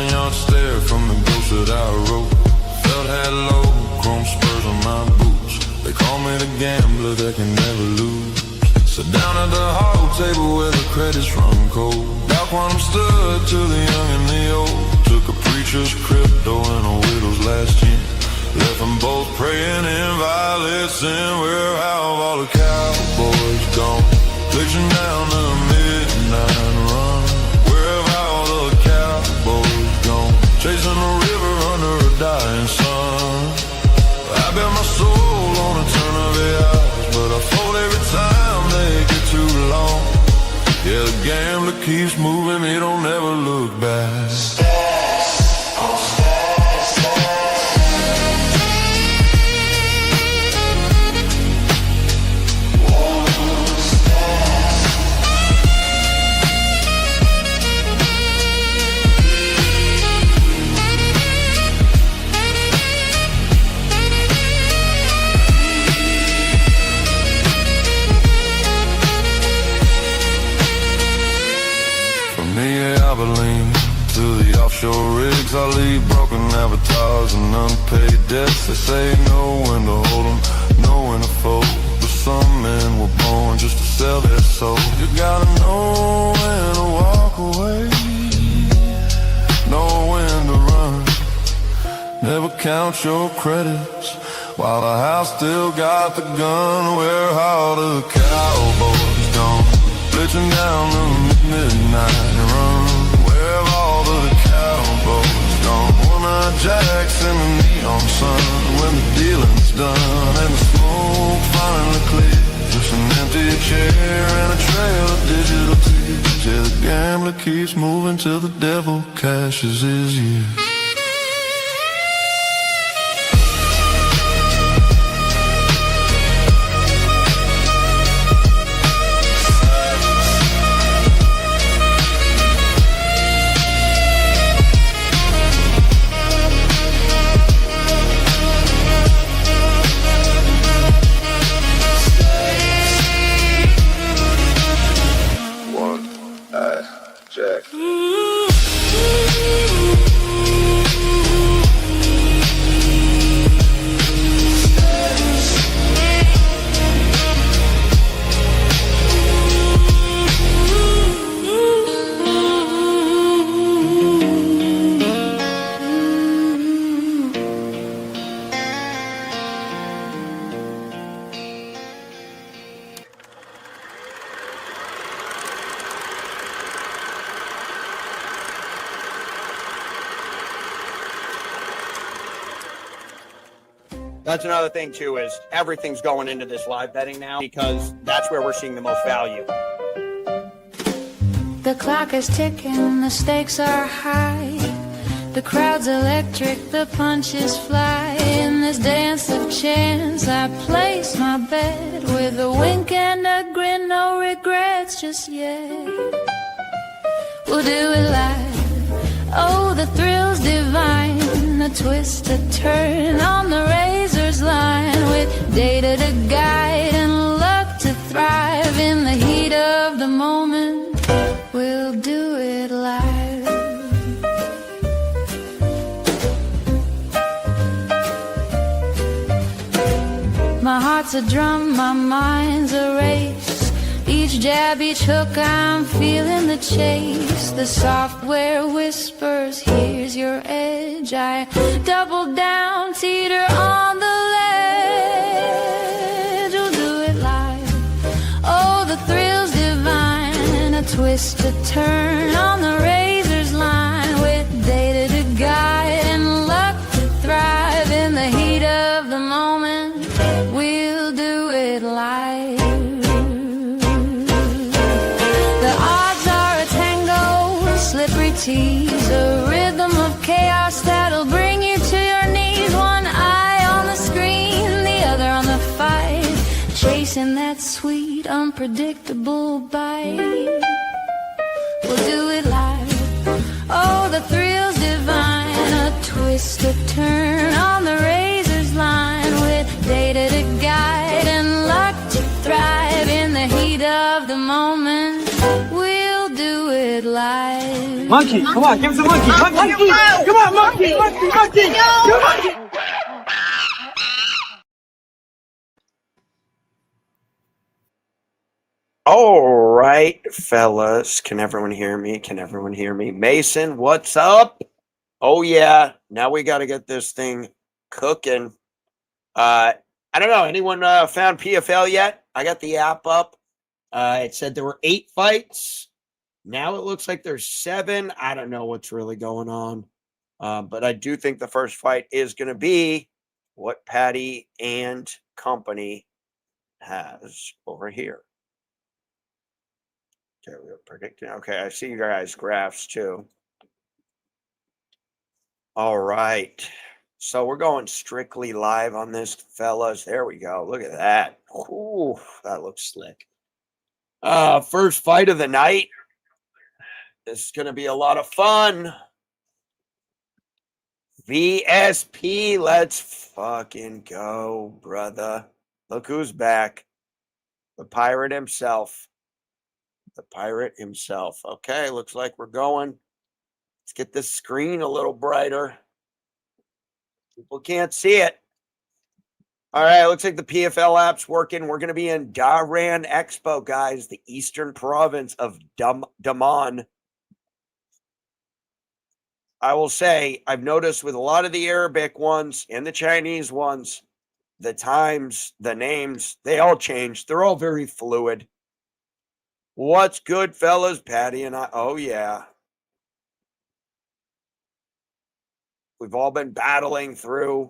1,000-yard stare from the ghost that I wrote. Felt had low, chrome spurs on my boots. They call me the gambler that can never lose. Sit down at the hog table where the credits run cold. Dow quantum stood to the young and the old. Took a preacher's crypto and a widow's last gin. Left them both praying in violets and where have all the cowboys gone? Glitching down the midnight run. Where have all the cowboys gone? Chasing a river under a dying sun. I bet my soul on a turn of the eyes, but I fold every time they get too long. Yeah, the gambler keeps moving, he don't ever look back. To the offshore rigs, I leave broken avatars and unpaid debts. They say know when to hold them, know when to fold. But some men were born just to sell their soul. You gotta know when to walk away, know when to run. Never count your credits while the house still got the gun. Where all the cowboys gone? Glitching down the midnight run. Where all the cowboys gone? One-eyed jacks in the neon sun. When the dealing's done and the smoke finally clears, just an empty chair and a trail of digital tears. Yeah, the gambler keeps moving till the devil cashes his years. That's another thing too, is everything's going into this live betting now because that's where we're seeing the most value. The clock is ticking, the stakes are high. The crowd's electric, the punches fly. In this dance of chance, I place my bet with a wink and a grin, no regrets just yet. We'll do it live. Oh, the thrill's divine. A twist, a turn on the razor's line, with data to guide and luck to thrive. In the heat of the moment, we'll do it live. My heart's a drum, my mind's a race. Each jab, each hook, I'm feeling the chase. The software whispers, here's your edge. I double down, teeter on the ledge. We'll do it live. Oh, the thrill's divine. A twist, a turn on the razor's line, with data to guide and luck to thrive. In the heat of the moment, we'll do it live. Slippery tease, a rhythm of chaos that'll bring you to your knees. One eye on the screen, the other on the fight, chasing that sweet, unpredictable bite. We'll do it live. Oh, the thrill's divine. A twist, a turn on the razor's line, with data to guide and luck to thrive. In the heat of the moment, we'll do it live. Monkey, come on, give us a monkey. Monkey, come on, monkey, monkey. Come on. All right, fellas. Can everyone hear me? Can everyone hear me? Mason, what's up? Oh, yeah. Now we got to get this thing cooking. I don't know. Anyone found PFL yet? I got the app up. It said there were 8 fights. Now it looks like there's 7. I don't know what's really going on. But I do think the first fight is going to be what Patty and company has over here. Okay, we're predicting. Okay, I see you guys' graphs too. All right. So we're going strictly live on this, fellas. There we go. Look at that. Ooh, that looks slick. First fight of the night. This is going to be a lot of fun. VSP, let's fucking go, brother. Look who's back. The pirate himself. The pirate himself. Okay, looks like we're going. Let's get this screen a little brighter. People can't see it. All right, looks like the PFL app's working. We're going to be in Dhahran Expo, guys, the eastern province of Daman. I will say, I've noticed with a lot of the Arabic ones and the Chinese ones, the times, the names, they all change. They're all very fluid. What's good, fellas? Patty and I. Oh, yeah. We've all been battling through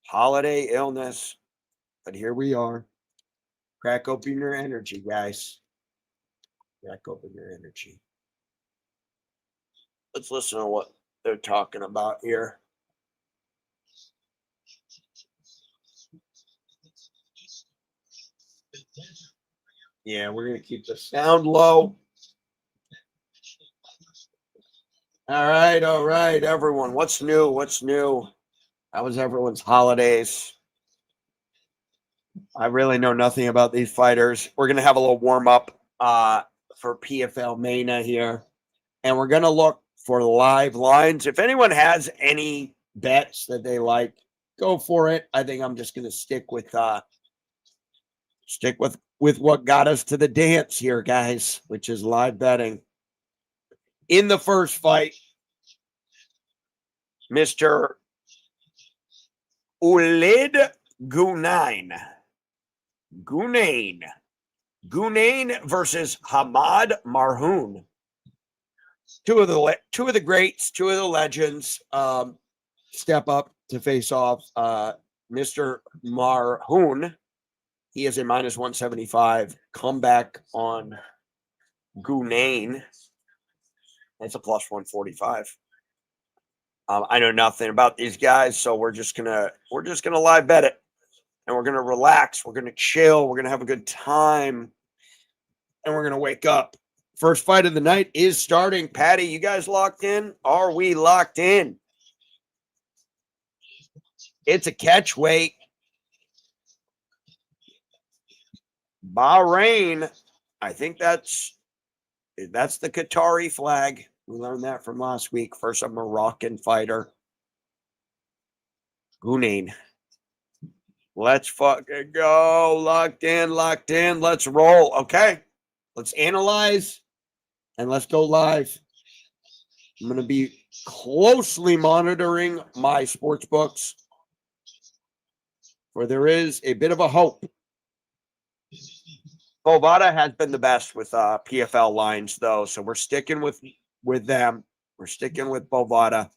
holiday illness, but here we are. Crack open your energy, guys. Crack open your energy. Let's listen to what they're talking about here. Yeah, we're going to keep the sound low. All right, everyone. What's new? What's new? How was everyone's holidays? I really know nothing about these fighters. We're going to have a little warm-up for PFLMena here. And we're going to look for live lines. If anyone has any bets that they like, go for it. I think I'm just going to stick with what got us to the dance here, guys, which is live betting. In the first fight, Mr. Ulid Gunain versus Hamad Marhoun. Two of the greats, two of the legends step up to face off. Mr. Marhoun, he is a minus 175. Comeback on Gunain. That's a plus 145. I know nothing about these guys, so we're just gonna live bet it, and we're gonna relax. We're gonna chill. We're gonna have a good time, and we're gonna wake up. First fight of the night is starting. Patty, you guys locked in? Are we locked in? It's a catch weight. Bahrain. I think that's the Qatari flag. We learned that from last week. First, a Moroccan fighter. Gunain. Let's fucking go. Locked in. Let's roll. Okay. Let's analyze and let's go live. I'm going to be closely monitoring my sports books, where there is a bit of a hope. Bovada has been the best with PFL lines, though, so we're sticking with them. We're sticking with Bovada.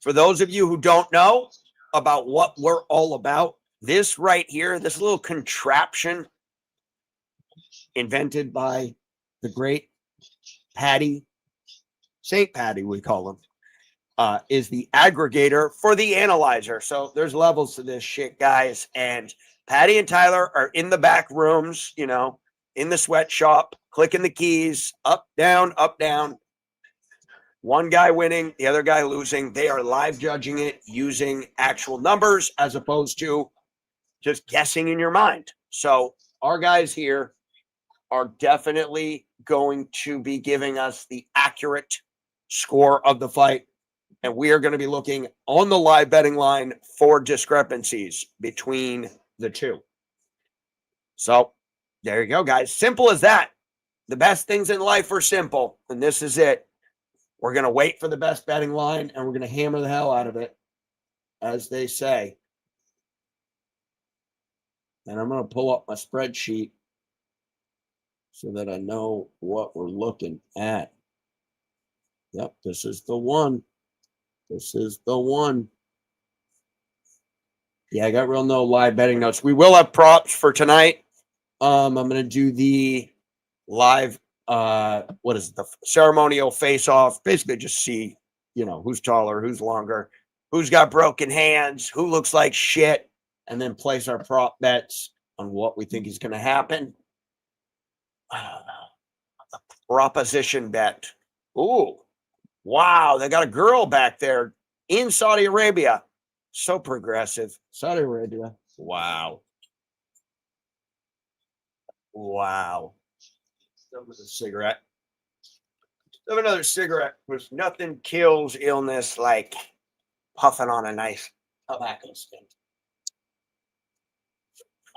For those of you who don't know about what we're all about, this right here, this little contraption invented by the great Patty, St. Patty, we call him, is the aggregator for the analyzer. So there's levels to this shit, guys. And Patty and Tyler are in the back rooms, in the sweatshop, clicking the keys, up, down, up, down. One guy winning, the other guy losing. They are live judging it using actual numbers as opposed to just guessing in your mind. So our guys here are definitely going to be giving us the accurate score of the fight. And we are going to be looking on the live betting line for discrepancies between the two. So there you go, guys. Simple as that. The best things in life are simple, and this is it. We're going to wait for the best betting line, and we're going to hammer the hell out of it, as they say. And I'm going to pull up my spreadsheet so that I know what we're looking at. Yep, this is the one. This is the one. Yeah, I got real no live betting notes. We will have props for tonight. I'm going to do the live, what is it, the ceremonial face-off. Basically just see, who's taller, who's longer, who's got broken hands, who looks like shit, and then place our prop bets on what we think is going to happen. The proposition bet. Ooh, wow, they got a girl back there in Saudi Arabia. So progressive. Saudi Arabia. Wow. Wow. Another cigarette. Have another cigarette, because nothing kills illness like puffing on a nice tobacco stick.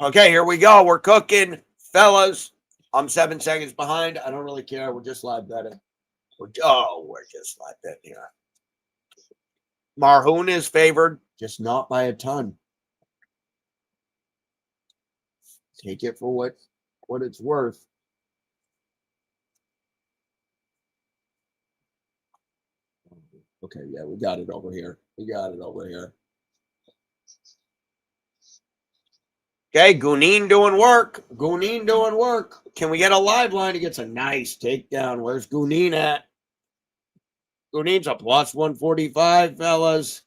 Okay, here we go. We're cooking, fellas. I'm 7 seconds behind. I don't really care. We're just live betting. We're just live betting here. Marhoun is favored, just not by a ton. Take it for what it's worth. Okay, yeah, we got it over here. Okay, Gunin doing work. Can we get a live line? He gets a nice takedown. Where's Gunin at? Gunin's a plus 145, fellas.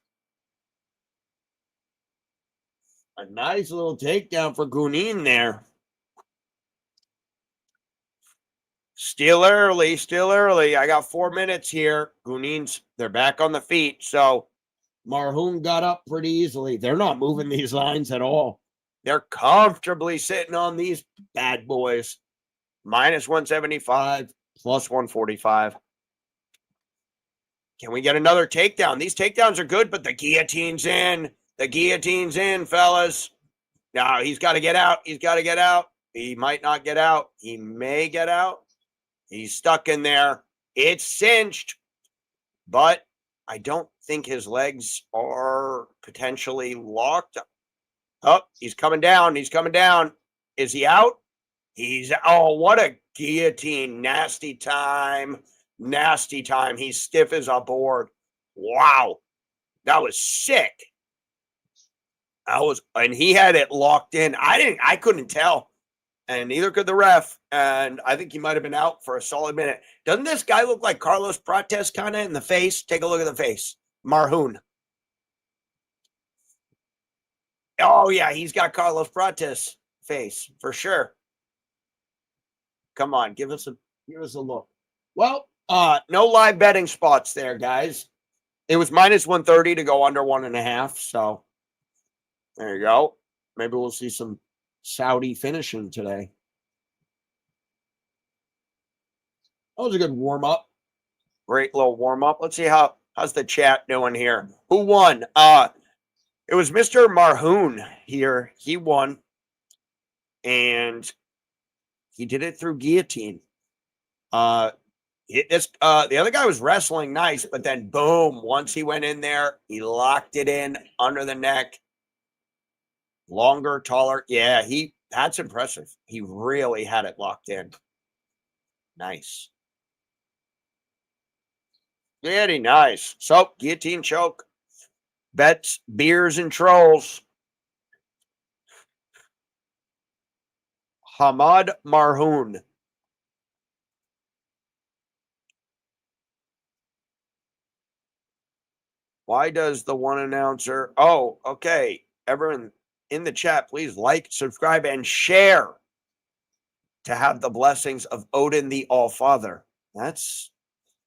A nice little takedown for Gunin there. Still early. I got 4 minutes here. They're back on the feet. So Marhoun got up pretty easily. They're not moving these lines at all. They're comfortably sitting on these bad boys. Minus 175, plus 145. Can we get another takedown? These takedowns are good, but the guillotine's in. Fellas. No, he's got to get out. He might not get out. He may get out. He's stuck in there. It's cinched. But I don't think his legs are potentially locked. Oh, he's coming down. Is he out? What a guillotine. Nasty time. He's stiff as a board. Wow. That was sick. And he had it locked in. I couldn't tell. And neither could the ref. And I think he might have been out for a solid minute. Doesn't this guy look like Carlos Prates kind of in the face? Take a look at the face. Marhoun. Oh, yeah, he's got Carlos Prates face for sure. Come on, give us a look. Well, no live betting spots there, guys. It was minus 130 to go under 1.5. So there you go. Maybe we'll see some Saudi finishing today. That was a good warm-up. Great little warm-up. Let's see how's the chat doing here. Who won? It was Mr. Marhoun here. He won. And he did it through guillotine. The other guy was wrestling nice, but then boom, once he went in there, he locked it in under the neck. Longer, taller. Yeah, that's impressive. He really had it locked in. Nice. Very nice. So, guillotine choke. Bets, beers, and trolls. Hamad Marhoun. Why does the one announcer... Oh, okay. Everyone in the chat, please like, subscribe, and share to have the blessings of Odin the All-Father. That's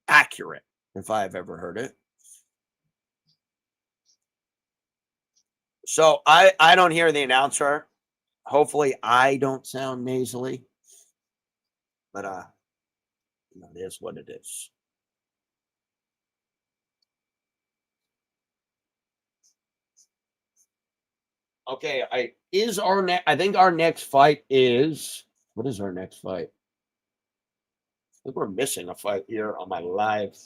accurate, if I've ever heard it. So I don't hear the announcer. Hopefully I don't sound nasally. But it is what it is. Okay, I think our next fight is, what is our next fight? I think we're missing a fight here on my live.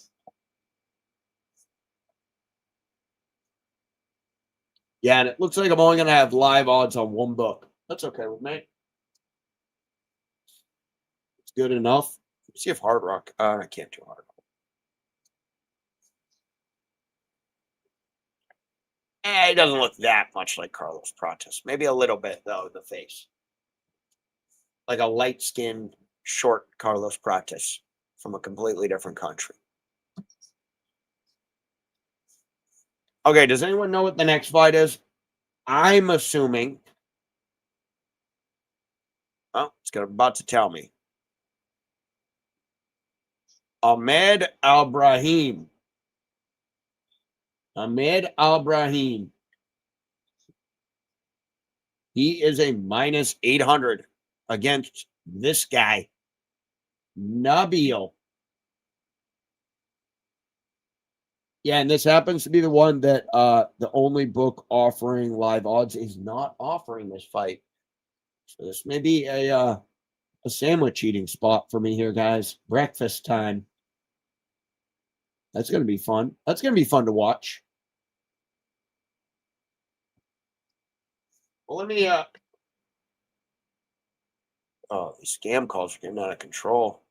Yeah, and it looks like I'm only going to have live odds on one book. That's okay with me. It's good enough. Let's see if Hard Rock. I can't do Hard Rock. It doesn't look that much like Carlos Prates. Maybe a little bit, though, in the face. Like a light-skinned, short Carlos Prates from a completely different country. Okay, does anyone know what the next fight is? I'm assuming. Oh, it's about to tell me. Ahmed Al-Brahim. Ahmed Al-Brahim. He is a minus 800 against this guy, Nabil. Yeah, and this happens to be the one that the only book offering live odds is not offering this fight. So this may be a sandwich eating spot for me here, guys. Breakfast time. That's going to be fun. That's going to be fun to watch. Well, let me oh, these scam calls are getting out of control.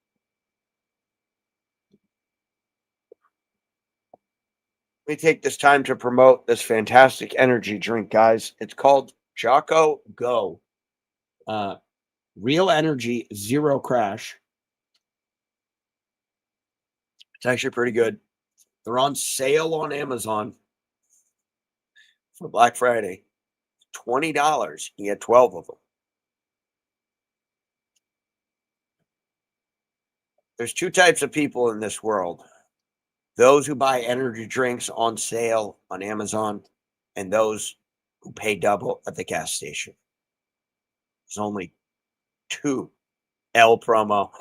Let me take this time to promote this fantastic energy drink, guys. It's called Jocko Go. Real energy, zero crash. It's actually pretty good. They're on sale on Amazon for Black Friday. $20. You get 12 of them. There's two types of people in this world. Those who buy energy drinks on sale on Amazon and those who pay double at the gas station. There's only two. L promo.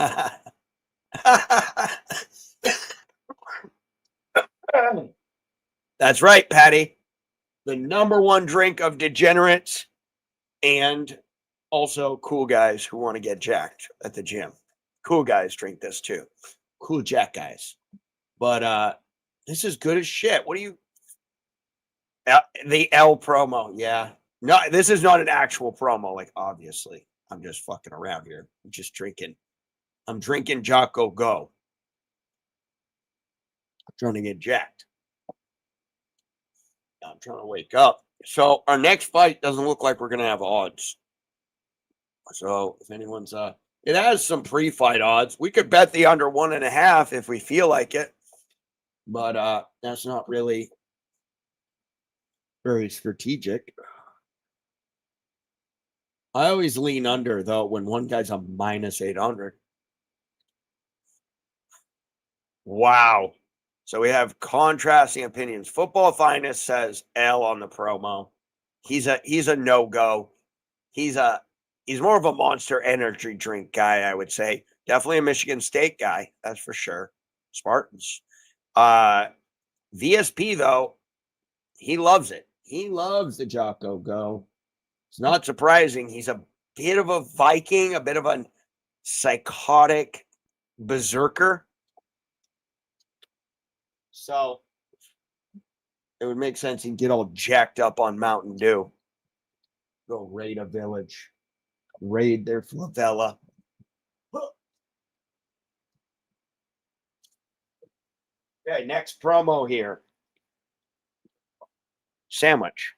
That's right, Patty. The number one drink of degenerates and also cool guys who want to get jacked at the gym. Cool guys drink this too. Cool jack guys. But this is good as shit. What do you... the L promo, yeah. No, this is not an actual promo, like, obviously. I'm just fucking around here. I'm just drinking. I'm drinking Jocko Go. I'm trying to get jacked. I'm trying to wake up. So our next fight doesn't look like we're going to have odds. So if anyone's... it has some pre-fight odds. We could bet the under 1.5 if we feel like it. But that's not really very strategic. I always lean under, though, when one guy's a minus 800. Wow. So we have contrasting opinions. Football Finest says L on the promo. He's a no-go. He's more of a Monster Energy drink guy, I would say. Definitely a Michigan State guy, that's for sure. Spartans. VSP, though, he loves it. He loves the Jocko Go. It's not surprising. He's a bit of a Viking, a bit of a psychotic berserker. So it would make sense he'd get all jacked up on Mountain Dew. Go raid a village. Raid their favela. Okay, next promo here. Sandwich.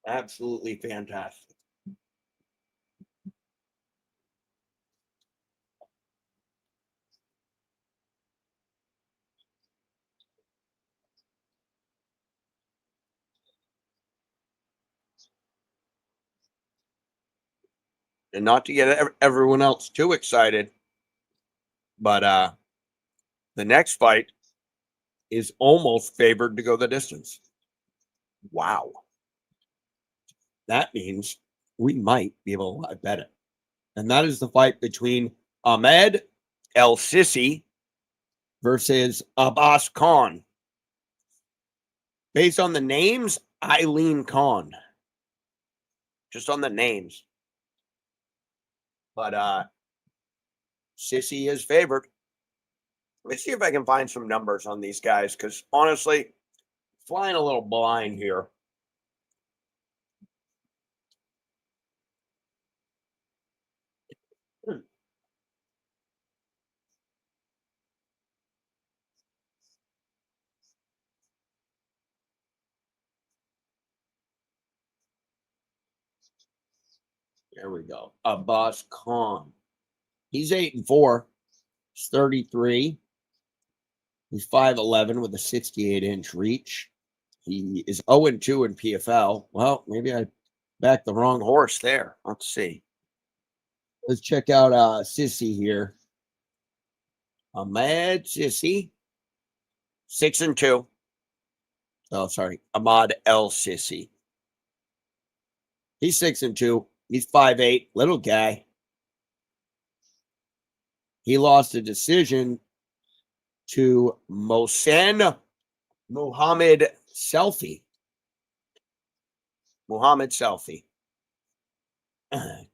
Absolutely fantastic. And not to get everyone else too excited, but the next fight is almost favored to go the distance. Wow. that means we might be able to live bet it. And that is the fight between Ahmed El Sissi versus Abbas Khan. Based on the names, I lean Khan. Just on the names. But Sissi is favored. Let me see if I can find some numbers on these guys, because honestly, flying a little blind here. There we go. Abbas Khan. He's 8-4. He's 33. He's 5'11 with a 68-inch reach. He is 0-2 in PFL. Well, maybe I backed the wrong horse there. Let's see. Let's check out Sissi here. Ahmed Sissi. 6-2. Oh, sorry. Ahmad El Sissi. He's 6-2. He's 5'8. Little guy. He lost a decision to Mohsen Mohammad Selfie. Mohammad Selfie. That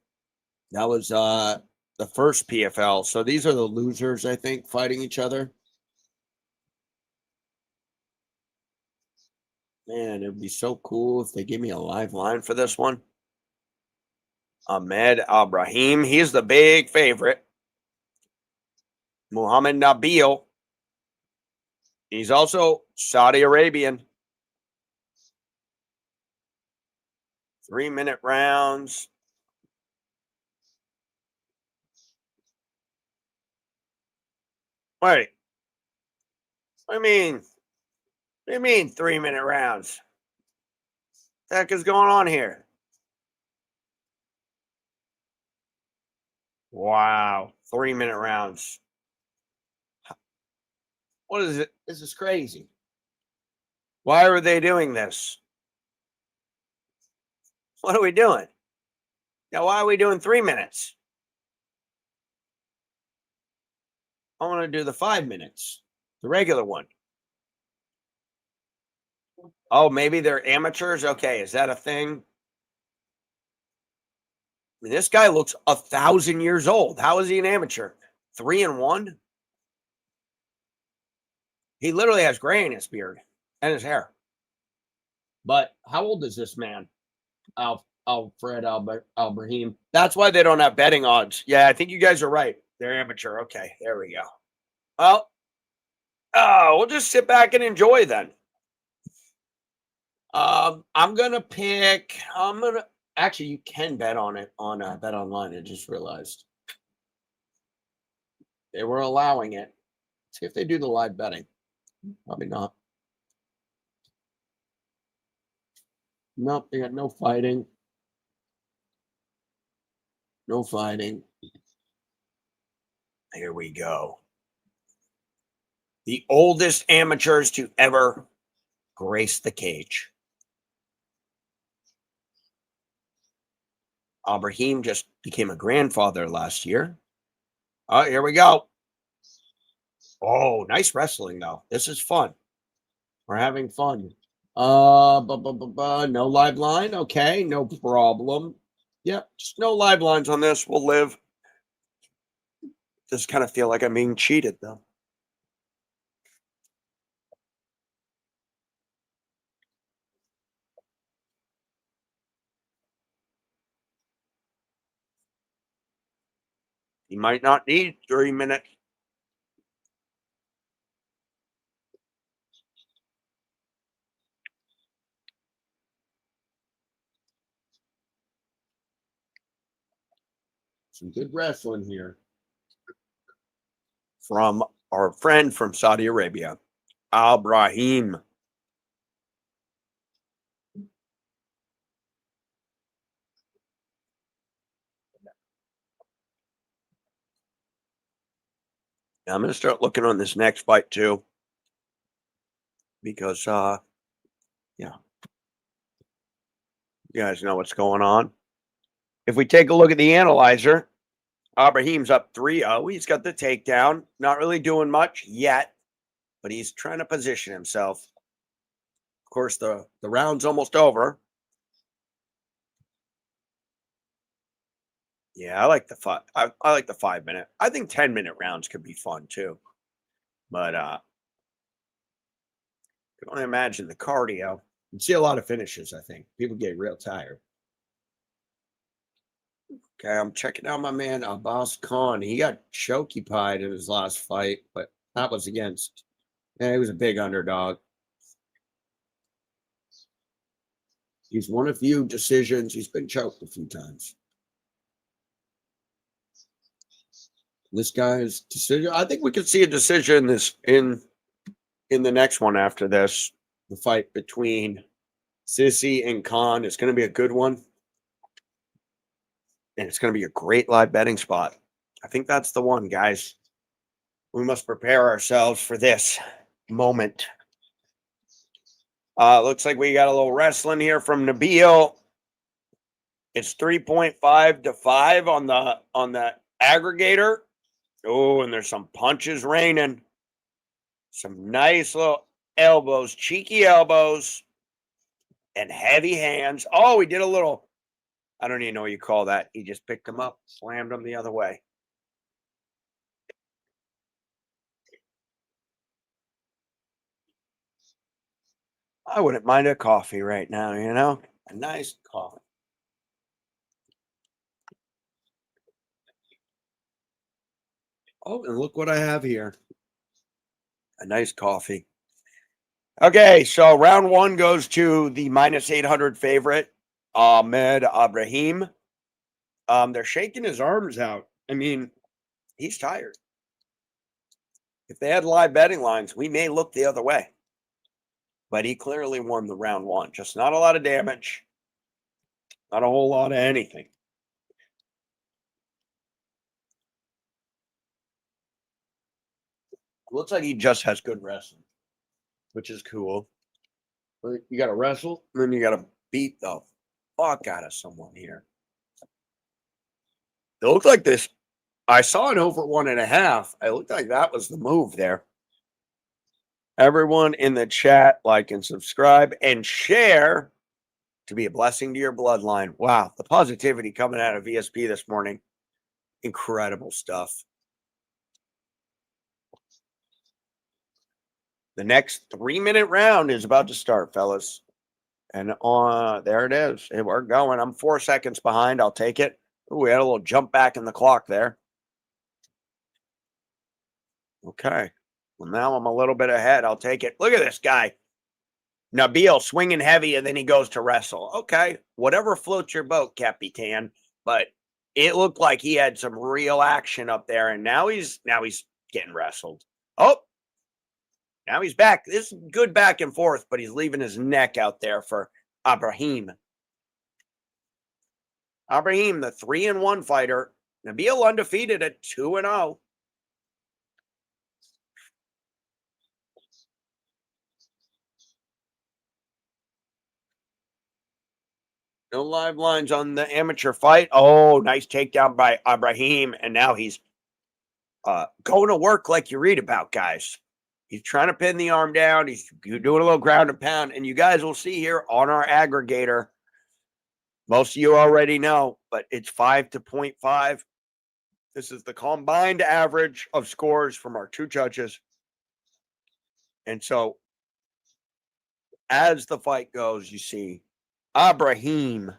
was the first PFL. So these are the losers, I think, fighting each other. Man, it would be so cool if they give me a live line for this one. Ahmed Al-Brahim. He's the big favorite. Muhammad Nabil. He's also Saudi Arabian. 3-minute rounds. Wait. What do you mean 3-minute rounds? What the heck is going on here? Wow. 3-minute rounds. What is it? This is crazy. Why are they doing this? What are we doing? Now, why are we doing 3 minutes? I want to do the 5 minutes, the regular one. Oh, maybe they're amateurs? Okay, is that a thing? I mean, this guy looks 1,000 years old. How is he an amateur? 3-1? He literally has gray in his beard and his hair. But how old is this man? Alfred Al-Brahim. That's why they don't have betting odds. Yeah, I think you guys are right. They're amateur. Okay, there we go. Well, we'll just sit back and enjoy then. I'm gonna pick. Actually, you can bet on it on Bet Online. I just realized they were allowing it. See if they do the live betting. Probably not. Nope, they got no fighting. No fighting. Here we go. The oldest amateurs to ever grace the cage. Al-Brahim just became a grandfather last year. Oh, here we go. Oh, nice wrestling, though. This is fun. We're having fun. No live line. Okay, no problem. Yep, just no live lines on this. We'll live. Just kind of feel like I'm being cheated, though. You might not need 3 minutes. Some good wrestling here from our friend from Saudi Arabia, Al-Brahim. Now I'm going to start looking on this next fight too, because yeah, You guys know what's going on. If we take a look at the analyzer, Ibrahim's up 3-0. He's got the takedown. Not really doing much yet, but he's trying to position himself. Of course, the round's almost over. Yeah, I like the 5. I like the 5-minute. I think 10-minute rounds could be fun too. But I can only imagine the cardio. You see a lot of finishes, I think. People get real tired. Okay, I'm checking out my man Abbas Khan. He got chokied in his last fight, but that was against. Yeah, he was a big underdog. He's won a few decisions. He's been choked a few times. This guy's decision. I think we could see a decision in the next one after this. The fight between Sissi and Khan is going to be a good one. And it's going to be a great live betting spot. I think that's the one, guys. We must prepare ourselves for this moment. Looks like we got a little wrestling here from Nabil. It's 3.5 to 5 on the aggregator. Oh, and there's some punches raining. Some nice little elbows, cheeky elbows, and heavy hands. Oh, he did a little, I don't even know what you call that. He just picked him up, slammed him the other way. I wouldn't mind a coffee right now, you know? A nice coffee. Oh, and look what I have here. A nice coffee. Okay, so round 1 goes to the -800 favorite, Ahmed Ibrahim. They're shaking his arms out. I mean, he's tired. If they had live betting lines, we may look the other way. But he clearly won the round 1. Just not a lot of damage. Not a whole lot of anything. Looks like he just has good wrestling, which is cool. You got to wrestle, and then you got to beat the fuck out of someone here. It looked like this. I saw an over 1.5. It looked like that was the move there. Everyone in the chat, like and subscribe and share to be a blessing to your bloodline. Wow, the positivity coming out of VSP this morning. Incredible stuff. The next 3-minute round is about to start, fellas. And there it is. We're going. I'm 4 seconds behind. I'll take it. Ooh, we had a little jump back in the clock there. Okay. Well, now I'm a little bit ahead. I'll take it. Look at this guy. Nabil swinging heavy, and then he goes to wrestle. Okay. Whatever floats your boat, Capitan. But it looked like he had some real action up there, and now he's getting wrestled. Oh, now he's back. This is good back and forth, but he's leaving his neck out there for Ibrahim. Ibrahim, the 3-1 fighter. Nabil undefeated at 2-0. No live lines on the amateur fight. Oh, nice takedown by Ibrahim. And now he's going to work like you read about, guys. He's trying to pin the arm down. He's doing a little ground and pound. And you guys will see here on our aggregator, most of you already know, but it's 5 to 0.5. This is the combined average of scores from our 2 judges. And so as the fight goes, you see Ibrahim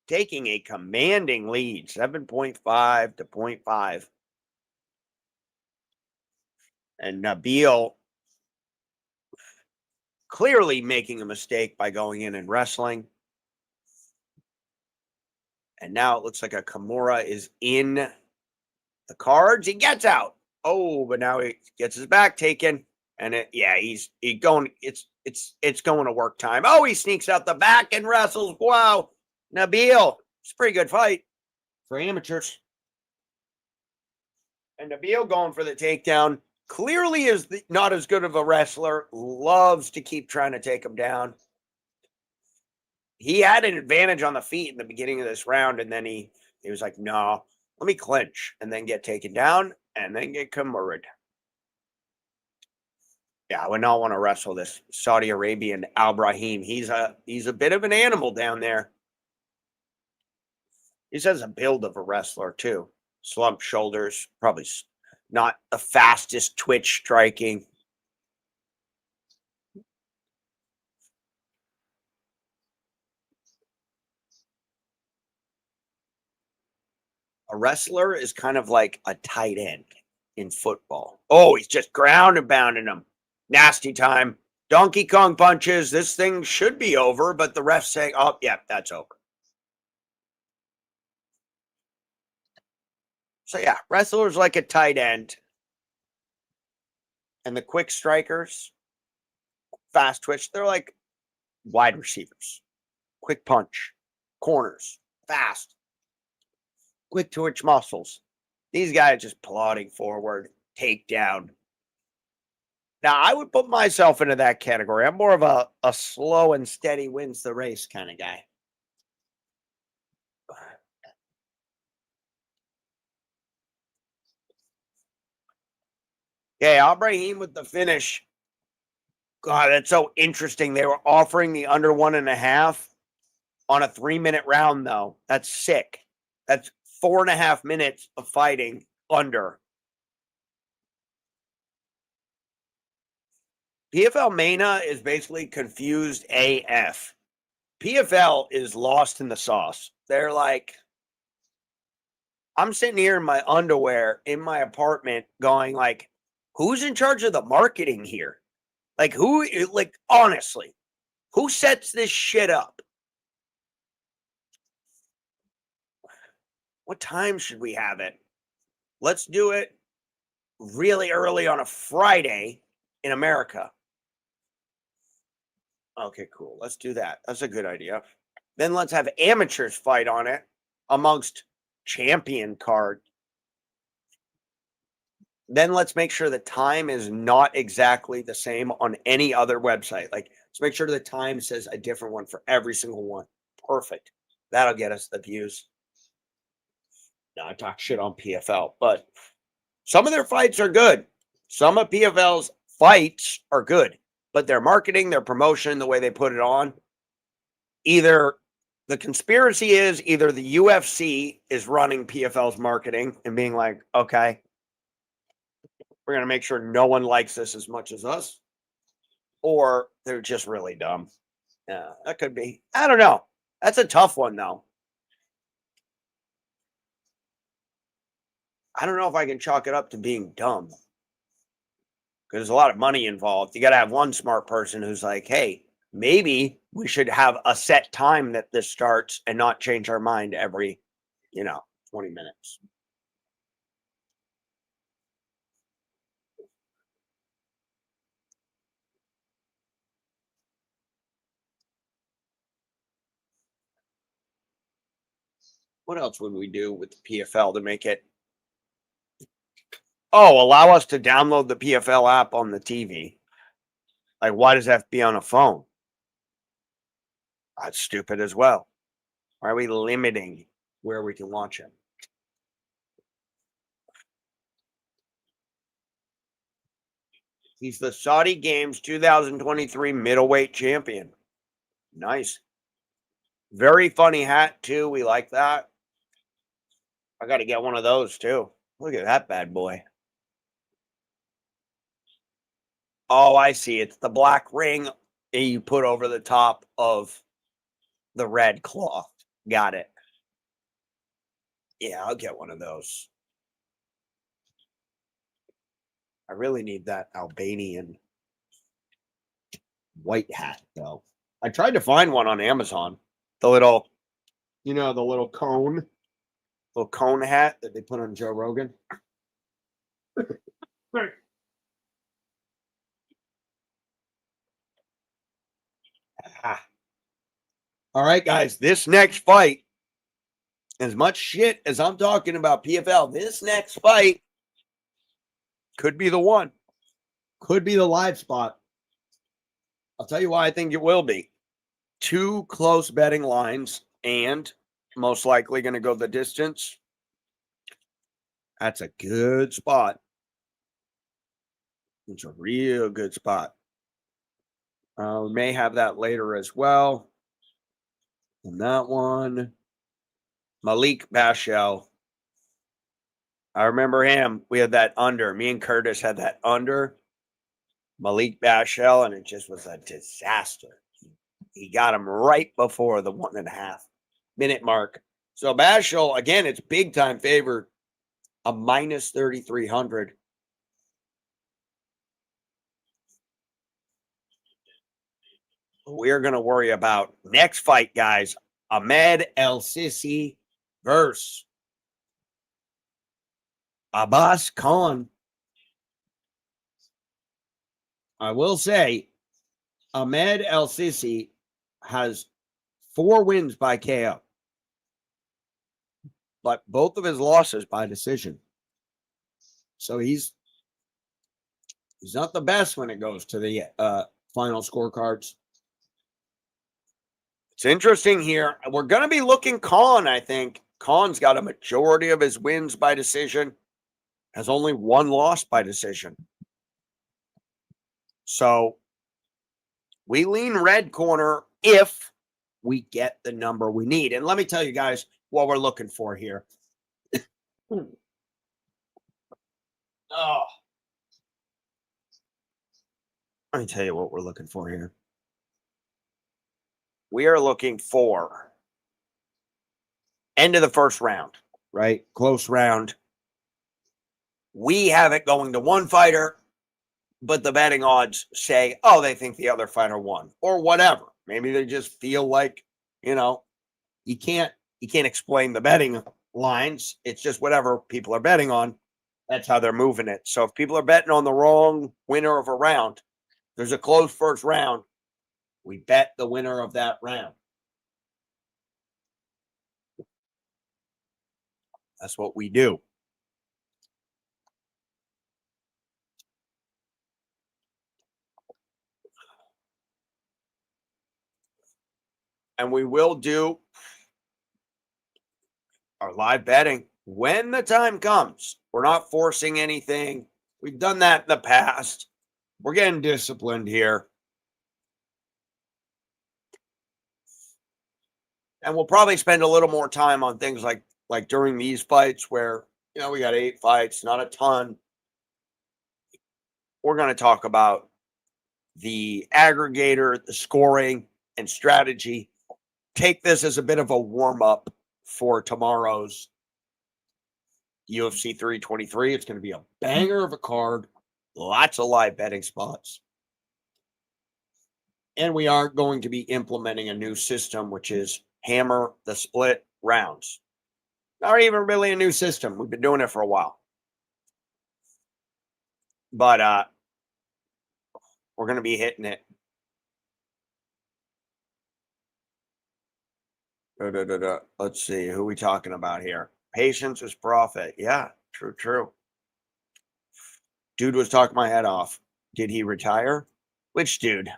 taking a commanding lead, 7.5 to 0.5. And Nabil clearly making a mistake by going in and wrestling. And now it looks like a Kimura is in the cards. He gets out. Oh, but now he gets his back taken. And he's going. It's going to work time. Oh, he sneaks out the back and wrestles. Wow, Nabil. It's a pretty good fight for amateurs. And Nabil going for the takedown. Clearly is not as good of a wrestler. Loves to keep trying to take him down. he had an advantage on the feet in the beginning of this round, and then he was like, no, let me clinch and then get taken down and then get Kimmered. Yeah, I would not want to wrestle this Saudi Arabian Al-Brahim. He's a bit of an animal down there. He has a build of a wrestler too. Slump shoulders, probably not the fastest twitch striking. A wrestler is kind of like a tight end in football. Oh, he's just ground and pounding him. Nasty time. Donkey Kong punches. This thing should be over, but the ref's saying, oh, yeah, that's over. So, yeah, wrestlers like a tight end. And the quick strikers, fast twitch, they're like wide receivers. Quick punch, corners, fast. Quick twitch muscles. These guys just plodding forward, takedown. Now, I would put myself into that category. I'm more of a slow and steady wins the race kind of guy. Okay, Al-Brahim with the finish. God, that's so interesting. They were offering the under 1.5 on a 3-minute round, though. That's sick. That's 4.5 minutes of fighting under. PFLMena is basically confused AF. PFL is lost in the sauce. They're like, I'm sitting here in my underwear in my apartment going like, who's in charge of the marketing here? Like honestly, who sets this shit up? What time should we have it? Let's do it really early on a Friday in America. Okay, cool. Let's do that. That's a good idea. Then let's have amateurs fight on it amongst champion card. Then let's make sure the time is not exactly the same on any other website. Like, let's make sure the time says a different one for every single one. Perfect. That'll get us the views. Now, I talk shit on PFL, but some of their fights are good. Some of PFL's fights are good, but their marketing, their promotion, the way they put it on, either the conspiracy is either the UFC is running PFL's marketing and being like, okay, we're going to make sure no one likes this as much as us, or they're just really dumb. Yeah, that could be. I don't know. That's a tough one, though. I don't know if I can chalk it up to being dumb. Because there's a lot of money involved. You got to have one smart person who's like, hey, maybe we should have a set time that this starts and not change our mind every, 20 minutes. What else would we do with the PFL to make it? Oh, allow us to download the PFL app on the TV. Like, why does that have to be on a phone? That's stupid as well. Why are we limiting where we can watch it? He's the Saudi Games 2023 middleweight champion. Nice. Very funny hat, too. We like that. I got to get one of those, too. Look at that bad boy. Oh, I see. It's the black ring you put over the top of the red cloth. Got it. Yeah, I'll get one of those. I really need that Albanian white hat, though. I tried to find one on Amazon. The little, the little cone hat that they put on Joe Rogan. All right, guys, this next fight, as much shit as I'm talking about PFL, this next fight could be the one. Could be the live spot. I'll tell you why I think it will be. 2 close betting lines and most likely going to go the distance. That's a good spot. It's a real good spot. We may have that later as well. And that one, Malik Bashel. I remember him. We had that under. Me and Curtis had that under Malik Bashel, and it just was a disaster. He got him right before the 1.5 minute mark. So Bashel, again, it's big time favored, a minus 3,300. We're going to worry about next fight, guys. Ahmed El Sissi versus Abbas Khan. I will say, Ahmed El Sissi has 4 wins by KO, but both of his losses by decision. So he's not the best when it goes to the final scorecards. It's interesting here. We're going to be looking Khan, I think. Khan's got a majority of his wins by decision, has only 1 loss by decision. So we lean red corner if we get the number we need. And let me tell you guys what we're looking for here. Oh. Let me tell you what we're looking for here. We are looking for end of the first round, right? Close round. We have it going to one fighter, but the betting odds say, oh, they think the other fighter won or whatever. Maybe they just feel like, you can't explain the betting lines. It's just whatever people are betting on. That's how they're moving it. So if people are betting on the wrong winner of a round, there's a close first round, we bet the winner of that round. That's what we do. And we will do our live betting when the time comes. We're not forcing anything. We've done that in the past. We're getting disciplined here. And we'll probably spend a little more time on things like during these fights where, we got 8 fights, not a ton. We're going to talk about the aggregator, the scoring, and strategy. Take this as a bit of a warm-up for tomorrow's UFC 323. It's going to be a banger of a card. Lots of live betting spots. And we are going to be implementing a new system, which is hammer the split rounds. Not even really a new system. We've been doing it for a while. But we're going to be hitting it. Let's see. Who are we talking about here? Patience is profit. Yeah, true. Dude was talking my head off. Did he retire? Which dude?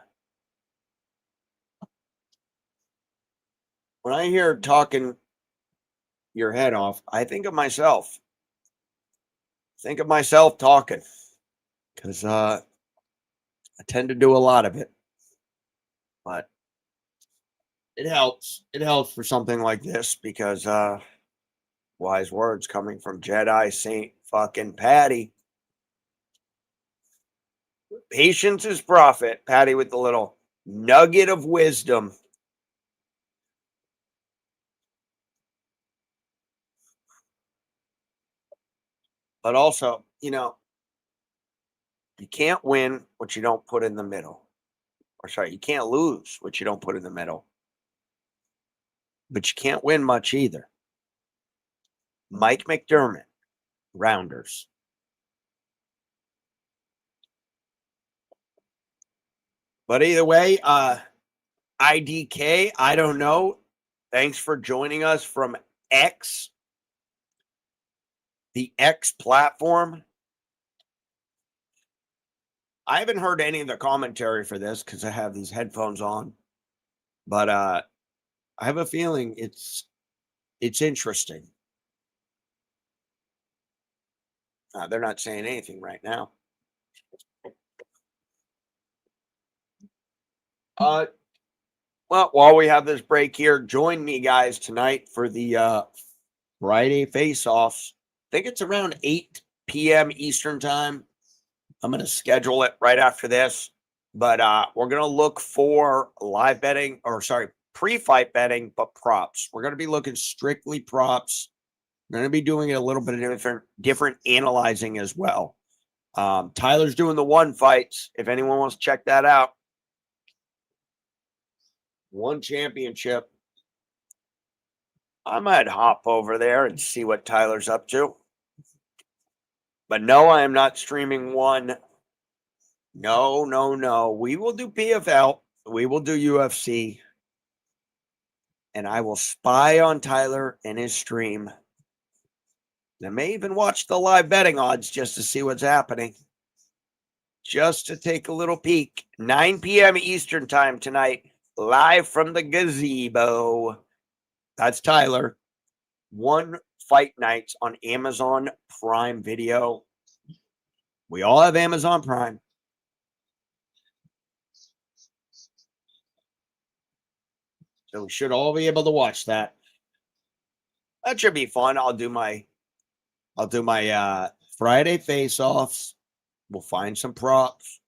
When I hear talking your head off, I think of myself. Think of myself talking. Because I tend to do a lot of it. But it helps. It helps for something like this because wise words coming from Jedi Saint fucking Patty. Patience is profit. Patty with the little nugget of wisdom. But also, you can't win what you don't put in the middle. Or sorry, you can't lose what you don't put in the middle. But you can't win much either. Mike McDermott, Rounders. But either way, IDK, I don't know. Thanks for joining us from X, the X platform. I haven't heard any of the commentary for this because I have these headphones on. But I have a feeling it's interesting. They're not saying anything right now. Well, while we have this break here, join me, guys, tonight for the Friday face-offs. I think it's around 8 p.m. Eastern time. I'm going to schedule it right after this. But we're going to look for live betting, or sorry, pre-fight betting, but props. We're going to be looking strictly props. We're going to be doing it a little bit of different analyzing as well. Tyler's doing the one fights. If anyone wants to check that out. One championship. I might hop over there and see what Tyler's up to. But no, I am not streaming one. No, no, no. We will do PFL. We will do UFC. And I will spy on Tyler and his stream. I may even watch the live betting odds just to see what's happening. Just to take a little peek. 9 p.m. Eastern time tonight. Live from the gazebo. That's Tyler. One Fight Nights on Amazon Prime Video. We all have Amazon Prime. So we should all be able to watch that. That should be fun. I'll do my Friday face-offs. We'll find some props.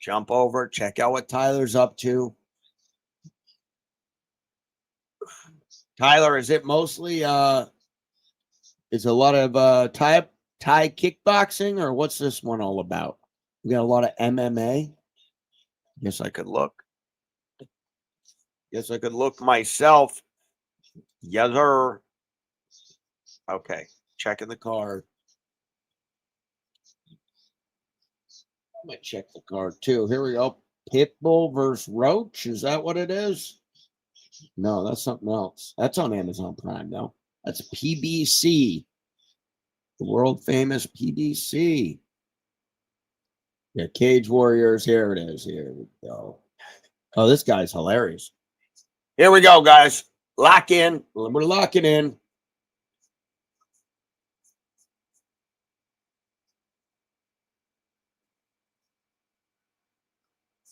Jump over, check out what Tyler's up to. Tyler, is it mostly is a lot of Thai kickboxing, or what's this one all about? We got a lot of MMA. Guess I could look. Guess I could look myself. Yes, sir. Okay, checking the card. I might check the card too. Here we go. Pitbull versus Roach. Is that what it is? No, that's something else. That's on Amazon Prime, though. That's PBC. The world famous PBC. Yeah, Cage Warriors. Here it is. Here we go. Oh, this guy's hilarious. Here we go, guys. Lock in. We're locking in.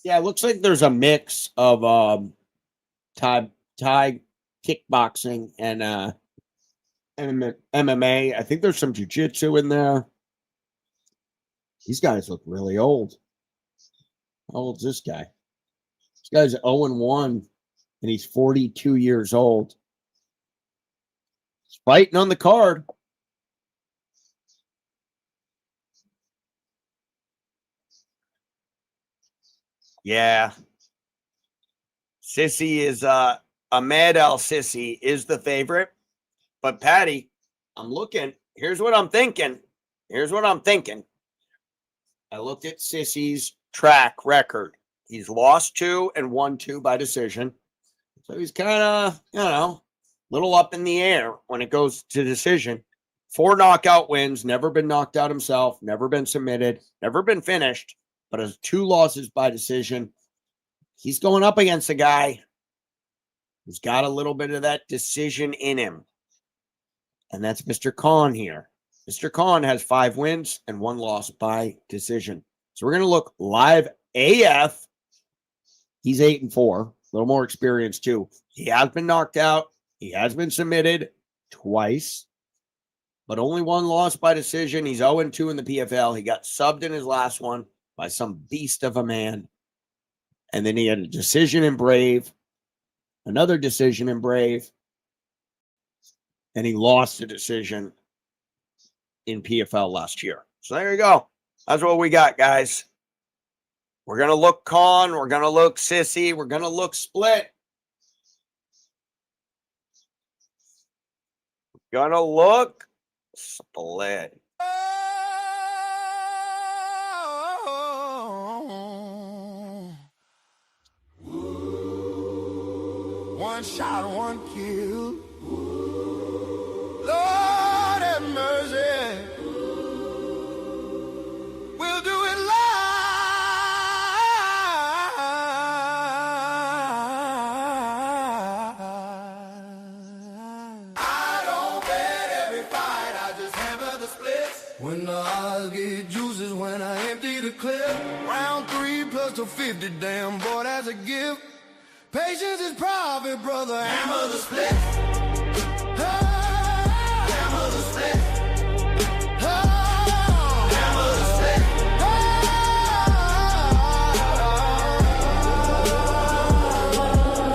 Yeah, it looks like there's a mix of Thai kickboxing and MMA. I think there's some jiu-jitsu in there. These guys look really old. How old's this guy? This guy's 0-1, and he's 42 years old. He's fighting on the card. Yeah. Sissi is Ahmed Al Sissi is the favorite. But Patty, I'm looking. Here's what I'm thinking. Here's what I'm thinking. I looked at Sissi's track record. He's lost 2 and won 2 by decision. So he's kind of, a little up in the air when it goes to decision. 4 knockout wins, never been knocked out himself, never been submitted, never been finished, but has 2 losses by decision. He's going up against a guy who's got a little bit of that decision in him. And that's Mr. Khan here. Mr. Khan has 5 wins and 1 loss by decision. So we're going to look live AF. He's 8-4, a little more experience too. He has been knocked out. He has been submitted twice, but only 1 loss by decision. He's 0-2 in the PFL. He got subbed in his last one by some beast of a man. And then he had a decision in Brave, another decision in Brave, and he lost a decision in PFL last year. So there you go. That's what we got, guys. We're going to look Khan. We're going to look Sissi. We're going to look Split. We're going to look Split. One shot, 1 kill. Lord have mercy. We'll do it live. When the odds get juices, when I empty the clip. Round 3 plus the 50, damn boy, that's a gift. Patience is profit, brother. Hammer the split. Hammer the split. Hammer the split.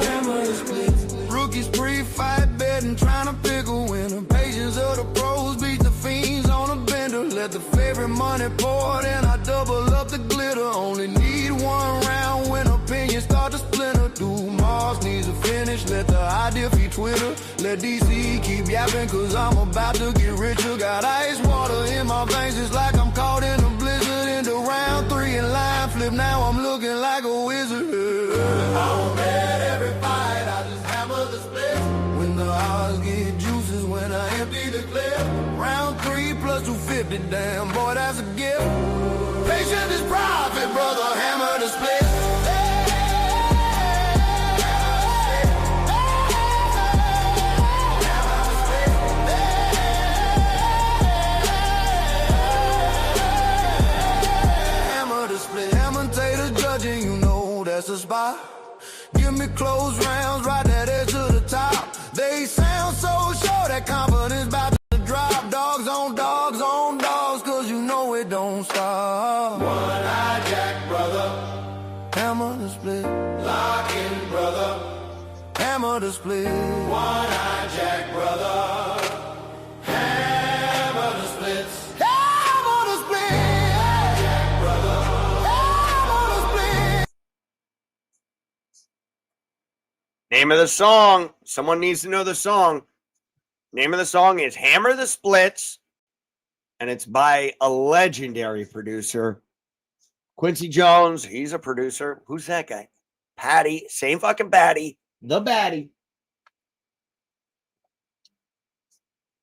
Hammer the split. Rookies pre-fight betting, trying to pick a winner. Patience of the pros beat the fiends on a bender. Let the favorite money pour, then I double up the glitter. Only need one round when opinions start to splinter. Do Mars needs a finish, let the idea feed Twitter. Let DC keep yapping, cause I'm about to get richer. Got ice water in my veins, it's like I'm caught in a blizzard. Into round 3 and line flip, now I'm looking like a wizard. I won't bet every fight, I just hammer the split. When the odds get juices, when I empty the clip. Round 3 plus 250, damn boy, that's a gift. Patience is profit, brother, hammer the split. Judging, you know that's the spot. Give me close rounds, right that edge to the top. They sound so sure that confidence about to drop. Dogs on dogs on dogs, cause you know it don't stop. One-eye jack, brother. Hammer the split. Lock in, brother. Hammer the split. One-eye jack, brother. Hammer the splits. Name of the song. Someone needs to know the song. Name of the song is Hammer the Splits, and it's by a legendary producer, Quincy Jones. He's a producer. Who's that guy? Patty. Same fucking Patty. The Batty.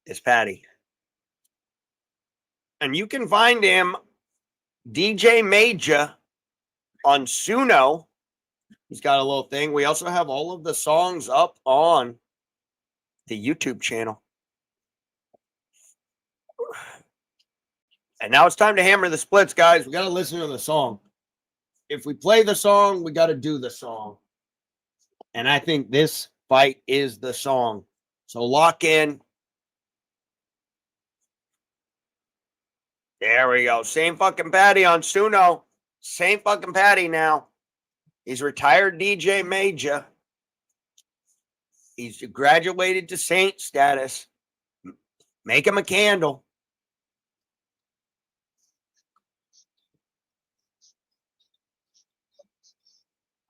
It's Patty. And you can find him, DJ Major, on Suno. He's got a little thing. We also have all of the songs up on the YouTube channel. And now it's time to hammer the splits, guys. We got to listen to the song. If we play the song, we got to do the song. And I think this fight is the song. So lock in. There we go. Same fucking Patty on Suno. Same fucking Patty now. He's retired DJ Major. He's graduated to saint status. Make him a candle.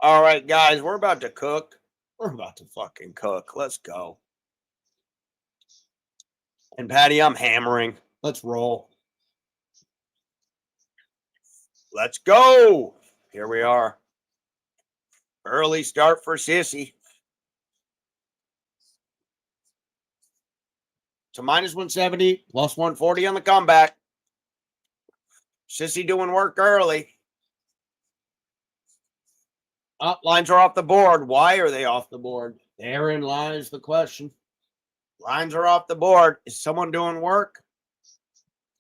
All right, guys, we're about to cook. We're about to fucking cook. Let's go. And Patty, I'm hammering. Let's roll. Let's go. Here we are. Early start for Sissi. So minus 170, plus 140 on the comeback. Sissi doing work early. Lines are off the board. Why are they off the board? Therein lies the question. Lines are off the board. Is someone doing work?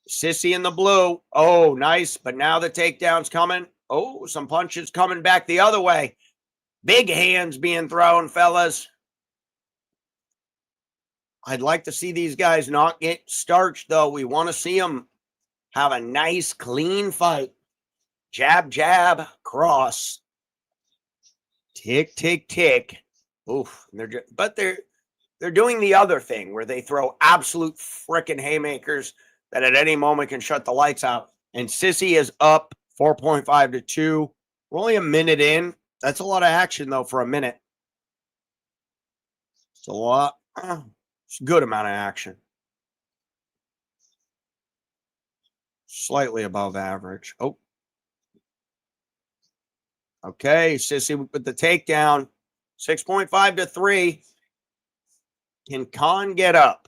Sissi in the blue. Oh, nice. But now the takedown's coming. Oh, some punches coming back the other way. Big hands being thrown, fellas. I'd like to see these guys not get starched, though. We want to see them have a nice, clean fight. Jab, jab, cross. Tick, tick, tick. Oof. They're doing the other thing where they throw absolute frickin' haymakers that at any moment can shut the lights out. And Sissi is up 4.5 to 2. We're only a minute in. That's a lot of action, though, for a minute. It's a lot. It's a good amount of action. Slightly above average. Oh. Okay, Sissi with the takedown. 6.5 to 3. Can Khan get up?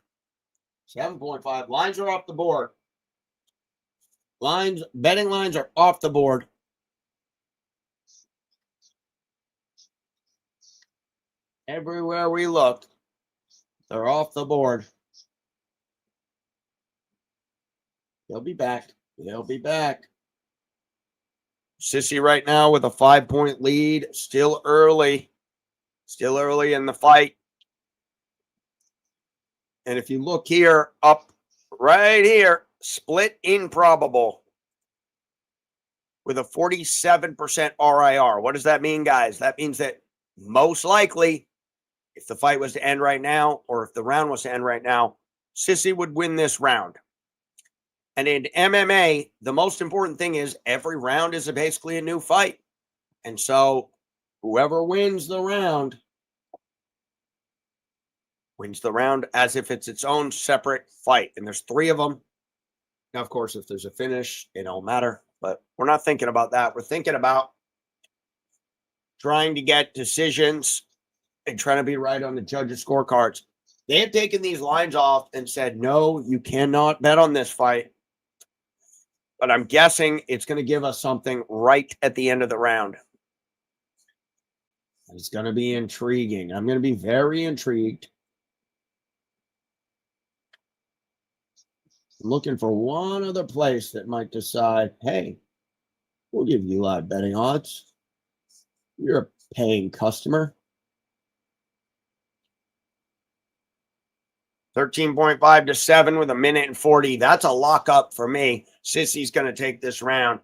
7.5. Lines are off the board. Betting lines are off the board. Everywhere we look, they're off the board. They'll be back. They'll be back. Sissi right now with a 5-point lead. Still early. Still early in the fight. And if you look here, up right here, split improbable with a 47% RIR. What does that mean, guys? That means that most likely, if the fight was to end right now, or if the round was to end right now, Sissi would win this round. And in MMA, the most important thing is every round is basically a new fight. And so whoever wins the round wins the round as if it's its own separate fight. And there's 3 of them. Now, of course, if there's a finish, it don't matter. But we're not thinking about that. We're thinking about trying to get decisions and trying to be right on the judges' scorecards. They have taken these lines off and said, no, you cannot bet on this fight. But I'm guessing it's going to give us something right at the end of the round. It's going to be intriguing. I'm going to be very intrigued. I'm looking for one other place that might decide, hey, we'll give you live betting odds. You're a paying customer. 13.5 to 7 with 1:40. That's a lockup for me. Sissi's going to take this round.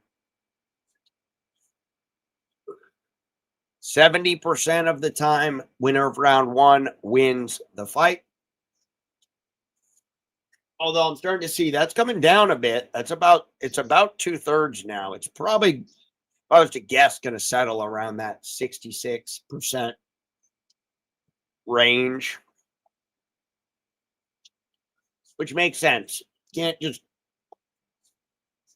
70% of the time, winner of round 1 wins the fight. Although I'm starting to see that's coming down a bit. It's about 2/3 now. It's probably, if I was to guess, going to settle around that 66% range. Which makes sense. Can't just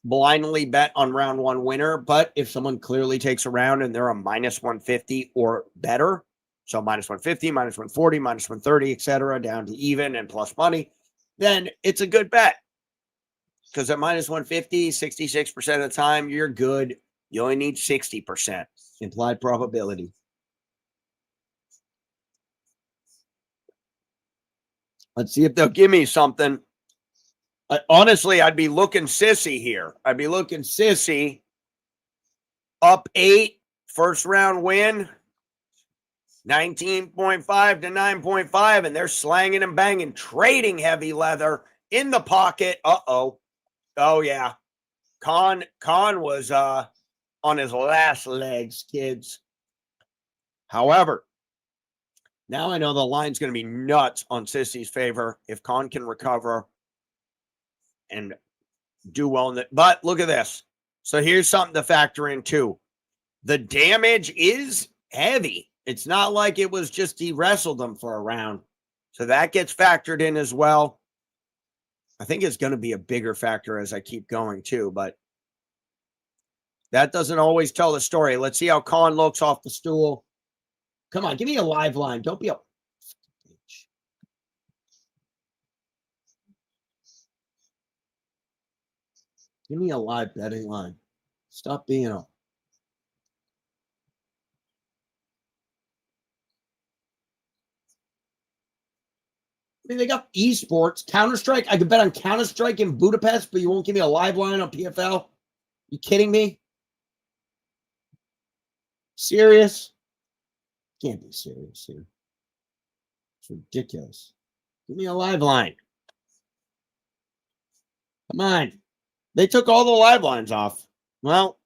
blindly bet on round 1 winner, but if someone clearly takes a round and they're a -150 or better, so -150, -140, -130, etc., down to even and plus money, then it's a good bet. Because at -150, 66% of the time, you're good. You only need 60% implied probability. Let's see if they'll give me something. Honestly, I'd be looking Sissi here. I'd be looking Sissi up 8, first round win, 19.5 to 9.5, and they're slanging and banging, trading heavy leather in the pocket. Uh-oh. Oh, yeah. Khan was on his last legs, kids. However, now I know the line's going to be nuts on Sissi's favor if Khan can recover and do well in it. But look at this. So here's something to factor in too. The damage is heavy. It's not like it was just he wrestled him for a round. So that gets factored in as well. I think it's going to be a bigger factor as I keep going too, but that doesn't always tell the story. Let's see how Khan looks off the stool. Come on, give me a live line. Don't be a bitch. Give me a live betting line. Stop being a... I mean, they got esports, Counter-Strike. I could bet on Counter-Strike in Budapest, but you won't give me a live line on PFL? You kidding me? Serious? Can't be serious here. It's ridiculous. Give me a live line. Come on. They took all the live lines off. Well,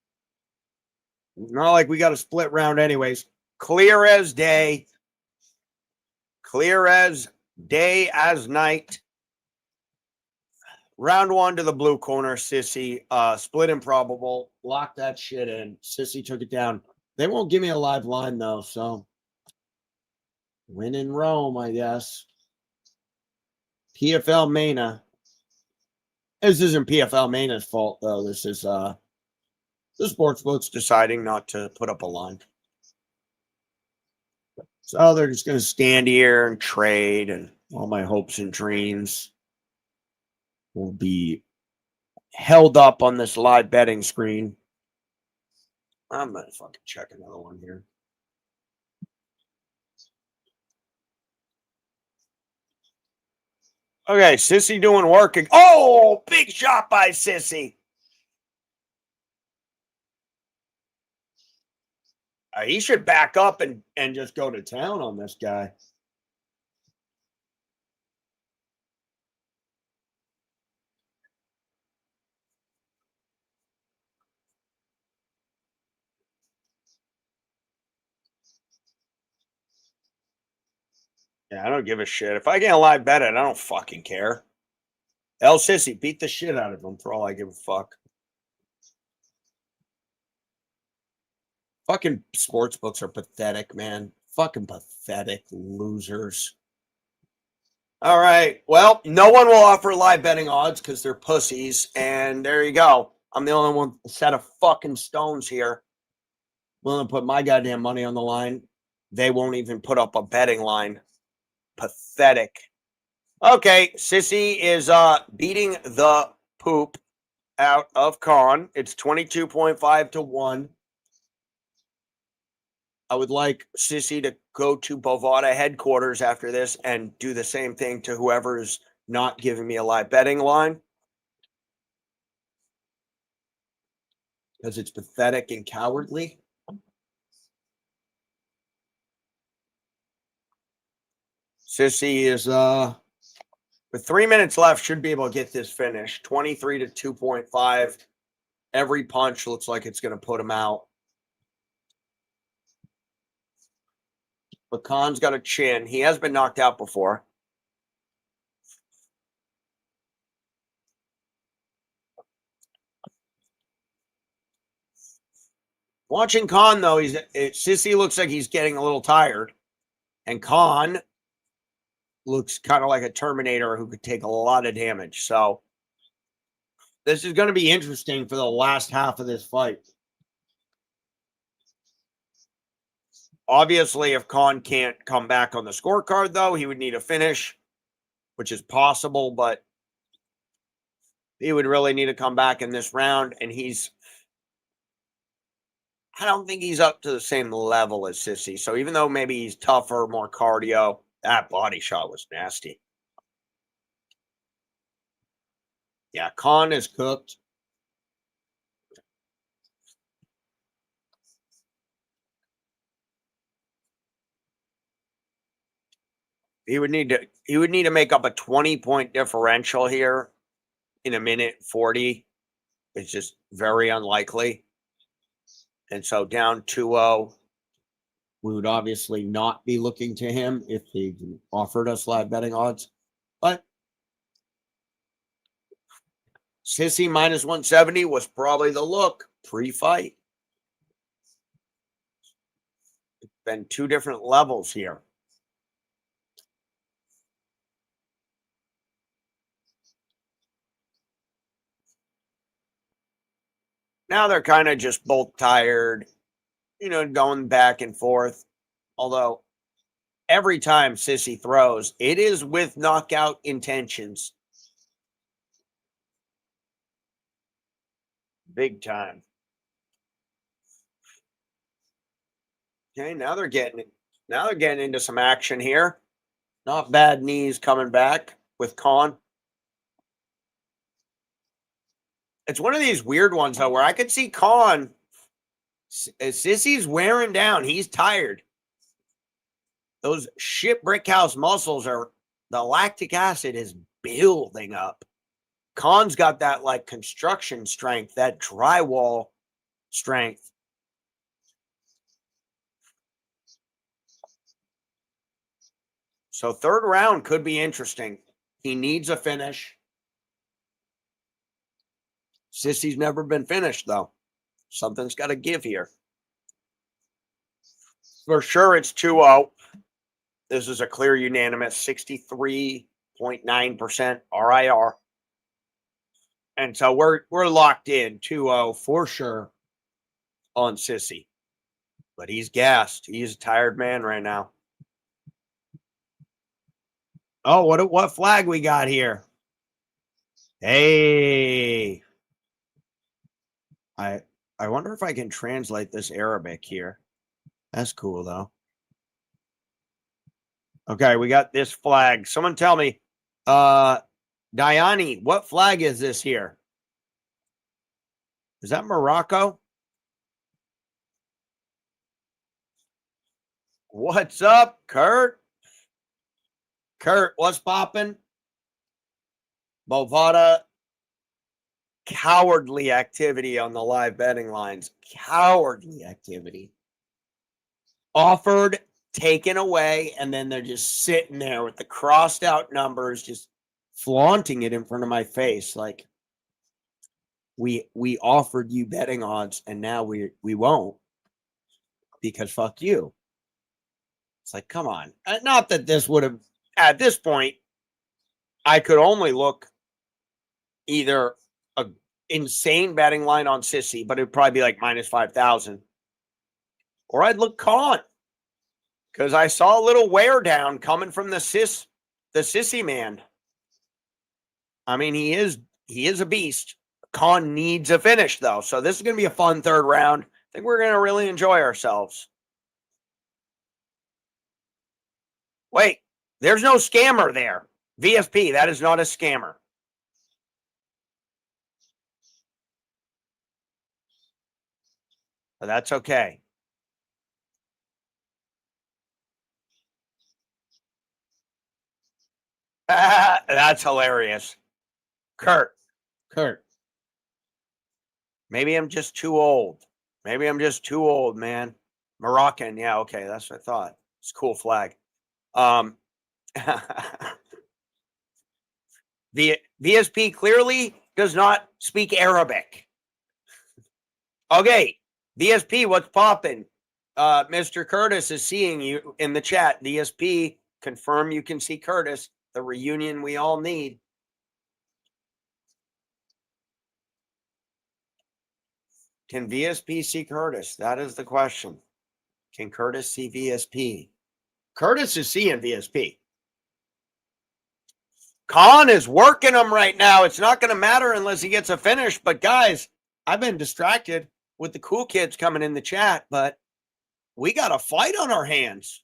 not like we got a split round anyways. Clear as day. Clear as day as night. Round 1 to the blue corner, Sissi. Split improbable. Lock that shit in. Sissi took it down. They won't give me a live line, though, so... Win in Rome, I guess. PFLMena. This isn't PFLMena's fault, though. This is the sportsbook's deciding not to put up a line. So they're just going to stand here and trade, and all my hopes and dreams will be held up on this live betting screen. I'm going to fucking check another one here. Okay, Sissi doing working. Oh, big shot by Sissi. He should back up and just go to town on this guy. Yeah, I don't give a shit. If I get a live bet it, I don't fucking care. El Sissi, beat the shit out of him for all I give a fuck. Fucking sports books are pathetic, man. Fucking pathetic losers. All right. Well, no one will offer live betting odds because they're pussies. And there you go. I'm the only one set of fucking stones here willing to put my goddamn money on the line. They won't even put up a betting line. Pathetic. Okay, Sissi is beating the poop out of Khan. It's 22.5 to 1. I would like Sissi to go to Bovada headquarters after this and do the same thing to whoever is not giving me a live betting line. Because it's pathetic and cowardly. Sissi is with 3 minutes left, should be able to get this finished. 23 to 2.5. Every punch looks like it's going to put him out. But Khan's got a chin. He has been knocked out before. Watching Khan, though, Sissi looks like he's getting a little tired. And Khan looks kind of like a Terminator who could take a lot of damage. So this is going to be interesting for the last half of this fight. Obviously, if Khan can't come back on the scorecard, though, he would need a finish, which is possible, but he would really need to come back in this round. And I don't think he's up to the same level as Sissi. So even though maybe he's tougher, more cardio, that body shot was nasty. Yeah, Khan is cooked. He would need to make up a 20-point differential here in a minute 40. It's just very unlikely. And so down 2-0, we would obviously not be looking to him if he offered us live betting odds. But Sissi minus 170 was probably the look pre-fight. It's been two different levels here. Now they're kind of just both tired, going back and forth. Although every time Sissi throws, it is with knockout intentions. Big time. Okay, now they're getting into some action here. Not bad knees coming back with Khan. It's one of these weird ones, though, where I could see Khan. Sissi's wearing down. He's tired. Those shit brick house muscles the lactic acid is building up. Khan's got that like construction strength, that drywall strength. So third round could be interesting. He needs a finish. Sissi's never been finished, though. Something's got to give here. For sure, it's 2-0. This is a clear unanimous 63.9% RIR. And so we're locked in 2-0 for sure on Sissi. But he's gassed. He's a tired man right now. Oh, what flag we got here? Hey. I wonder if I can translate this Arabic here. That's cool, though. Okay, we got this flag. Someone tell me, Diani, what flag is this here? Is that Morocco? What's up, Kurt? Kurt, what's poppin'? Bovada, cowardly activity on the live betting lines. Cowardly activity. Offered, taken away, and then they're just sitting there with the crossed out numbers, just flaunting it in front of my face. Like, we offered you betting odds, and now we won't because fuck you. It's like, come on. Not that this would have, at this point, I could only look either a insane betting line on Sissi, but it'd probably be like minus 5,000. Or I'd look con. Because I saw a little wear down coming from the Sissi man. I mean, he is a beast. Con needs a finish, though. So this is going to be a fun third round. I think we're going to really enjoy ourselves. Wait, there's no scammer there. VFP, that is not a scammer. But that's okay. That's hilarious. Kurt. Maybe I'm just too old. Maybe I'm just too old, man. Moroccan. Yeah, okay. That's what I thought. It's a cool flag. The VSP clearly does not speak Arabic. Okay. VSP, what's popping? Mr. Curtis is seeing you in the chat. VSP, confirm you can see Curtis. The reunion we all need. Can VSP see Curtis? That is the question. Can Curtis see VSP? Curtis is seeing VSP. Khan is working him right now. It's not going to matter unless he gets a finish. But guys, I've been distracted with the cool kids coming in the chat, but we got a fight on our hands.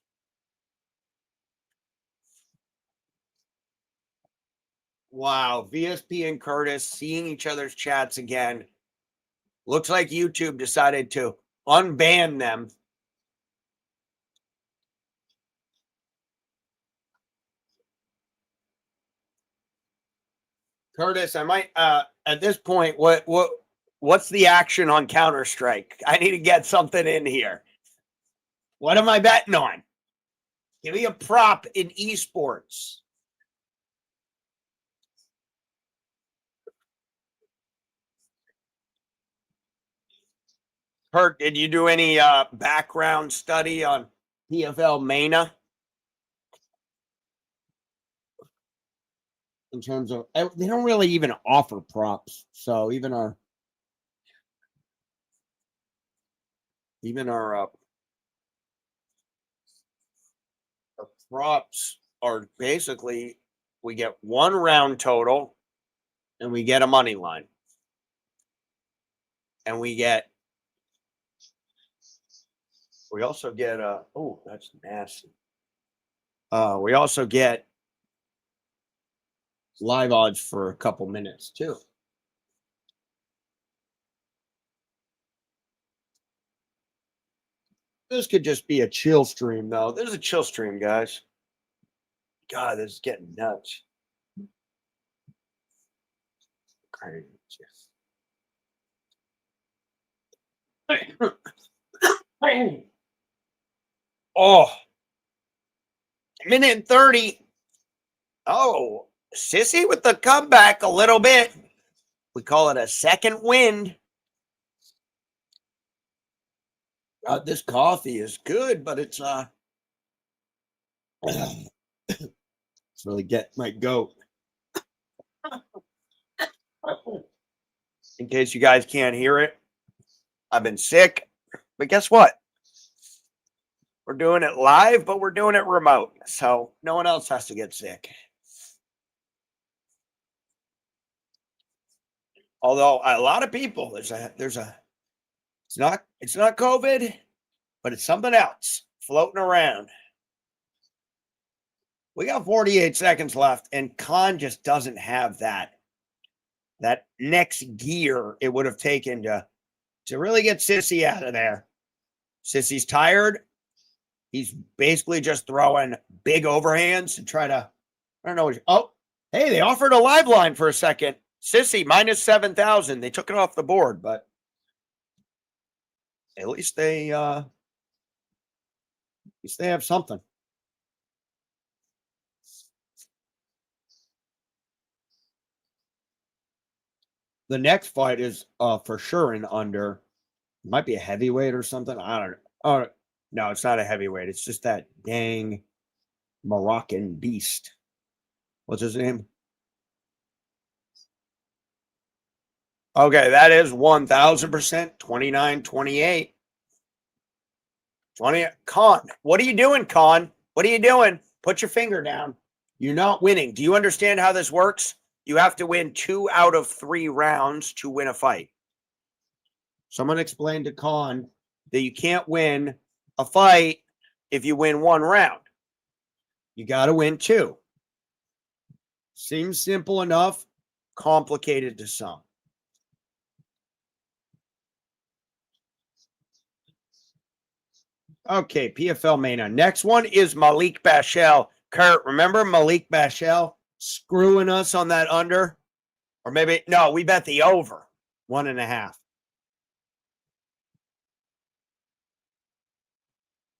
Wow, VSP and Curtis seeing each other's chats again. Looks like YouTube decided to unban them. Curtis, I might at this point, what's the action on Counter-Strike? I need to get something in here. What am I betting on? Give me a prop in esports. Kurt, did you do any background study on PFLMena? In terms of, they don't really even offer props. So even our props are basically, we get one round total and we get a money line. And we also get oh, that's nasty. We also get live odds for a couple minutes too. This could just be a chill stream, though. This is a chill stream, guys. God, this is getting nuts. Crazy. Oh, minute and 30. Oh, Sissi with the comeback a little bit. We call it a second wind. This coffee is good, but it's really get my goat. In case you guys can't hear it, I've been sick, but guess what? We're doing it live, but we're doing it remote, so no one else has to get sick. Although a lot of people, it's not COVID, but it's something else floating around. We got 48 seconds left, and Khan just doesn't have that next gear it would have taken to really get Sissi out of there. Sissi's tired. He's basically just throwing big overhands to try to, I don't know. Oh, hey, they offered a live line for a second. Sissi minus 7,000. They took it off the board, but at least they have something. The next fight is for sure an under. It might be a heavyweight or something. I don't know. Oh, no, it's not a heavyweight. It's just that dang Moroccan beast. What's his name? Okay, that is 1,000%. 29-28. 20. Khan, what are you doing, Khan? What are you doing? Put your finger down. You're not winning. Do you understand how this works? You have to win 2 out of 3 rounds to win a fight. Someone explained to Khan that you can't win a fight if you win 1 round. You got to win 2. Seems simple enough, complicated to some. Okay, PFLMena. Next one is Malik Bashel. Kurt, remember Malik Bashel screwing us on that under? Or maybe, no, we bet the over. 1.5.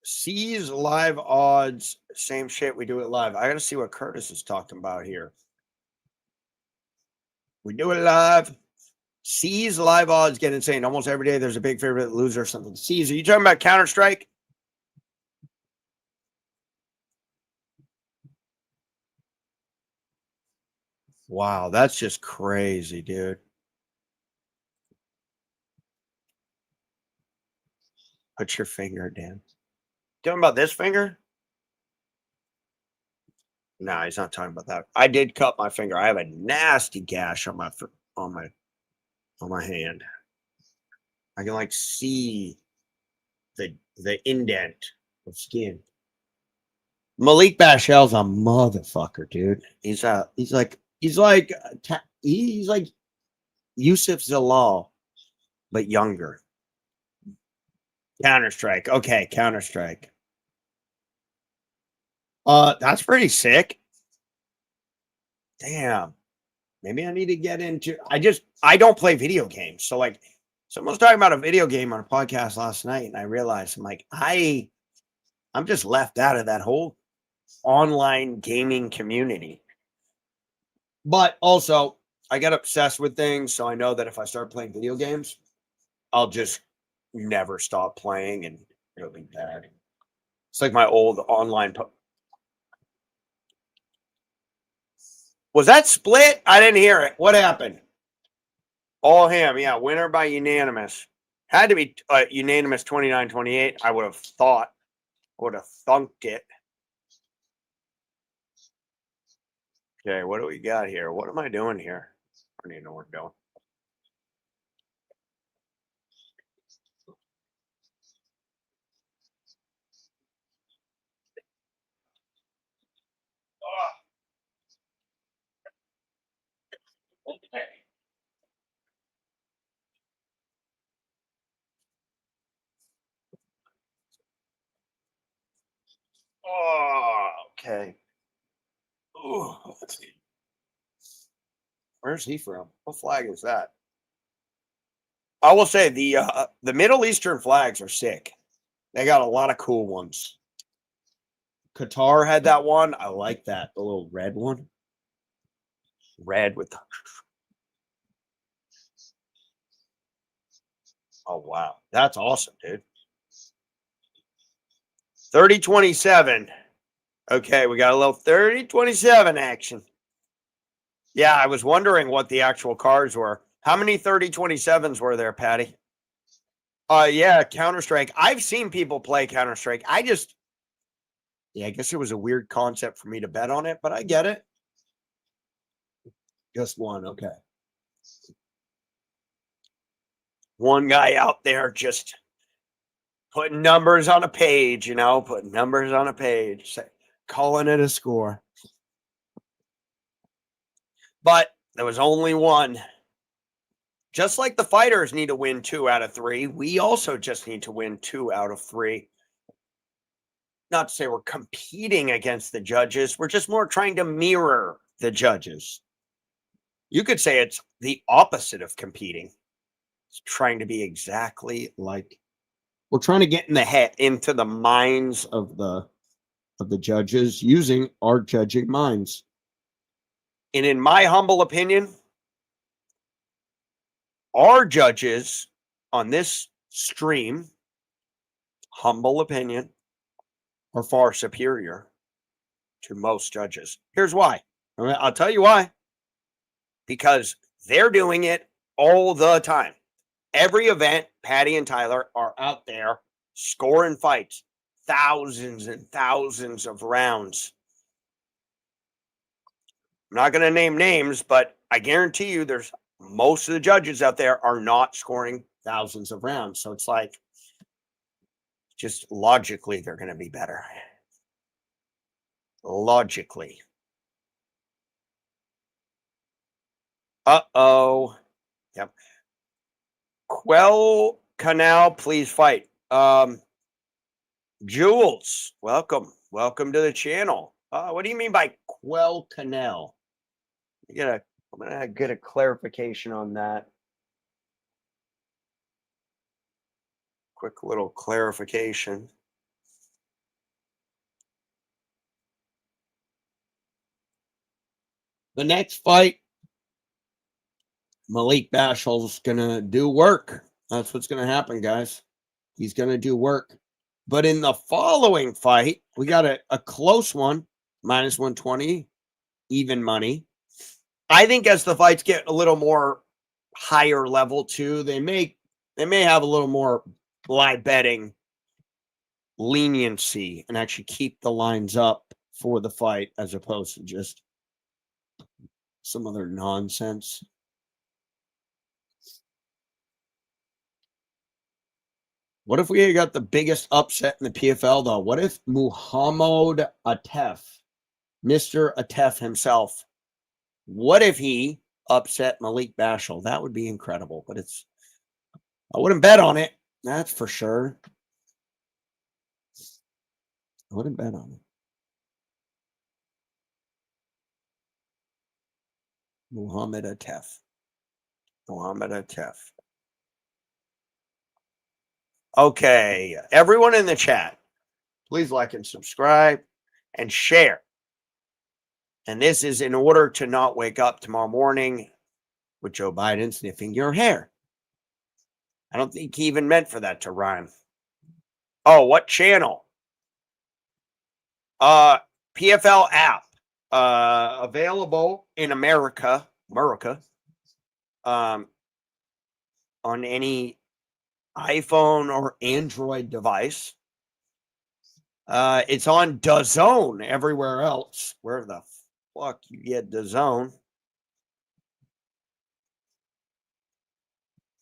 C's live odds. Same shit. We do it live. I got to see what Curtis is talking about here. We do it live. C's live odds get insane. Almost every day there's a big favorite loser or something. C's, are you talking about Counter-Strike? Wow, that's just crazy, dude. Put your finger down. Talking about this finger? No, he's not talking about that. I did cut my finger. I have a nasty gash on my hand. I can like see the indent of skin. Malik Bashel's a motherfucker, dude. He's like Yusuf Zalal, but younger. Counter-Strike. Okay, Counter-Strike. That's pretty sick. Damn. Maybe I need to get into I don't play video games. So like someone was talking about a video game on a podcast last night, and I realized I'm like, I'm just left out of that whole online gaming community. But also, I get obsessed with things, so I know that if I start playing video games, I'll just never stop playing, and it'll be bad. It's like my old online. Was that split? I didn't hear it. What happened? All him. Yeah, winner by unanimous. Had to be unanimous 29-28. I would have thought. Would have thunked it. Okay, what do we got here? What am I doing here? I don't even know what we're doing. Okay. Oh, okay. Ooh, let's see. Where's he from? What flag is that? I will say the Middle Eastern flags are sick. They got a lot of cool ones. Qatar had that one. I like that. The little red one. Red with the... Oh, wow. That's awesome, dude. 30-27. Okay, we got a little 30-27 action. Yeah, I was wondering what the actual cards were. How many 30-27s were there, Patty? Yeah, Counter-Strike. I've seen people play Counter-Strike. I guess it was a weird concept for me to bet on it, but I get it. Just one, okay. One guy out there just putting numbers on a page, putting numbers on a page, calling it a score. But there was only one. Just like the fighters need to win 2 out of 3, we also just need to win 2 out of 3. Not to say we're competing against the judges. We're just more trying to mirror the judges. You could say it's the opposite of competing. It's trying to be exactly like, we're trying to get in the head, into the minds of the judges using our judging minds. And in my humble opinion, our judges on this stream, humble opinion, are far superior to most judges. Here's why. I'll tell you why. Because they're doing it all the time. Every event, Patty and Tyler are out there scoring fights, thousands and thousands of rounds. I'm not going to name names, but I guarantee you there's most of the judges out there are not scoring thousands of rounds. So it's like, just logically, they're going to be better. Logically. Uh-oh. Yep. Quell Canal, please fight. Jules, welcome. Welcome to the channel. What do you mean by Quell Canal? I'm gonna get a clarification on that. Quick little clarification. The next fight, Malik Bashal's gonna do work. That's what's gonna happen, guys. He's gonna do work. But in the following fight, we got a close one, -120, even money. I think as the fights get a little more higher level too, they may have a little more live betting leniency and actually keep the lines up for the fight as opposed to just some other nonsense. What if we got the biggest upset in the PFL, though? What if Mohammad Atef, Mr. Atef himself, what if he upset Malik Bashal? That would be incredible, but I wouldn't bet on it. That's for sure. I wouldn't bet on it. Mohammad Atef. Mohammad Atef. Okay, everyone in the chat, please like and subscribe and share. And this is in order to not wake up tomorrow morning with Joe Biden sniffing your hair. I don't think he even meant for that to rhyme. Oh, what channel? PFL app. Available in America. On any iPhone or Android device. It's on DAZN everywhere else. Where the fuck you get DAZN?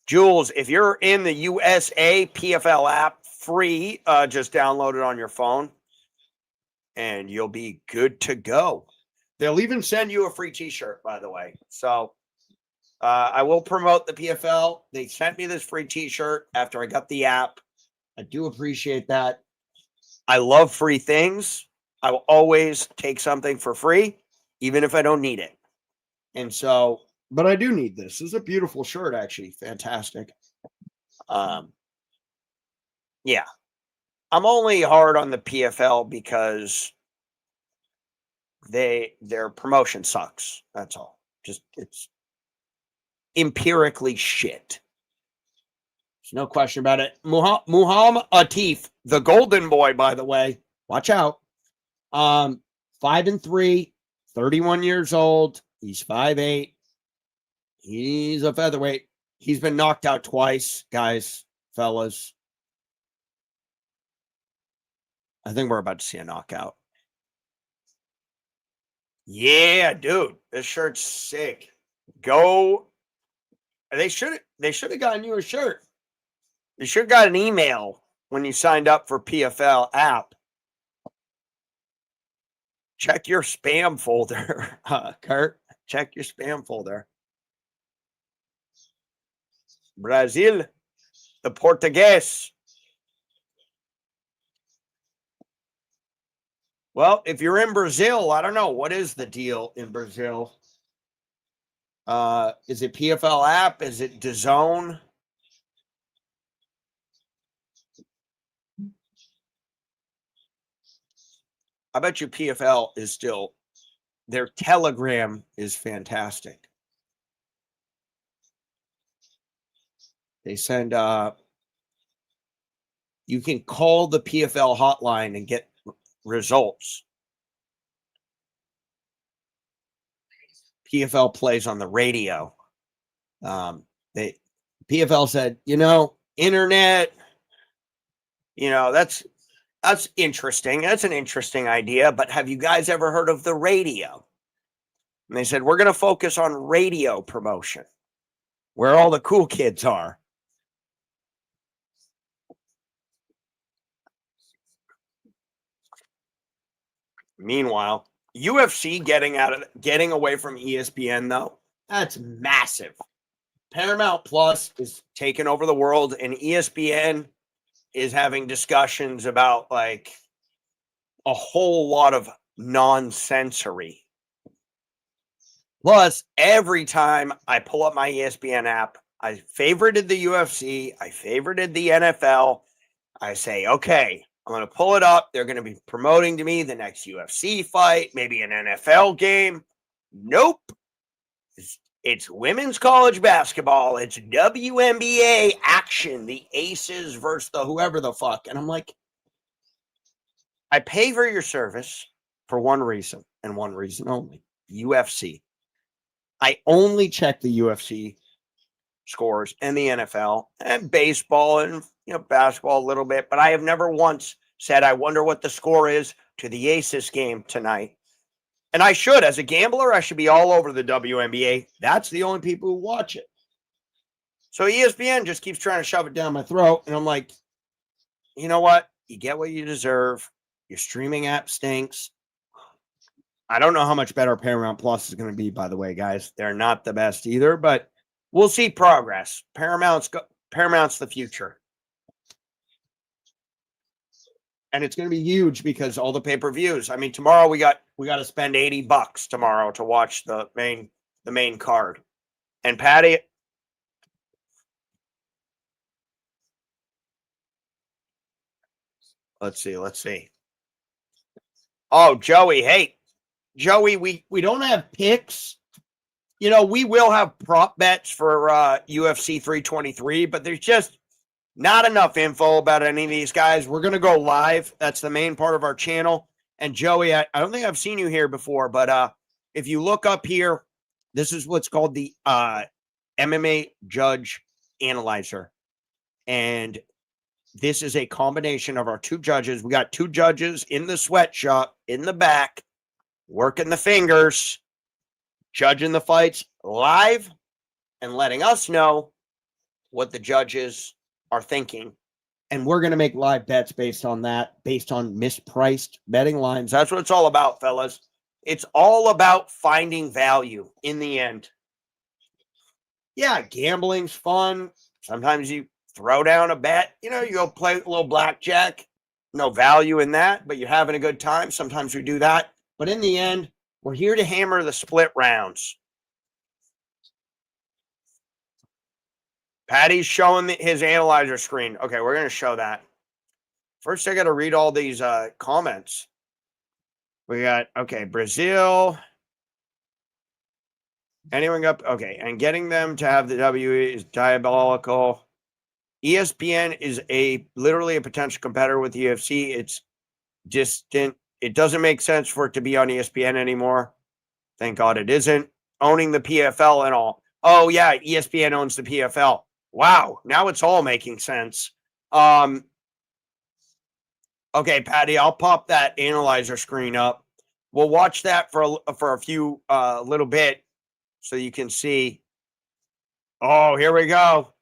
Jules, if you're in the USA, PFL app, free, just download it on your phone and you'll be good to go. They'll even send you a free t-shirt, by the way. So I will promote the PFL. They sent me this free t-shirt after I got the app. I do appreciate that. I love free things. I will always take something for free, even if I don't need it. And so, but I do need this. This is a beautiful shirt, actually. Fantastic. Yeah. I'm only hard on the PFL because their promotion sucks. That's all. Just it's empirically shit. There's no question about it. Mohammad Atef, the golden boy, by the way. Watch out. 5-3, 31 years old. He's 5'8". He's a featherweight. He's been knocked out twice, guys, fellas. I think we're about to see a knockout. Yeah, dude. This shirt's sick. Go. They should have gotten you a shirt. You should have got an email when you signed up for PFL app. Check your spam folder, Kurt. check your spam folder. Brazil, the Portuguese. Well, if you're in Brazil, I don't know. What is the deal in Brazil? Is it PFL App? Is it DAZN? I bet you PFL is still, their Telegram is fantastic. They send, you can call the PFL hotline and get results. PFL plays on the radio. PFL said, internet, that's interesting. That's an interesting idea, but have you guys ever heard of the radio? And they said, we're going to focus on radio promotion, where all the cool kids are. Meanwhile, UFC getting away from ESPN, though, that's massive. Paramount Plus is taking over the world, and ESPN is having discussions about like a whole lot of non-sensory. Plus, every time I pull up my ESPN app, I favorited the UFC, I favorited the NFL. I say, okay, I'm going to pull it up. They're going to be promoting to me the next UFC fight, maybe an NFL game. Nope. It's women's college basketball. It's WNBA action. The Aces versus the whoever the fuck. And I'm like, I pay for your service for one reason and one reason only. UFC. I only check the UFC scores and the NFL and baseball and basketball a little bit, but I have never once said, I wonder what the score is to the Aces game tonight. And I should, as a gambler, I should be all over the WNBA. That's the only people who watch it. So ESPN just keeps trying to shove it down my throat. And I'm like, you know what? You get what you deserve. Your streaming app stinks. I don't know how much better Paramount Plus is going to be, by the way, guys. They're not the best either, but we'll see progress. Paramount's the future. And it's going to be huge because all the pay-per-views. I mean, tomorrow we got to spend $80 tomorrow to watch the main card. And Patty, let's see. Oh, Joey, hey. Joey, we don't have picks. We will have prop bets for UFC 323, but there's just not enough info about any of these guys. We're going to go live. That's the main part of our channel. And Joey, I don't think I've seen you here before, but if you look up here, this is what's called the MMA Judge Analyzer. And this is a combination of our two judges. We got two judges in the sweatshop in the back, working the fingers, judging the fights live and letting us know what the judges are thinking. And we're going to make live bets based on that, based on mispriced betting lines. That's what it's all about, fellas. It's all about finding value in the end. Yeah, gambling's fun. Sometimes you throw down a bet. You go play a little blackjack. No value in that, but you're having a good time. Sometimes we do that. But in the end, we're here to hammer the split rounds. Patty's showing his analyzer screen. Okay, we're going to show that. First, I got to read all these comments. We got, okay, Brazil. Anyone got, okay, and getting them to have the W is diabolical. ESPN is literally a potential competitor with the UFC. It's distant. It doesn't make sense for it to be on ESPN anymore. Thank God it isn't. Owning the PFL and all. Oh, yeah, ESPN owns the PFL. Wow, now it's all making sense. Okay, Patty, I'll pop that analyzer screen up. We'll watch that for a few little bit so you can see. Oh, here we go.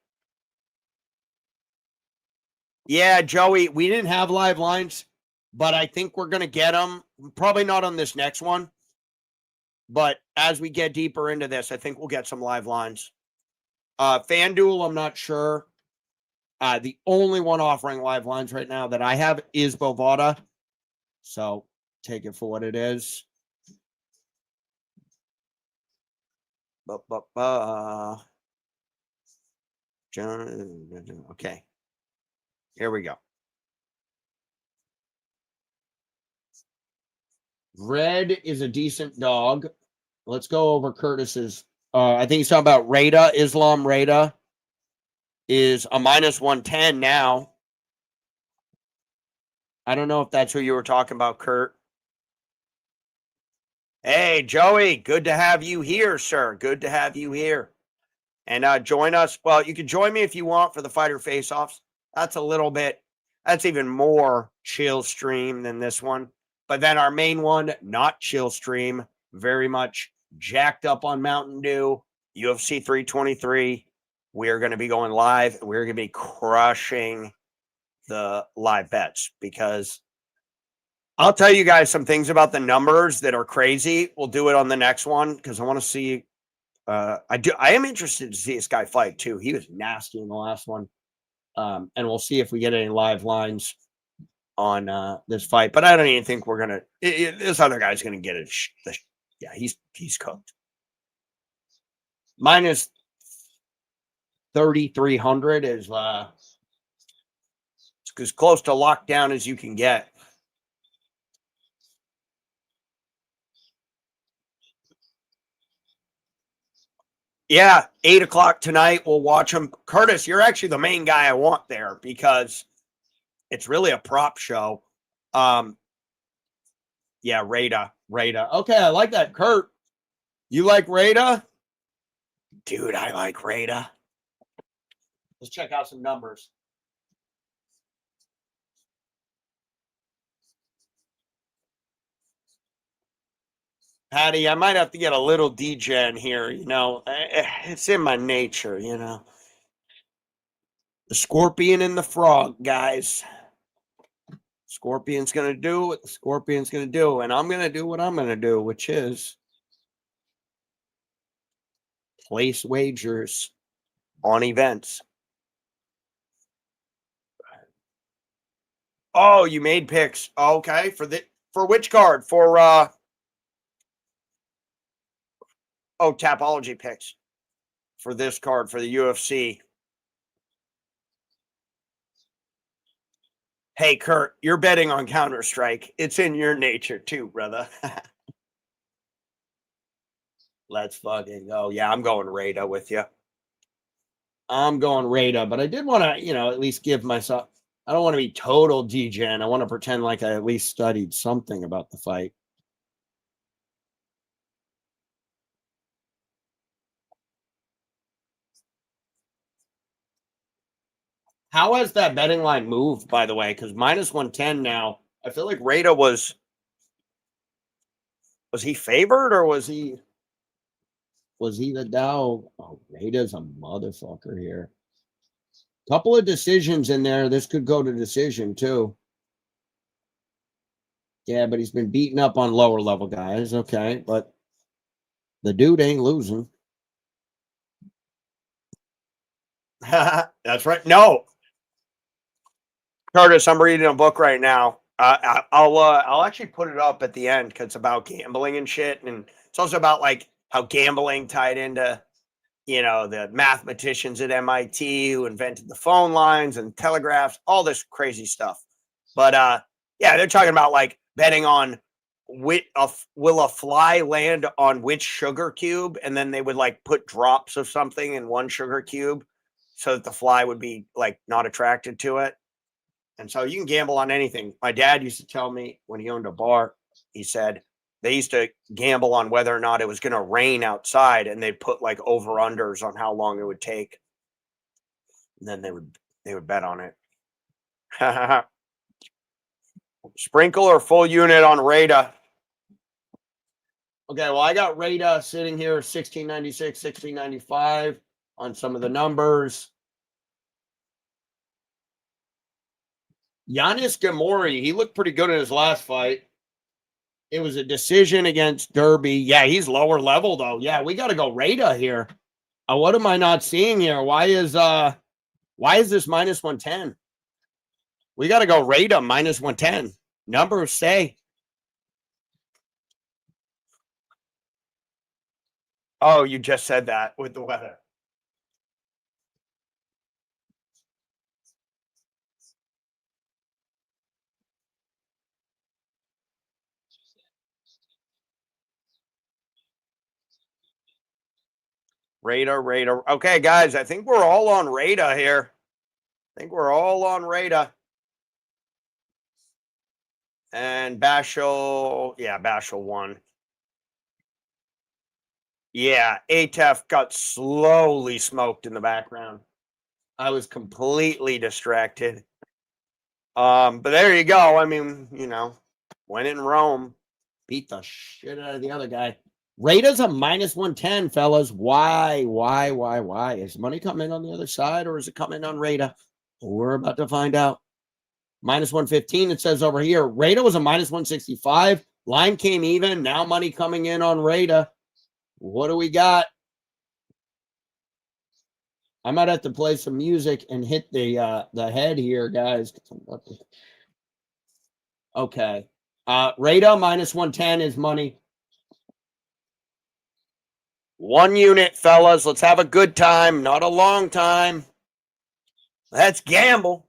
Yeah, Joey, we didn't have live lines, but I think we're going to get them. Probably not on this next one. But as we get deeper into this, I think we'll get some live lines. FanDuel, I'm not sure. The only one offering live lines right now that I have is Bovada. So take it for what it is. Okay. Here we go. Red is a decent dog. Let's go over Curtis's. I think he's talking about Rada. Islam Rada is a -110 now. I don't know if that's who you were talking about, Kurt. Hey, Joey, good to have you here, sir. Good to have you here. And join us. Well, you can join me if you want for the fighter face-offs. That's even more chill stream than this one. But then our main one, not chill stream, very much jacked up on Mountain Dew, UFC 323. We're going to be going live. We're going to be crushing the live bets because I'll tell you guys some things about the numbers that are crazy. We'll do it on the next one because I want to see. I am interested to see this guy fight too. He was nasty in the last one. And we'll see if we get any live lines on this fight, but I don't even think we're gonna. This other guy's gonna get it. Yeah, he's cooked. Minus 3,300 is as close to lockdown as you can get. Yeah, 8 o'clock tonight. We'll watch him. Curtis, you're actually the main guy I want there because it's really a prop show. Yeah, Rada. Okay, I like that. Kurt, you like Rada? Dude, I like Rada. Let's check out some numbers. Patty, I might have to get a little DGen here, you know. It's in my nature, you know. The scorpion and the frog, guys. Scorpion's going to do what the scorpion's going to do, and I'm going to do what I'm going to do, which is place wagers on events. Oh, you made picks. Okay, for which card? For Tapology picks. For this card for the UFC. Hey, Kurt, you're betting on Counter-Strike. It's in your nature too, brother. Let's fucking go. Yeah, I'm going Rada with you. I'm going Rada, but I did want to, you know, at least give myself. I don't want to be total DGen. I want to pretend like I at least studied something about the fight. How has that betting line moved, by the way? Because -110 now. I feel like Rada was he favored or was he the Dow? Oh, Rada's a motherfucker here. Couple of decisions in there. This could go to decision too. Yeah, but he's been beaten up on lower level guys. Okay, but the dude ain't losing. That's right. No, Curtis, I'm reading a book right now. I'll actually put it up at the end because it's about gambling and shit, and it's also about like how gambling tied into, you know, the mathematicians at MIT who invented the phone lines and telegraphs, all this crazy stuff. But yeah, they're talking about like betting on will a fly land on which sugar cube, and then they would like put drops of something in one sugar cube so that the fly would be like not attracted to it. And so you can gamble on anything. My dad used to tell me when he owned a bar, he said they used to gamble on whether or not it was going to rain outside, and they'd put like over-unders on how long it would take. And then they would bet on it. Sprinkle or full unit on Rada? Okay, well, I got Rada sitting here 1696, 1695 on some of the numbers. Giannis Gamori, he looked pretty good in his last fight. It was a decision against Derby. Yeah, he's lower level though. Yeah, we got to go Rada here. What am I not seeing here? Why is this minus 110? We got to go Rada minus 110. Numbers say. Oh, you just said that with the weather. Rada. Okay, guys, I think we're all on Rada here. I think we're all on Rada. And Bashel, yeah, Bashel won. Yeah, ATEF got slowly smoked in the background. I was completely distracted. But there you go. I mean, you know, when in Rome, beat the shit out of the other guy. Rada's a minus 110, fellas. Why? Is money coming on the other side or is it coming on Rada? We're about to find out. Minus 115, it says over here. Rada was a minus 165. Line came even. Now money coming in on Rada. What do we got? I might have to play some music and hit the head here, guys. Okay. Rada minus 110 is money. 1 unit, fellas. Let's have a good time, not a long time. Let's gamble.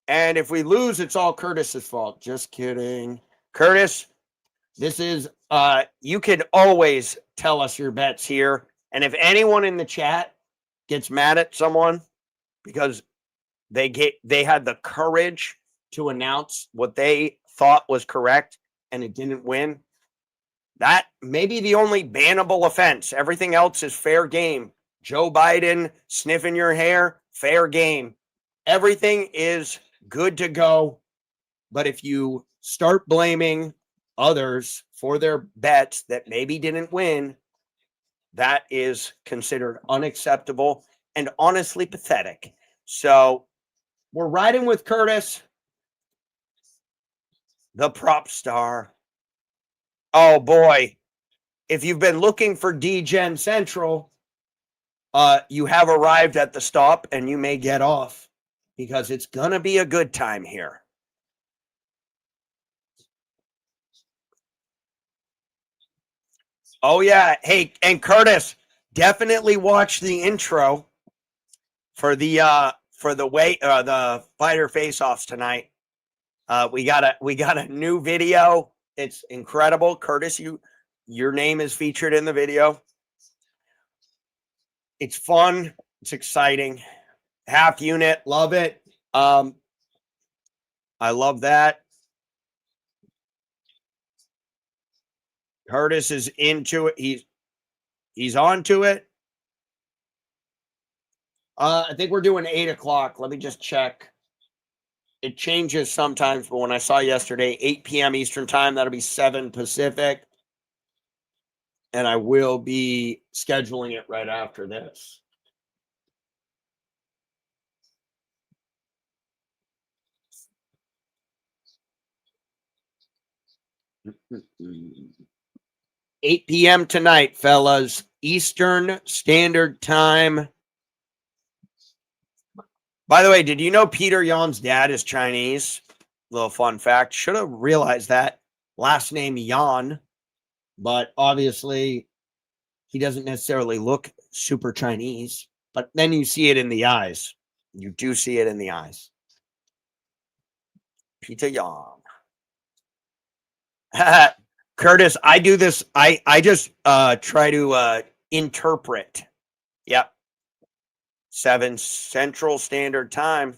And if we lose, it's all Curtis's fault. Just kidding. Curtis, this is, you can always tell us your bets here. And if anyone in the chat gets mad at someone because they had the courage to announce what they thought was correct and it didn't win, that may be the only bannable offense. Everything else is fair game. Joe Biden sniffing your hair, fair game. Everything is good to go. But if you start blaming others for their bets that maybe didn't win, that is considered unacceptable and honestly pathetic. So we're riding with Curtis, the prop star. Oh boy, if you've been looking for DGen Central, you have arrived at the stop and you may get off because it's going to be a good time here. Oh yeah. Hey, and Curtis, definitely watch the intro for the fighter face-offs tonight. We got a new video. It's incredible. Curtis, your name is featured in the video. It's fun. It's exciting. Half unit, love it. I love that. Curtis is into it. He's on to it. I think we're doing 8 o'clock. Let me just check. It changes sometimes, but when I saw yesterday, 8 p.m. Eastern time, that'll be 7 Pacific. And I will be scheduling it right after this. Mm-hmm. 8 p.m. tonight, fellas. Eastern Standard Time. By the way, did you know Peter Yan's dad is Chinese? Little fun fact. Should have realized that. Last name Yan. But obviously, he doesn't necessarily look super Chinese. But then you see it in the eyes. You do see it in the eyes. Peter Yan. Curtis, I do this. I just try to interpret. Yep. 7 Central Standard Time.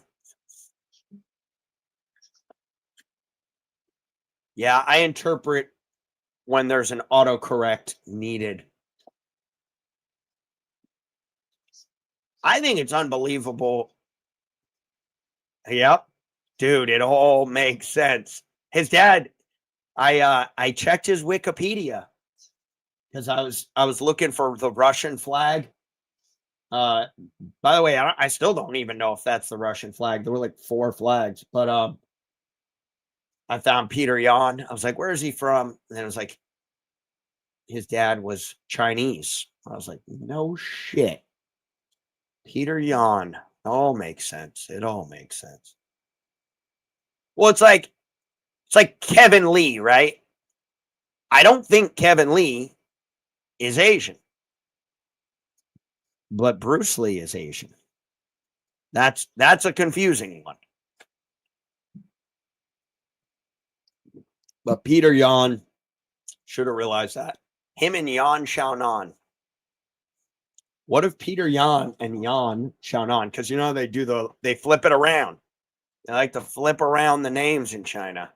Yeah, I interpret when there's an autocorrect needed. I think it's unbelievable. Yep. Dude, it all makes sense. His dad, I checked his Wikipedia because I was looking for the Russian flag. By the way, I still don't even know if that's the Russian flag. There were like 4 flags, but I found Peter Yan. I was like, where is he from? And it was like, his dad was Chinese. I was like, no shit. Peter Yan. It all makes sense. It all makes sense. Well, it's like Kevin Lee, right? I don't think Kevin Lee is Asian. But Bruce Lee is Asian. That's a confusing one. But Peter Yan should have realized that. Him and Yan Xiaonan. What if Peter Yan and Yan Xiaonan? Because you know they flip it around. They like to flip around the names in China.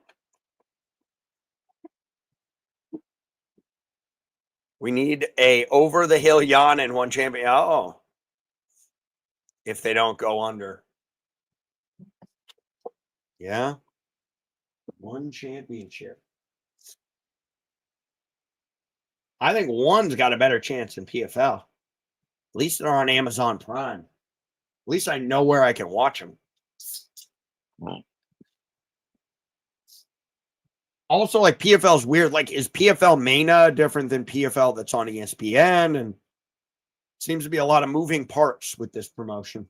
We need a over the hill Yan and one champion. Oh, if they don't go under. Yeah. One championship. I think one's got a better chance than PFL. At least they're on Amazon Prime. At least I know where I can watch them. Also, like PFL's weird. Like, is PFLMena different than PFL that's on ESPN? And seems to be a lot of moving parts with this promotion.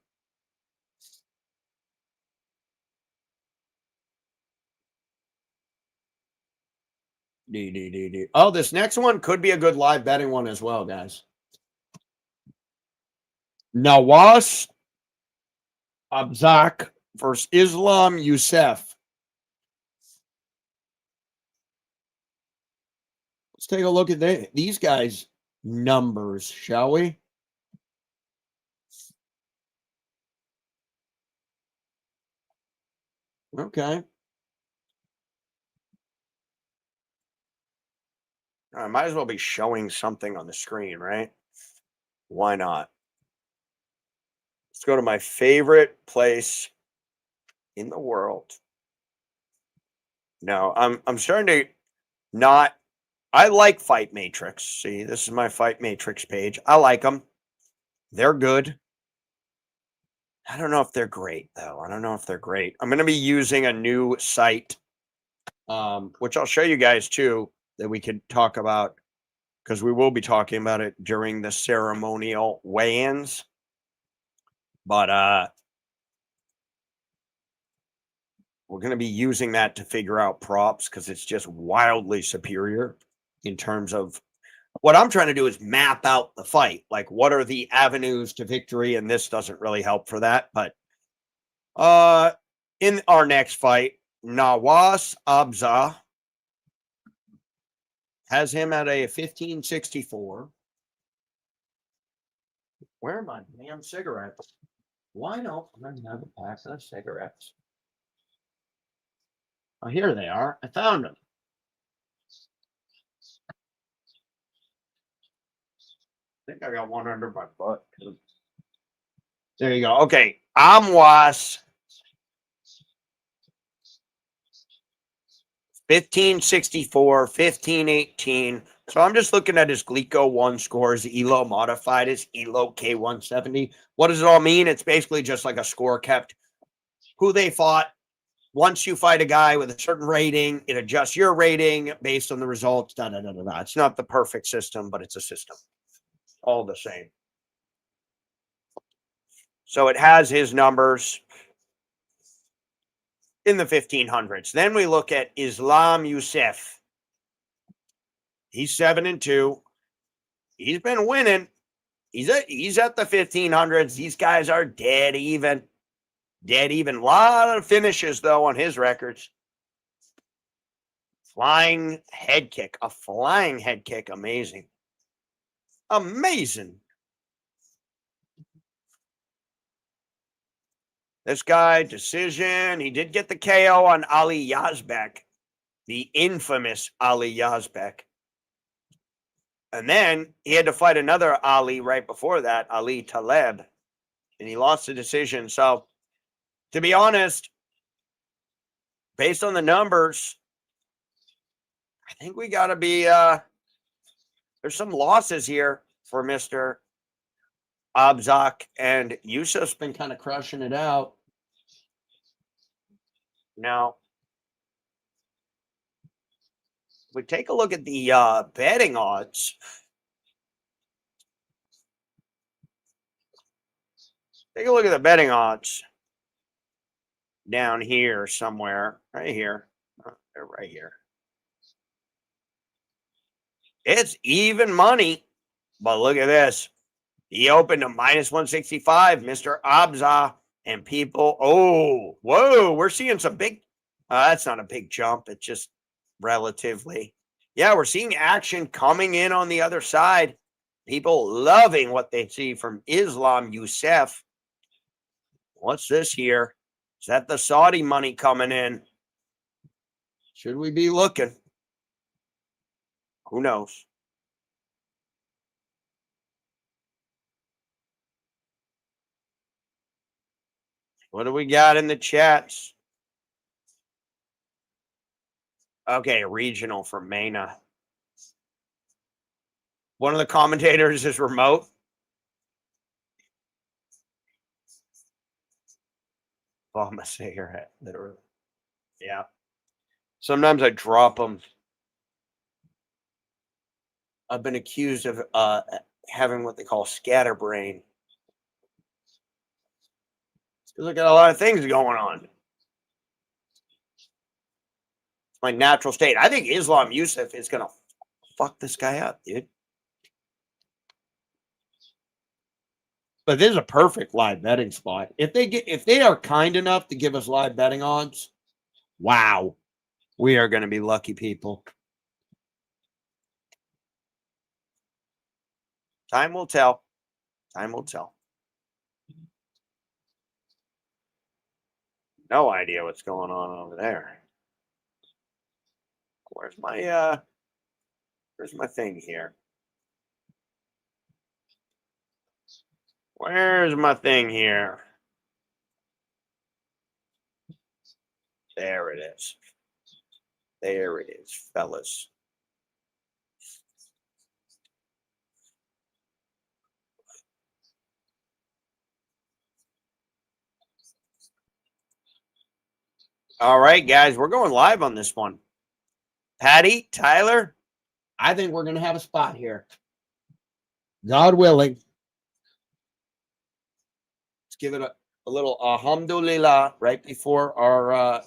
Oh, this next one could be a good live betting one as well, guys. Nawas Abzak versus Islam Youssef. Let's take a look at these guys' numbers, shall we? Okay. I might as well be showing something on the screen, right? Why not? Let's go to my favorite place in the world. No, I'm starting to not. I like Fight Matrix. See, this is my Fight Matrix page. I like them. They're good. I don't know if they're great, though. I don't know if they're great. I'm going to be using a new site, which I'll show you guys, too, that we could talk about, because we will be talking about it during the ceremonial weigh-ins. But we're going to be using that to figure out props, because it's just wildly superior in terms of what I'm trying to do is map out the fight. Like, what are the avenues to victory? And this doesn't really help for that. But in our next fight, Nawas Abza has him at a 1564. Where are my damn cigarettes? Why don't I have a pack of cigarettes? Oh, here they are. I found them. I think I got one under my butt. There you go. Okay. Amwas 1564, 1518. So I'm just looking at his Glico 1 scores, ELO modified is ELO K170. What does it all mean? It's basically just like a score kept who they fought. Once you fight a guy with a certain rating, it adjusts your rating based on the results. It's not the perfect system, but it's a system. All the same. So it has his numbers in the 1500s. Then we look at Islam Youssef. He's 7-2. He's been winning. He's at the 1500s. These guys are dead even. Dead even. A lot of finishes, though, on his records. Flying head kick. A flying head kick. Amazing. Amazing. This guy, decision. He did get the KO on Ali Yazbek. The infamous Ali Yazbek. And then he had to fight another Ali right before that, Ali Taleb. And he lost the decision. So, to be honest, based on the numbers, I think we got to be, there's some losses here for Mr. Abzak, and Yusuf's been kind of crushing it out. Now, If we take a look at the betting odds, take a look at the betting odds down here somewhere, right here. They're right here. It's even money, but look at this. He opened to minus 165, Mr. Abza, and people. Oh, whoa, we're seeing some big. That's not a big jump. It's just relatively. Yeah, we're seeing action coming in on the other side. People loving what they see from Islam Youssef. What's this here? Is that the Saudi money coming in? Should we be looking? Who knows? What do we got in the chats? Okay, regional for MENA. One of the commentators is remote. Obama say your head, literally. Yeah. Sometimes I drop them. I've been accused of having what they call scatterbrain. Because I got a lot of things going on. It's my natural state. I think Islam Youssef is going to fuck this guy up, dude. But this is a perfect live betting spot. If they are kind enough to give us live betting odds, wow, we are going to be lucky people. Time will tell. Time will tell. No idea what's going on over there. Where's my thing here? Where's my thing here? There it is. There it is, fellas. All right, guys, we're going live on this one. Patty, Tyler, I think we're going to have a spot here. God willing. Let's give it a little alhamdulillah right before our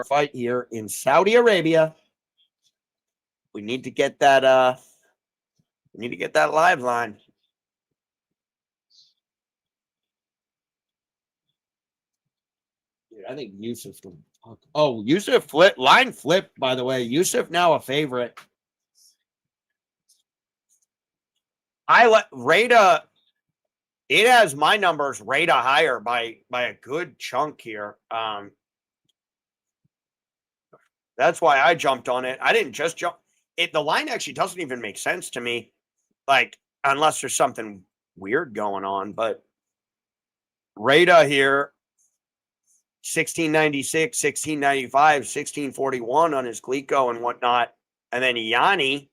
fight here in Saudi Arabia. We need to get that live line. I think Yusuf's going to talk. Oh, Yusuf line flip, by the way. Yusuf now a favorite. I let Rada. It has my numbers Rada higher by a good chunk here. That's why I jumped on it. I didn't just jump. The line actually doesn't even make sense to me. Like, unless there's something weird going on. But Rada here. 1696, 1695, 1641 on his Glico and whatnot. And then Yanni.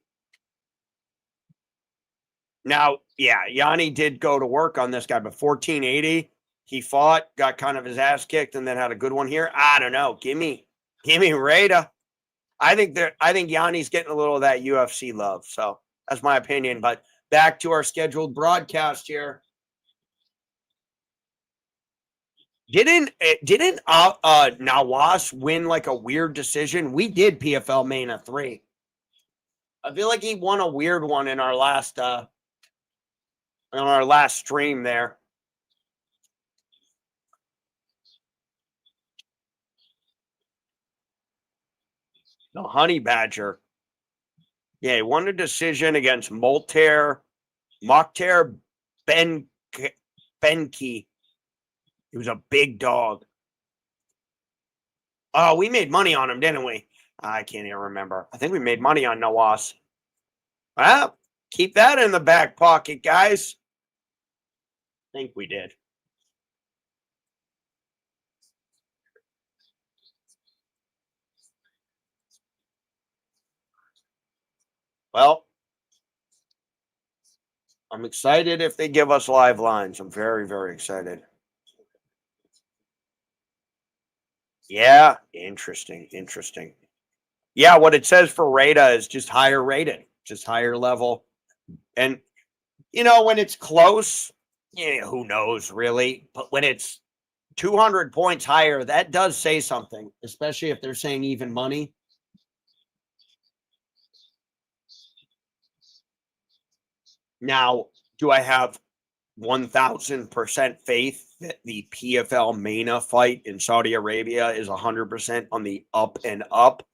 Now, yeah, Yanni did go to work on this guy, but 1480, he fought, got kind of his ass kicked, and then had a good one here. I don't know. Give me Rada. I think Yanni's getting a little of that UFC love. So that's my opinion. But back to our scheduled broadcast here. Didn't Nawas win like a weird decision? We did PFLMena 3. I feel like he won a weird one in our last stream there. The Honey Badger. Yeah, he won a decision against Mokhtar Benki. He was a big dog. Oh, we made money on him, didn't we? I can't even remember. I think we made money on Nawas. Well, keep that in the back pocket, guys. I think we did. Well, I'm excited if they give us live lines. I'm very, very excited. Yeah, interesting. Yeah, what it says for Rada is just higher rated, just higher level. And, you know, when it's close, yeah, who knows really? But when it's 200 points higher, that does say something, especially if they're saying even money. Now, do I have 1000% faith that the PFLMena fight in Saudi Arabia is 100% on the up and up?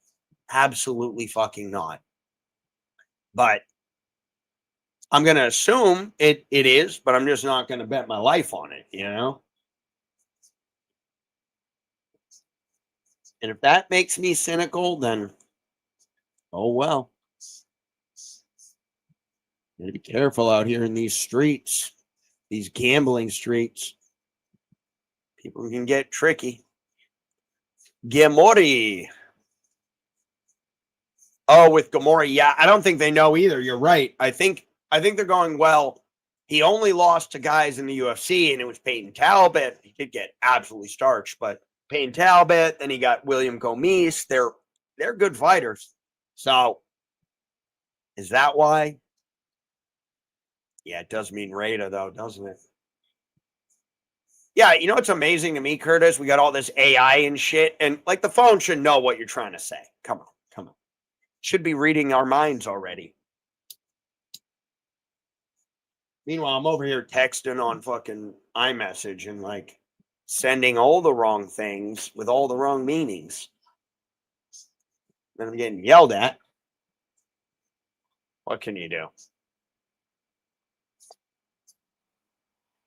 Absolutely fucking not. But I'm going to assume it is, but I'm just not going to bet my life on it, you know? And if that makes me cynical, then oh well. Gotta be careful out here in these streets, these gambling streets. People can get tricky. Gamori. Oh, with Gamori, yeah, I don't think they know either. You're right. I think they're going, well, he only lost to guys in the UFC, and it was Peyton Talbot. He did get absolutely starched, but Payne Talbot, then he got William Gomis. They're good fighters. So is that why? Yeah, it does mean Rada, though, doesn't it? Yeah, you know what's amazing to me, Curtis? We got all this AI and shit, and like the phone should know what you're trying to say. Come on. Should be reading our minds already. Meanwhile, I'm over here texting on fucking iMessage and like sending all the wrong things with all the wrong meanings. Then I'm getting yelled at. What can you do?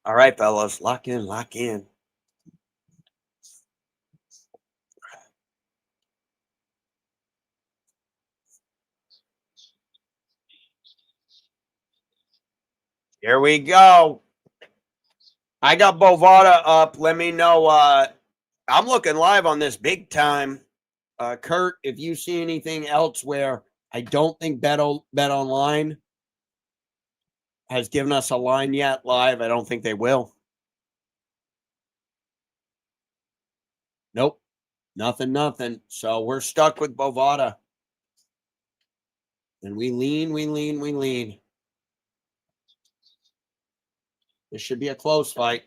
All right, fellas, lock in. Here we go. I got Bovada up. Let me know. I'm looking live on this big time. Kurt, if you see anything elsewhere, I don't think Bet Online has given us a line yet live. I don't think they will. Nope. Nothing. So we're stuck with Bovada. And we lean. This should be a close fight.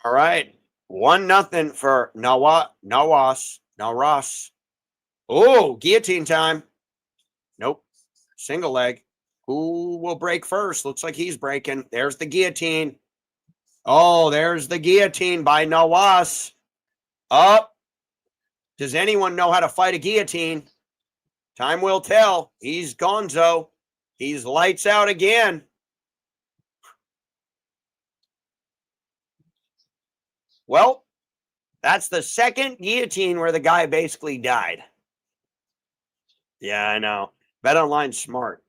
All right. 1-0 for Naras. Oh, guillotine time. Nope. Single leg. Who will break first? Looks like he's breaking. There's the guillotine. Oh, there's the guillotine by Nawas. Up. Does anyone know how to fight a guillotine? Time will tell. He's gonzo. He's lights out again. Well, that's the second guillotine where the guy basically died. Yeah, I know. Bet Online's smart.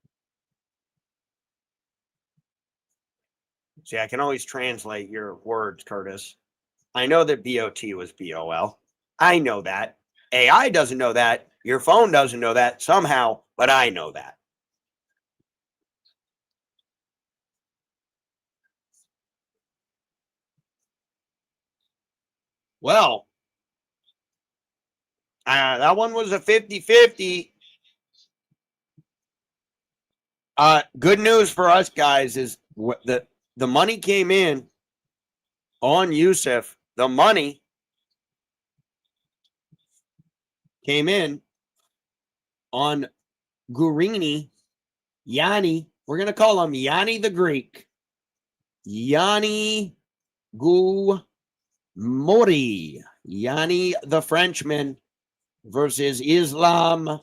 See, I can always translate your words, Curtis. I know that BOT was BOL. I know that. AI doesn't know that. Your phone doesn't know that somehow, but I know that. Well, that one was a 50-50. Good news for us guys is the money came in on Yusuf. The money came in on Gurini, Yanni. We're going to call him Yanni the Greek. Yanni Gumori. Yanni the Frenchman versus Islam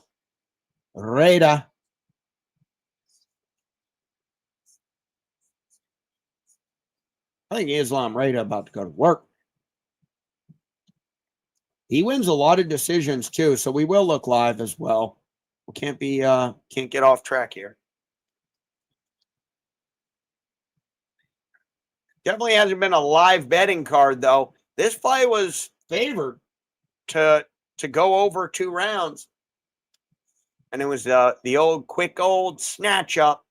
Reda. I think Islam Reda about to go to work. He wins a lot of decisions too, so we will look live as well. We can't get off track here. Definitely hasn't been a live betting card though. This fight was favored to go over 2 rounds, and it was the old snatch up.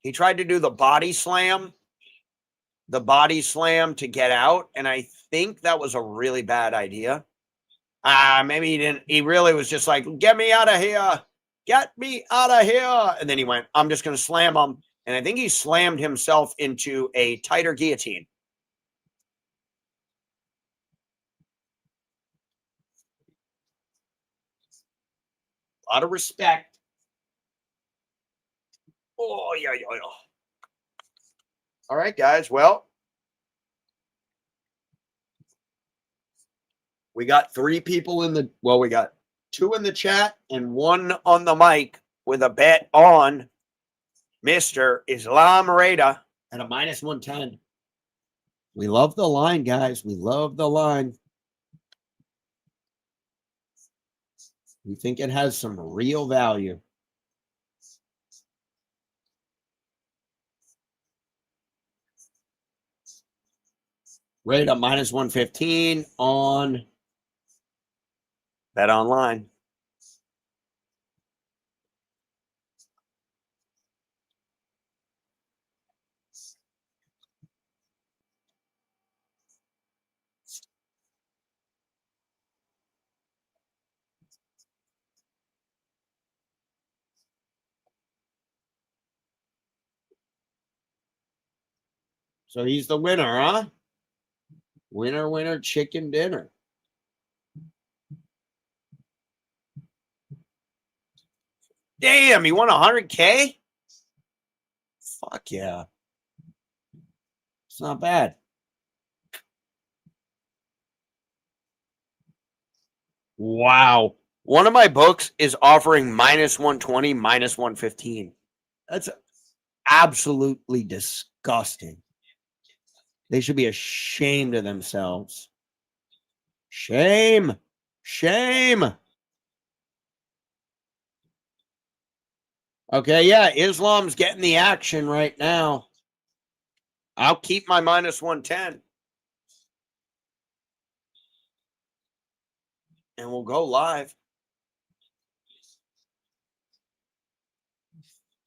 He tried to do the body slam to get out, and I think that was a really bad idea. Maybe he didn't. He really was just like, get me out of here. Get me out of here. And then he went, I'm just going to slam him. And I think he slammed himself into a tighter guillotine. A lot of respect. Oh, yeah. All right, guys. Well, we got 3 people in the, well, we got 2 in the chat and 1 on the mic with a bet on Mr. Islam Reda at a -110. We love the line, guys. We love the line. We think it has some real value. Reda -115 on Bet Online. So he's the winner, huh? Winner, winner, chicken dinner. Damn, he won 100K? Fuck yeah. It's not bad. Wow. One of my books is offering -120, -115. That's absolutely disgusting. They should be ashamed of themselves. Shame. Shame. Okay, yeah, Islam's getting the action right now. I'll keep my -110. And we'll go live.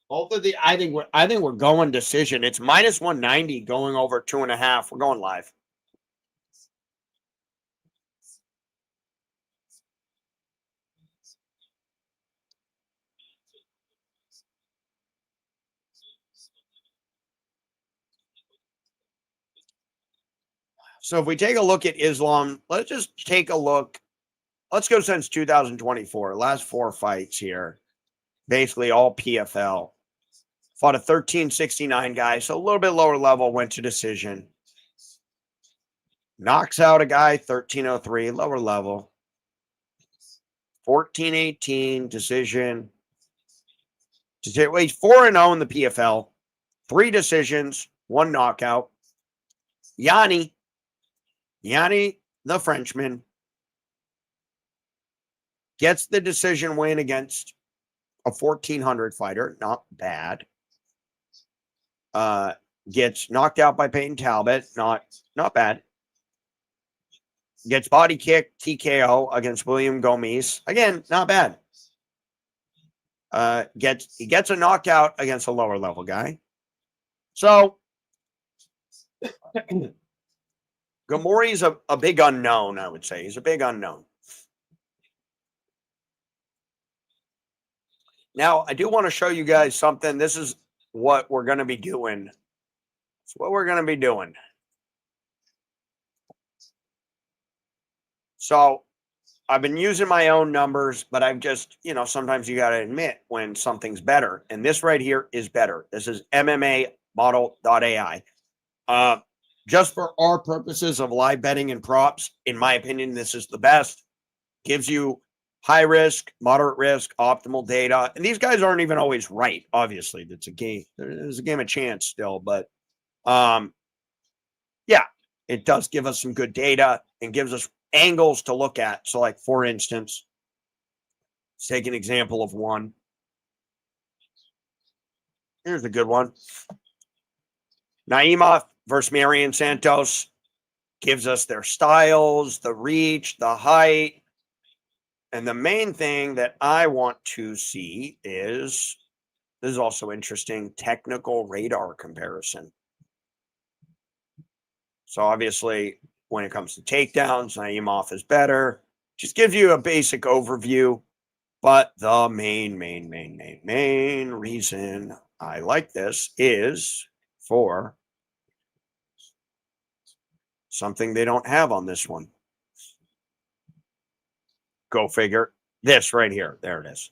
Both of the, I think we're going decision. It's -190 going over 2.5. We're going live. So if we take a look at Islam, let's just take a look. Let's go since 2024. Last 4 fights here. Basically all PFL. Fought a 1369 guy, so a little bit lower level, went to decision. Knocks out a guy, 1303, lower level. 1418, decision. Well, he's 4-0 in the PFL. 3 decisions, 1 knockout. Diani, the Frenchman, gets the decision win against a 1400 fighter. Not bad. Gets knocked out by Peyton Talbot. Not bad. Gets body kick, TKO against William Gomes. Again, not bad. He gets a knockout against a lower level guy. So Gamori's a big unknown, I would say. He's a big unknown. Now, I do want to show you guys something. This is what we're going to be doing. It's what we're going to be doing. So I've been using my own numbers, but I've just, sometimes you got to admit when something's better. And this right here is better. This is MMA model.ai. Just for our purposes of live betting and props, in my opinion, this is the best. Gives you high risk, moderate risk, optimal data. And these guys aren't even always right. Obviously, it's a game. There's a game of chance still, but yeah, it does give us some good data and gives us angles to look at. So like, for instance, let's take an example of one. Here's a good one. Naima versus Marion Santos gives us their styles, the reach, the height. And the main thing that I want to see is This is also interesting. Technical radar comparison. So obviously, when it comes to takedowns, Naimov is better. Just gives you a basic overview. But the main reason I like this is for something they don't have on this one. Go figure. This right here. There it is.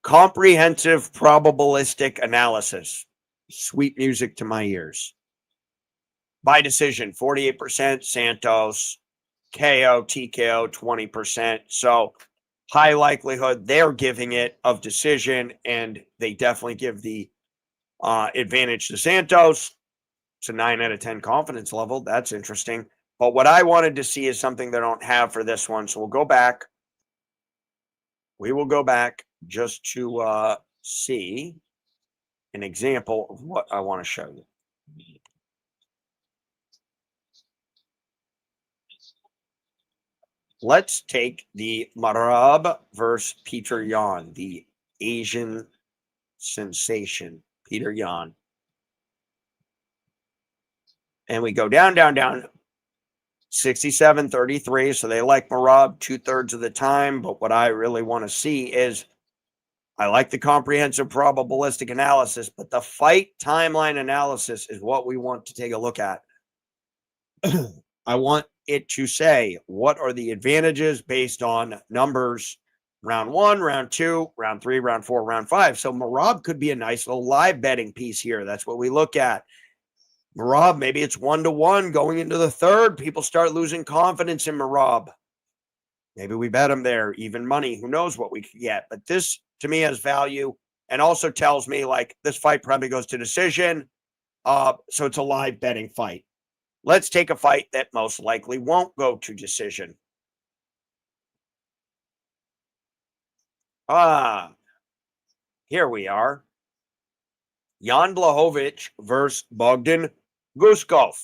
Comprehensive probabilistic analysis. Sweet music to my ears. By decision, 48%. Santos. KO, TKO, 20%. So high likelihood they're giving it of decision, and they definitely give the advantage to Santos. It's a 9 out of 10 confidence level. That's interesting. But what I wanted to see is something they don't have for this one. So we'll go back. We will go back just to see an example of what I want to show you. Let's take the Marab versus Peter Yan, the Asian sensation, Peter Yan. And we go down, 67-33. So they like Marab 2/3 of the time. But what I really want to see is, I like the comprehensive probabilistic analysis, but the fight timeline analysis is what we want to take a look at. I want it to say, what are the advantages based on numbers, round 1, round 2, round 3, round 4, round 5. So Marab could be a nice little live betting piece here. That's what we look at. Marab, maybe it's 1-1 going into the third. People start losing confidence in Marab. Maybe we bet him there, even money. Who knows what we could get? But this, to me, has value and also tells me, like, this fight probably goes to decision. So it's a live betting fight. Let's take a fight that most likely won't go to decision. Here we are. Jan Blachowicz versus Bogdan Guskov.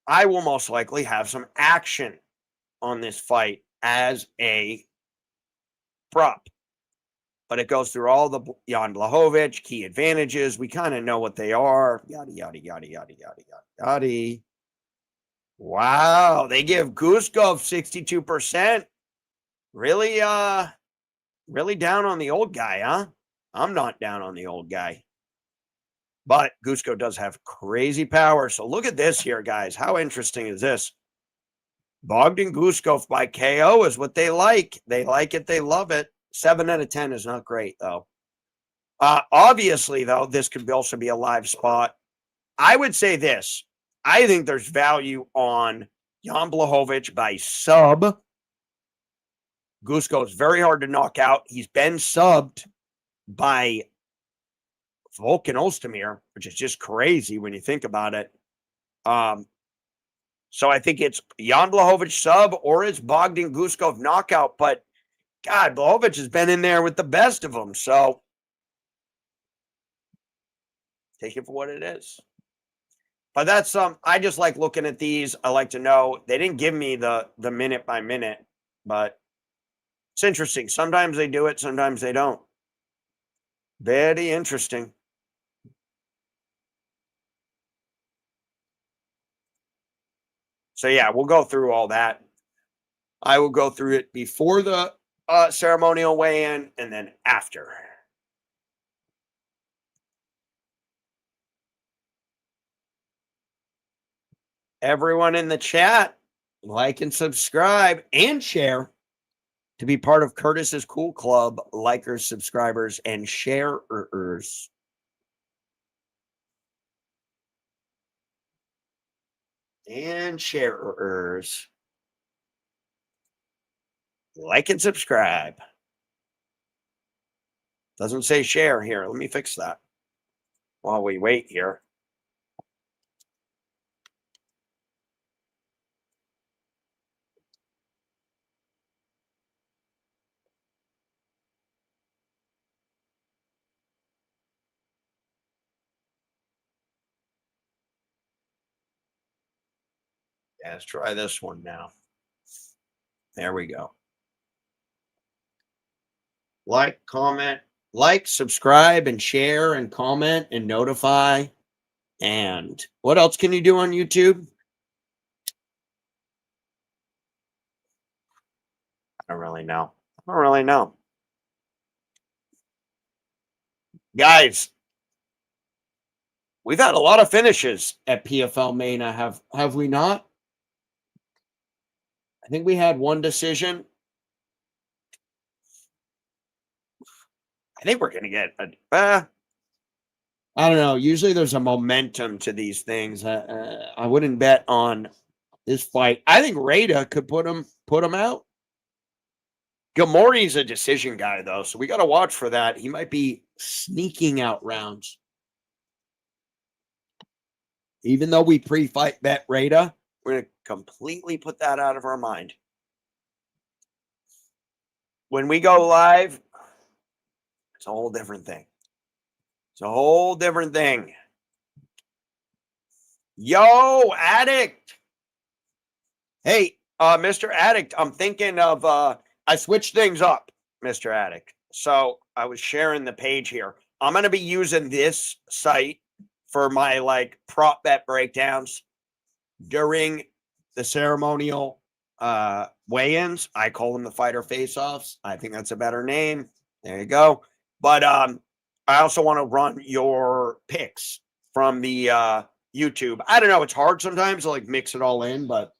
I will most likely have some action on this fight as a prop. But it goes through all the Jan Blachowicz key advantages. We kind of know what they are. Yada, yada, yada, yada, yada, yada, yada. Wow, they give Guskov 62%. Really, really down on the old guy, huh? I'm not down on the old guy. But Guskov does have crazy power. So look at this here, guys. How interesting is this? Bogdan Guskov by KO is what they like. They like it. They love it. 7 out of 10 is not great, though. Obviously, though, this could also be a live spot. I would say this. I think there's value on Jan Blachowicz by sub. Guskov is very hard to knock out. He's been subbed by Volkan Ozdemir, which is just crazy when you think about it. So I think it's Jan Blachowicz sub or it's Bogdan Guskov knockout. But God, Blachowicz has been in there with the best of them. So take it for what it is. But that's I just like looking at these. I like to know. They didn't give me the minute by minute, but it's interesting. Sometimes they do it, sometimes they don't. Very interesting. So yeah, we'll go through all that. I will go through it before the ceremonial weigh-in and then after. Everyone in the chat, like and subscribe and share to be part of Curtis's Cool Club, likers, subscribers, and sharers. And sharers. Like and subscribe. Doesn't say share here. Let me fix that while we wait here. Yeah, let's try this one now. There we go. Like, comment, like, subscribe, and share, and comment, and notify. And what else can you do on YouTube? I don't really know. I don't really know. Guys, we've had a lot of finishes at PFLMena, have we not? I think we had one decision. I think we're going to get a... I don't know. Usually there's a momentum to these things. I wouldn't bet on this fight. I think Rada could put him out. Gamori's a decision guy, though, so we got to watch for that. He might be sneaking out rounds. Even though we pre-fight bet Rada, we're going to completely put that out of our mind. When we go live, it's a whole different thing. It's a whole different thing. Yo, Addict. Hey, Mr. Addict, I'm thinking of, I switched things up, Mr. Addict. So I was sharing the page here. I'm going to be using this site for my like prop bet breakdowns during the ceremonial weigh-ins. I call them the fighter face-offs. I think that's a better name. There you go. But I also want to run your picks from the YouTube. I don't know. It's hard sometimes to like mix it all in, but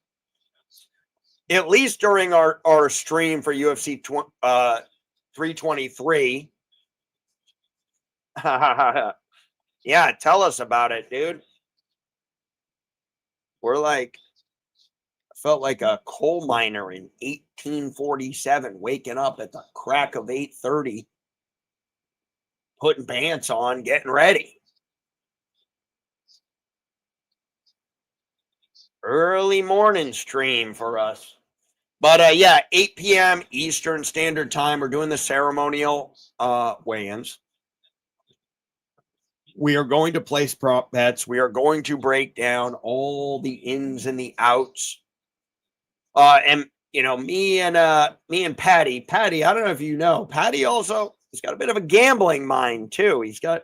at least during our stream for UFC 323. Yeah, tell us about it, dude. We're like, I felt like a coal miner in 1847, waking up at the crack of 8:30, putting pants on, getting ready. Early morning stream for us. But yeah, 8 p.m. Eastern Standard Time. We're doing the ceremonial weigh-ins. We are going to place prop bets. We are going to break down all the ins and the outs. And you know, me and Patty. Patty, I don't know if you know, Patty also he's got a bit of a gambling mind too. He's a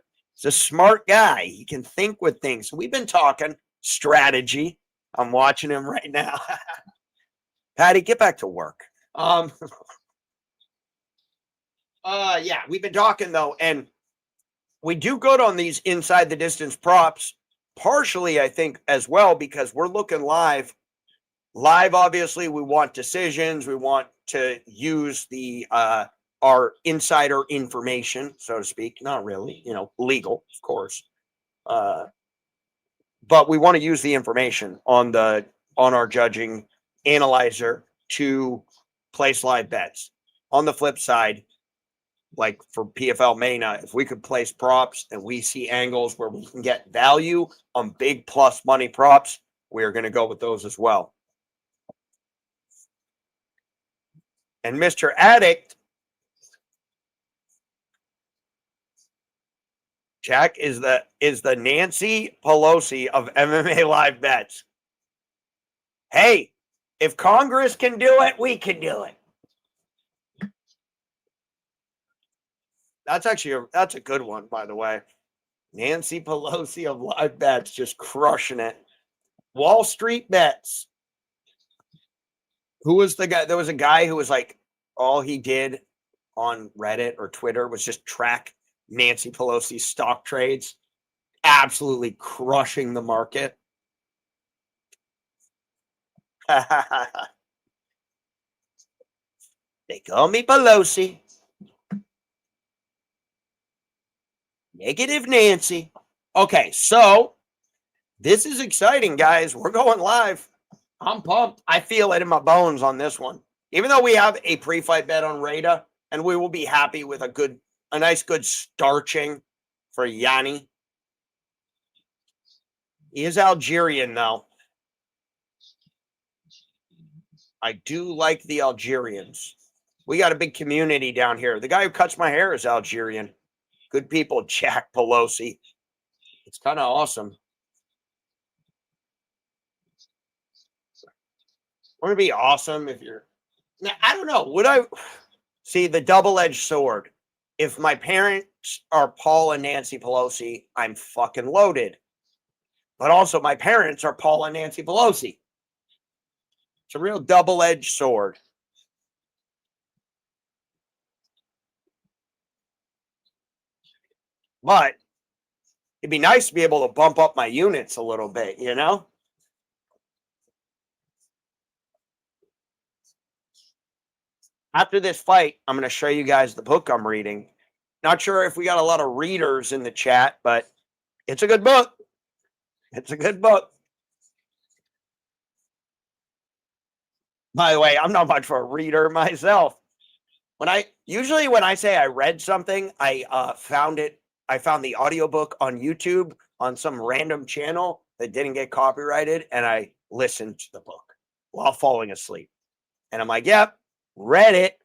smart guy. He can think with things. So we've been talking strategy. I'm watching him right now. Patty, get back to work. Yeah, we've been talking though, and we do good on these inside the distance props, partially, I think, as well, because we're looking live. Live, obviously, we want decisions. We want to use the our insider information, so to speak. Not really, you know, legal, of course. But we want to use the information on our judging analyzer to place live bets. On the flip side, like for PFLMena, if we could place props and we see angles where we can get value on big plus money props, we're going to go with those as well. And Mr. Addict, Jack, is the Nancy Pelosi of MMA live bets. Hey, if Congress can do it, we can do it. That's a good one, by the way. Nancy Pelosi of live bets, just crushing it. Wall Street bets. Who was the guy? There was a guy who was like, all he did on Reddit or Twitter was just track Nancy Pelosi's stock trades, absolutely crushing the market. They call me Pelosi. Negative Nancy. Okay, so this is exciting, guys. We're going live. I'm pumped. I feel it in my bones on this one. Even though we have a pre-fight bet on Rada, and we will be happy with a nice good starching for Diani. He is Algerian, though. I do like the Algerians. We got a big community down here. The guy who cuts my hair is Algerian. Good people, Jack Pelosi. It's kind of awesome. Wouldn't it be awesome if you're... Now, I don't know. Would I... See, the double-edged sword. if my parents are Paul and Nancy Pelosi, I'm fucking loaded. But also my parents are Paul and Nancy Pelosi. It's a real double-edged sword. But it'd be nice to be able to bump up my units a little bit, you know? After this fight, I'm going to show you guys the book I'm reading. Not sure if we got a lot of readers in the chat, but it's a good book. It's a good book. By the way, I'm not much of a reader myself. When I say I read something, I found the audiobook on YouTube on some random channel that didn't get copyrighted, and I listened to the book while falling asleep. And I'm like, yep, read it.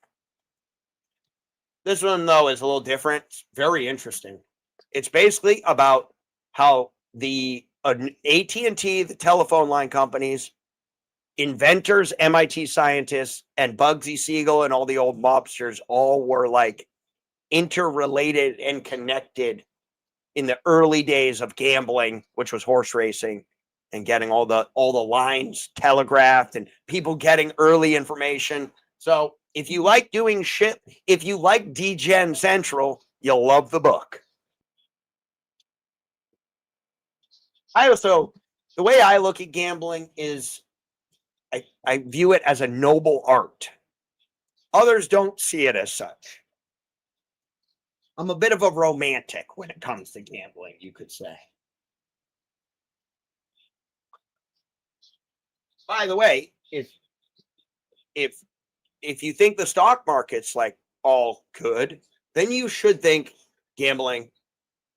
This one, though, is a little different. It's very interesting. It's basically about how the AT&T, the telephone line companies, inventors, MIT scientists, and Bugsy Siegel and all the old mobsters all were like interrelated and connected in the early days of gambling, which was horse racing, and getting all the lines telegraphed and people getting early information. So if you like doing shit, if you like DGen Central, you'll love the book. The way I look at gambling is I view it as a noble art. Others don't see it as such. I'm a bit of a romantic when it comes to gambling, you could say. By the way, if you think the stock market's like all good, then you should think gambling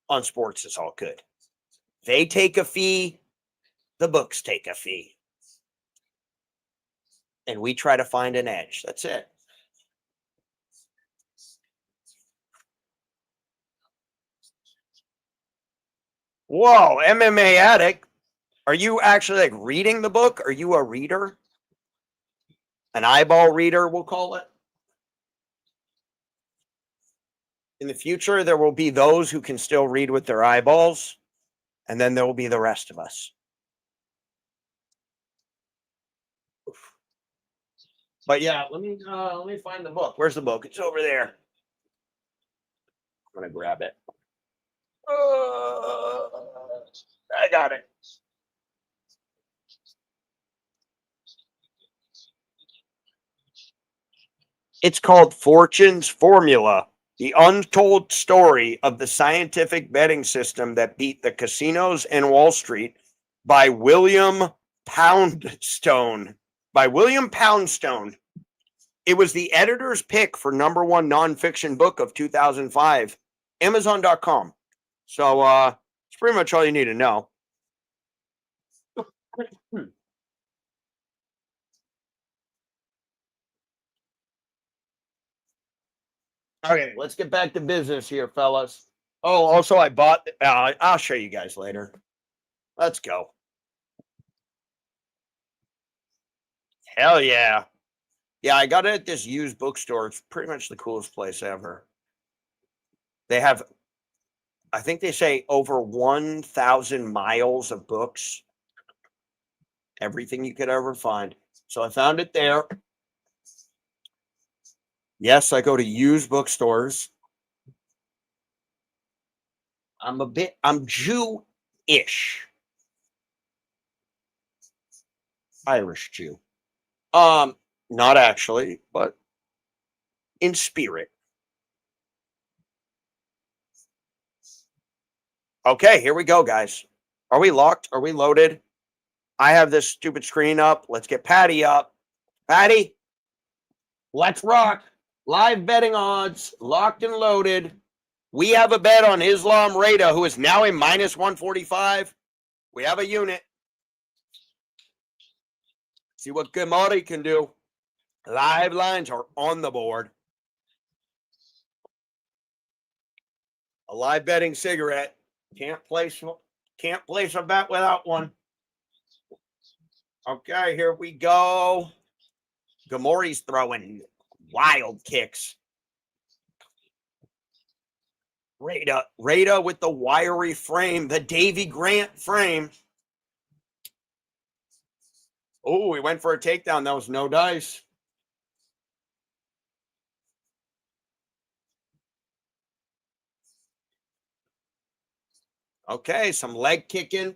on sports is all good. They take a fee, the books take a fee. And we try to find an edge. That's it. Whoa, MMA Addict. Are you actually like reading the book? Are you a reader? An eyeball reader, we'll call it. In the future, there will be those who can still read with their eyeballs, and then there will be the rest of us. But yeah, let me find the book. Where's the book? It's over there. I'm gonna grab it. I got it. It's called Fortune's Formula: The Untold Story of the Scientific Betting System That Beat the Casinos and Wall Street by William Poundstone. It was the editor's pick for #1 nonfiction book of 2005. Amazon.com. So it's pretty much all you need to know. Okay, let's get back to business here, fellas. Oh, also I bought, I'll show you guys later. Let's go. Hell yeah. Yeah, I got it at this used bookstore. It's pretty much the coolest place ever. They have, I think they say over 1,000 miles of books. Everything you could ever find. So I found it there. Yes, I go to used bookstores. I'm Jew-ish. Irish Jew. Not actually, but in spirit. Okay, here we go, guys. Are we locked? Are we loaded? I have this stupid screen up. Let's get Patty up. Patty, let's rock. Live betting odds, locked and loaded. We have a bet on Islam Rada, who is now a -145. We have a unit. See what Gamari can do. Live lines are on the board. A live betting cigarette. Can't place a bet without one. Okay, here we go. Gamori's throwing wild kicks. Rada with the wiry frame, the Davy Grant frame. Oh, he went for a takedown. That was no dice. Okay, some leg kicking.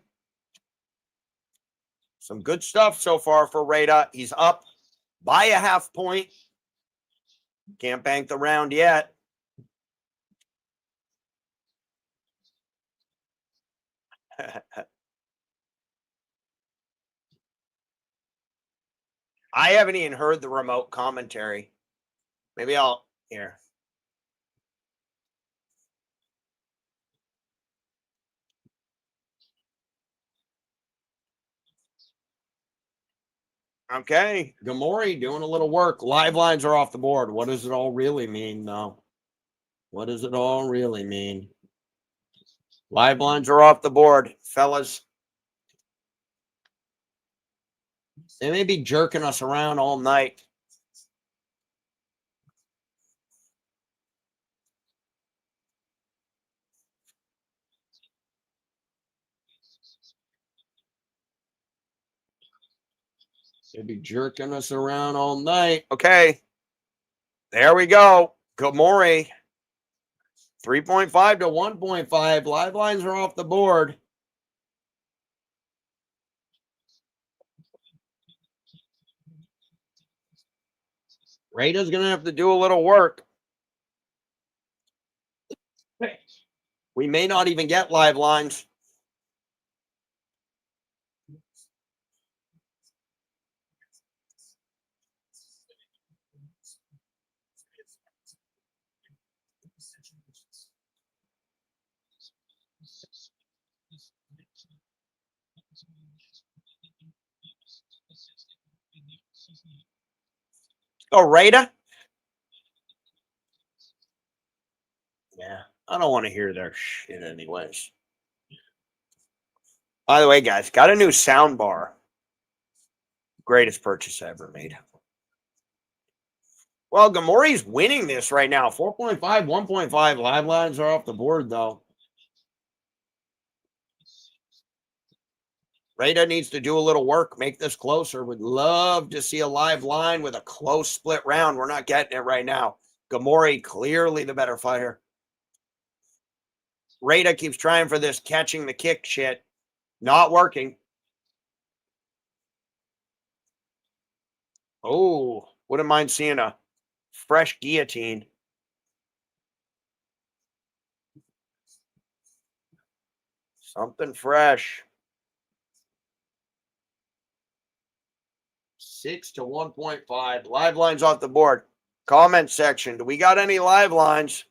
Some good stuff so far for Rada. He's up by a half point. Can't bank the round yet. I haven't even heard the remote commentary. Maybe I'll here. Okay, Gamori doing a little work. Live lines are off the board. What does it all really mean, though? What does it all really mean? Live lines are off the board, fellas. They may be jerking us around all night. They'll be jerking us around all night. Okay. There we go. Gamori. 3.5 to 1.5. Live lines are off the board. Rada's going to have to do a little work. We may not even get live lines. Oh, Rada? Yeah, I don't want to hear their shit anyways. By the way, guys, got a new sound bar. Greatest purchase I ever made. Well, Gamori's winning this right now. 4.5, 1.5. Live lines are off the board, though. Rada needs to do a little work, make this closer. Would love to see a live line with a close split round. We're not getting it right now. Gamori, clearly the better fighter. Rada keeps trying for this catching the kick shit. Not working. Oh, wouldn't mind seeing a fresh guillotine. Something fresh. 6 to 1.5. Live lines off the board. Comment section. Do we got any live lines?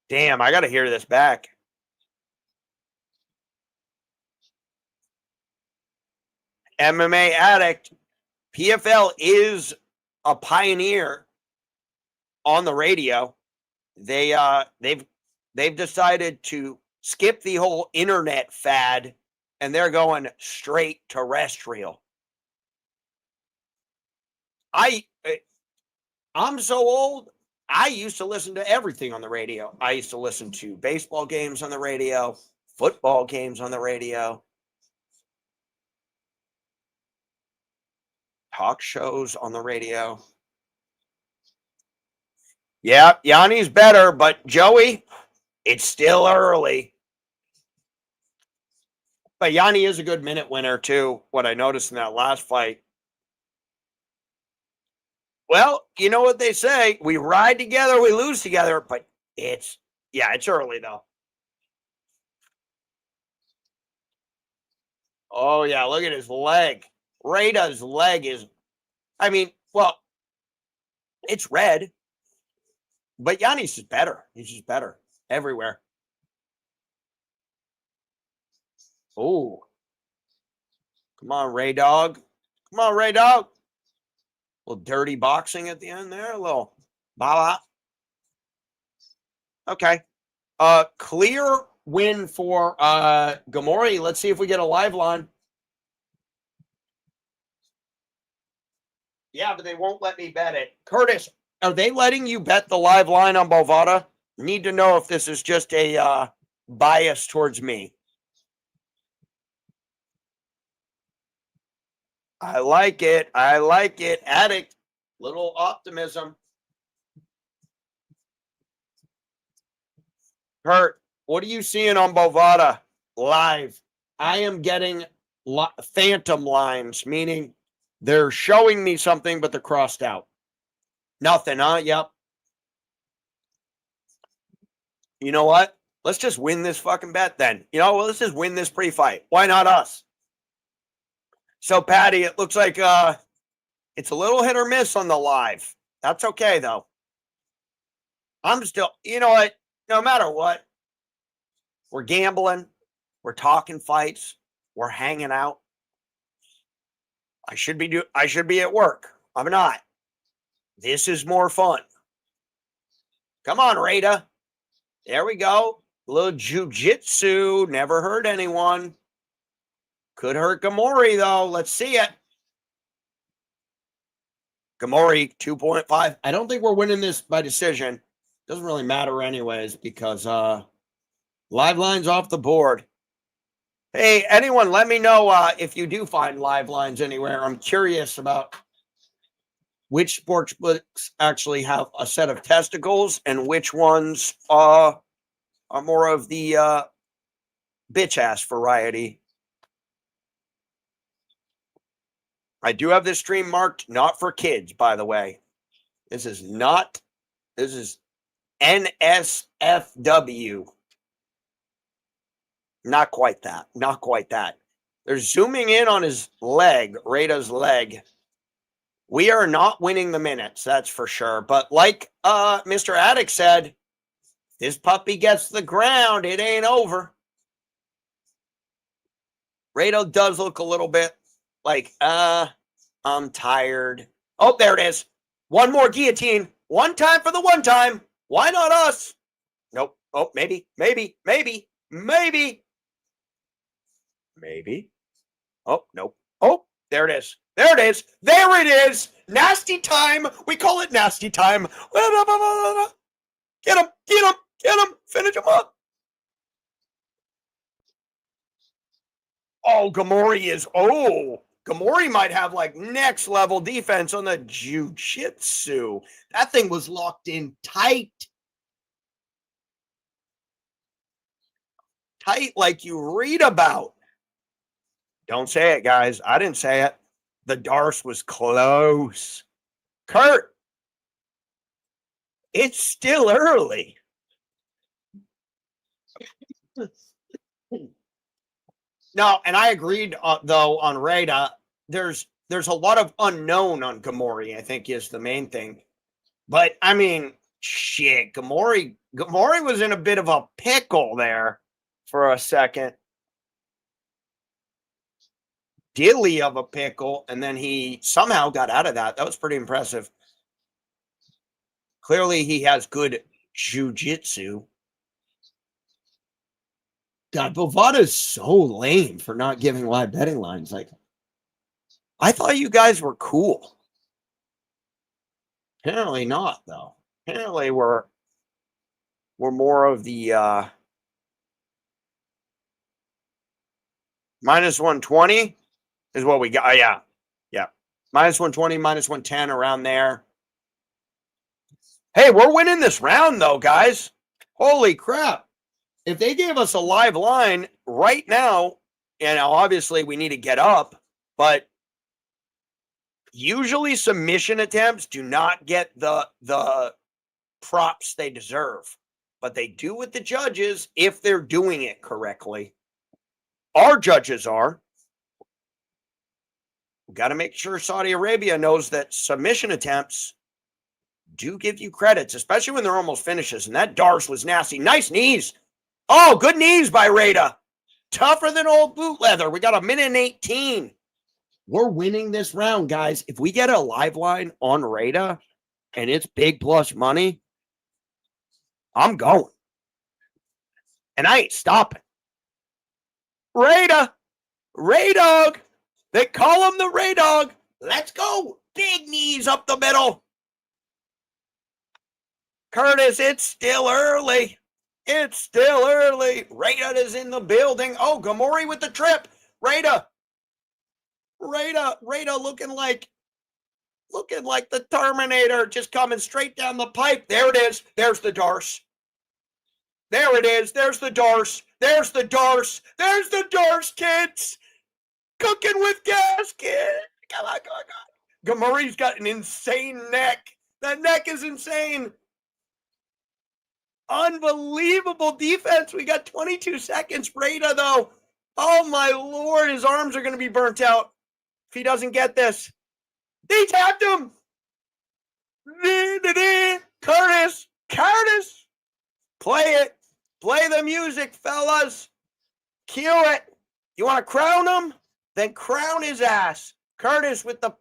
Damn, I got to hear this back. MMA Addict. PFL is a pioneer on the radio. They've decided to skip the whole internet fad, and they're going straight terrestrial. I'm so old. I used to listen to everything on the radio. I used to listen to baseball games on the radio, football games on the radio, talk shows on the radio. Yeah, Yanni's better, but Joey, it's still early. But Yanni is a good minute winner, too, what I noticed in that last fight. Well, you know what they say. We ride together, we lose together, but it's early, though. Oh, yeah, look at his leg. Rada's leg is, it's red, but Yanni's just better. He's just better everywhere. Oh, come on, Ray Dog. Come on, Ray Dog. A little dirty boxing at the end there. A little bala. Okay. Clear win for Gamori. Let's see if we get a live line. Yeah, but they won't let me bet it. Curtis, are they letting you bet the live line on Bovada? Need to know if this is just a bias towards me. I like it. I like it. Addict. Little optimism. Kurt, what are you seeing on Bovada live? I am getting phantom lines, meaning they're showing me something, but they're crossed out. Nothing, huh? Yep. You know what? Let's just win this fucking bet then. You know, let's just win this pre-fight. Why not us? So, Patty, it looks like it's a little hit or miss on the live. That's okay, though. I'm still, you know what? No matter what, we're gambling. We're talking fights. We're hanging out. I should be at work. I'm not. This is more fun. Come on, Rada. There we go. A little jiu-jitsu. Never hurt anyone. Could hurt Gamori, though. Let's see it. Gamori, 2.5. I don't think we're winning this by decision. Doesn't really matter anyways because live lines off the board. Hey, anyone, let me know if you do find live lines anywhere. I'm curious about which sports books actually have a set of testicles and which ones are more of the bitch-ass variety. I do have this stream marked not for kids, by the way. This is NSFW. Not quite that. Not quite that. They're zooming in on his leg, Rada's leg. We are not winning the minutes, that's for sure. But like Mr. Addict said, this puppy gets the ground. It ain't over. Rada does look a little bit like, I'm tired. Oh, there it is. One more guillotine. One time for the one time. Why not us? Nope. Oh, maybe. Oh, nope. Oh, there it is. There it is. There it is. Nasty time. We call it nasty time. Get him. Finish him up. Oh, Gamori might have like next level defense on the jiu-jitsu. That thing was locked in tight. Tight like you read about. Don't say it, guys. I didn't say it. The Darce was close. Kurt, it's still early. No, and I agreed, though, on Rada. There's a lot of unknown on Gamori, I think, is the main thing. But, I mean, shit, Gamori was in a bit of a pickle there for a second. Dilly of a pickle, and then he somehow got out of that. That was pretty impressive. Clearly, he has good jiu-jitsu. God, Bovada is so lame for not giving live betting lines. Like, I thought you guys were cool. Apparently not, though. Apparently we're more of the minus 120 is what we got. Yeah. Minus 120, minus 110, around there. Hey, we're winning this round, though, guys. Holy crap. If they gave us a live line right now, and obviously we need to get up, but usually submission attempts do not get the props they deserve, but they do with the judges if they're doing it correctly. Our judges are. We've got to make sure Saudi Arabia knows that submission attempts do give you credits, especially when they're almost finishes. And that Darce was nasty. Nice knees. Oh, good knees by Rada. Tougher than old boot leather. We got 1:18. We're winning this round, guys. If we get a live line on Rada and it's big plus money, I'm going. And I ain't stopping. Rada. Ray Dog. They call him the Ray Dog. Let's go. Big knees up the middle. Curtis, it's still early. It's still early. Rada is in the building. Oh, Gamori with the trip. Rada looking like the Terminator, just coming straight down the pipe. There it is. There's the Darce. There it is. There's the Darce. There's the Darce. There's the Darce, kids. Cooking with gas, kid. Come on. Gamori's got an insane neck. That neck is insane. Unbelievable defense. We got 22 seconds. Rada, though. Oh, my Lord. His arms are going to be burnt out if he doesn't get this. He tapped him. Curtis. Play it. Play the music, fellas. Cue it. You want to crown him? Then crown his ass. Curtis with the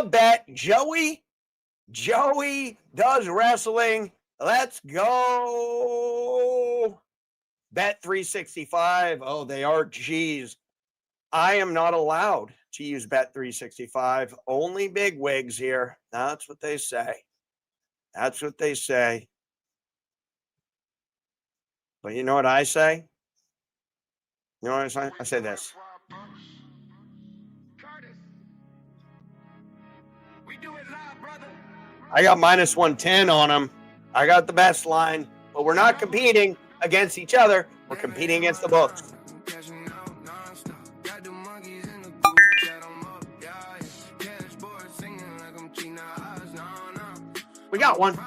bet. Joey does wrestling. Let's go. Bet 365. Oh, they are G's. I am not allowed to use Bet 365. Only big wigs here. That's what they say. That's what they say. But you know what I say? You know what I say? I say this. I got minus 110 on him. I got the best line, but we're not competing against each other. We're competing against the books. We got one.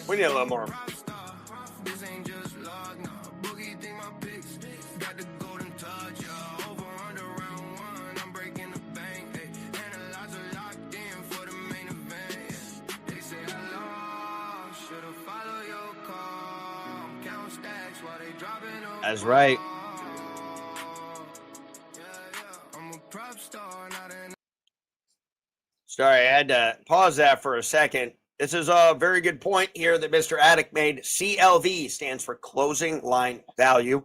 We need a little more. That's right. Sorry, I had to pause that for a second. This is a very good point here that Mr. Addict made. CLV stands for closing line value.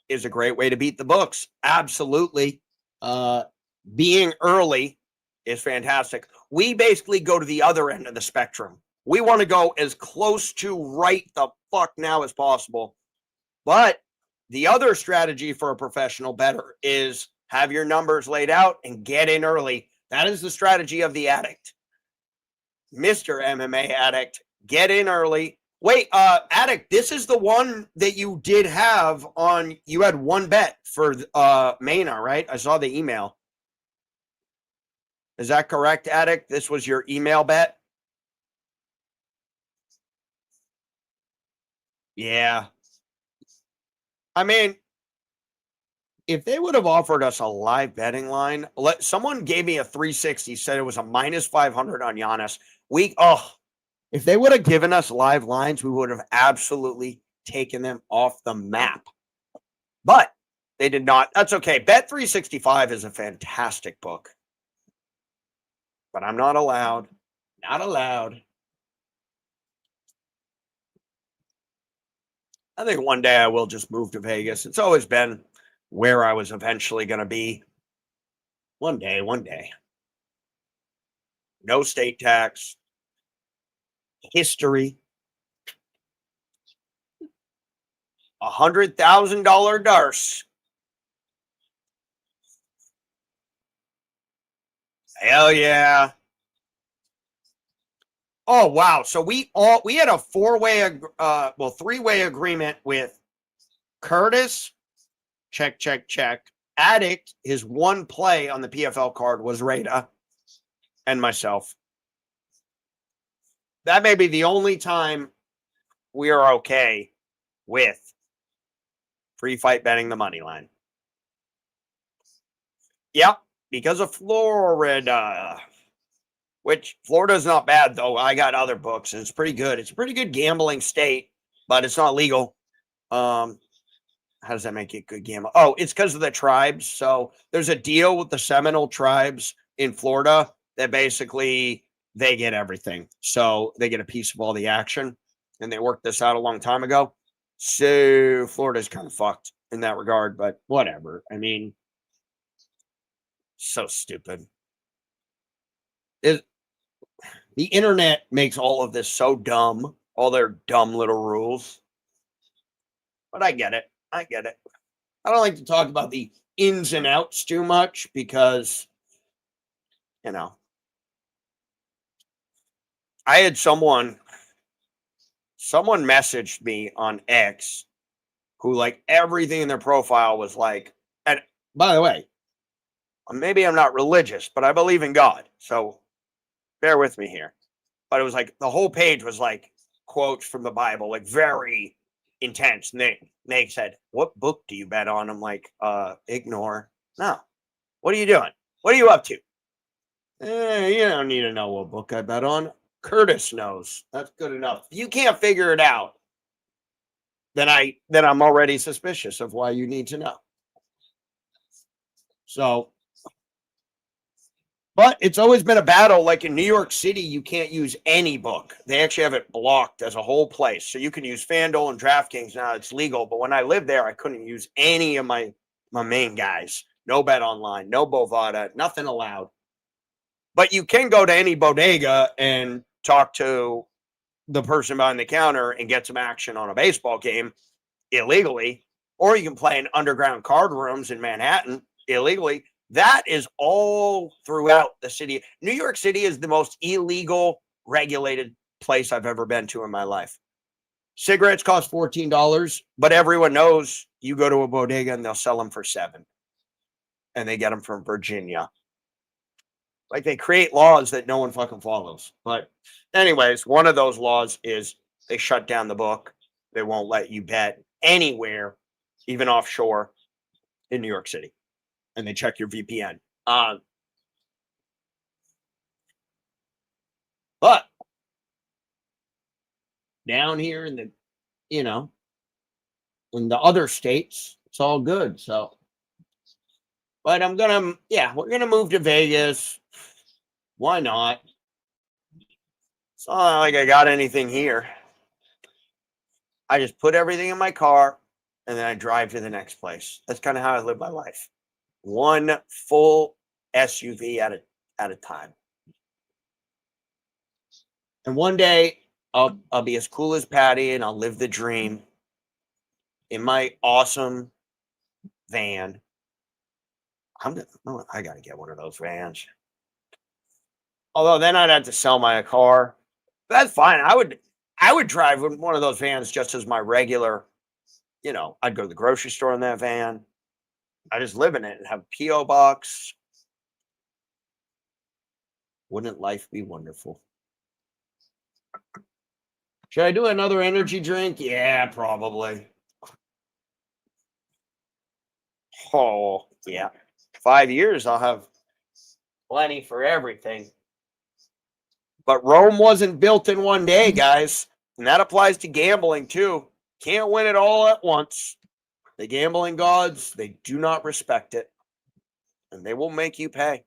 Is a great way to beat the books. Absolutely. Being early is fantastic. We basically go to the other end of the spectrum. We want to go as close to right the fuck now as possible. But the other strategy for a professional bettor is have your numbers laid out and get in early. That is the strategy of the addict. Mr. MMA Addict, get in early. Wait, Addict, this is the one that you did have on, you had one bet for MENA, right? I saw the email. Is that correct, Addict? This was your email bet? Yeah. I mean, if they would have offered us a live betting line, someone gave me a 360, said it was a minus 500 on Giannis. If they would have given us live lines, we would have absolutely taken them off the map. But they did not. That's okay. Bet 365 is a fantastic book. But I'm not allowed. Not allowed. I think one day I will just move to Vegas. It's always been where I was eventually going to be. One day. No state tax. History. $100,000 Darce. Hell yeah. Oh, wow. So we had a three-way agreement with Curtis. Check. Addict, his one play on the PFL card was Rada and myself. That may be the only time we are okay with free fight betting the money line. Yep, because of Florida. which Florida's not bad, though. I got other books, and it's pretty good. It's a pretty good gambling state, but it's not legal. How does that make it good gambling? Oh, it's because of the tribes. So there's a deal with the Seminole tribes in Florida that basically they get everything. So they get a piece of all the action, and they worked this out a long time ago. So Florida's kind of fucked in that regard, but whatever. I mean, so stupid. The internet makes all of this so dumb, all their dumb little rules. But I get it. I get it. I don't like to talk about the ins and outs too much because, you know, I had someone messaged me on X who, like, everything in their profile was like, and by the way, maybe I'm not religious, but I believe in God. So bear with me here. But it was like the whole page was like quotes from the Bible, like very intense. And they said, "What book do you bet on?" I'm like, ignore. No. What are you doing? What are you up to? You don't need to know what book I bet on. Curtis knows. That's good enough. If you can't figure it out, then I'm already suspicious of why you need to know. So, but it's always been a battle. Like in New York City, you can't use any book. They actually have it blocked as a whole place. So you can use FanDuel and DraftKings now. It's legal. But when I lived there, I couldn't use any of my main guys. No bet online, no Bovada, nothing allowed. But you can go to any bodega and talk to the person behind the counter and get some action on a baseball game illegally. Or you can play in underground card rooms in Manhattan illegally. That is all throughout the city. New York City is the most illegal regulated place I've ever been to in my life. Cigarettes cost $14, but everyone knows you go to a bodega and they'll sell them for $7. And they get them from Virginia. Like they create laws that no one fucking follows. But anyways, one of those laws is they shut down the book. They won't let you bet anywhere, even offshore in New York City. And they check your VPN. But down here in the, in the other states, it's all good. So, but we're going to move to Vegas. Why not? It's not like I got anything here. I just put everything in my car and then I drive to the next place. That's kind of how I live my life. One full SUV at a time. And one day I'll be as cool as Patty and I'll live the dream in my awesome van. I got to get one of those vans. Although then I'd have to sell my car. That's fine. I would drive one of those vans just as my regular, I'd go to the grocery store in that van. I just live in it and have a P.O. box. Wouldn't life be wonderful? Should I do another energy drink? Yeah, probably. Oh, yeah. 5 years, I'll have plenty for everything. But Rome wasn't built in one day, guys. And that applies to gambling, too. Can't win it all at once. The gambling gods, they do not respect it. And they will make you pay.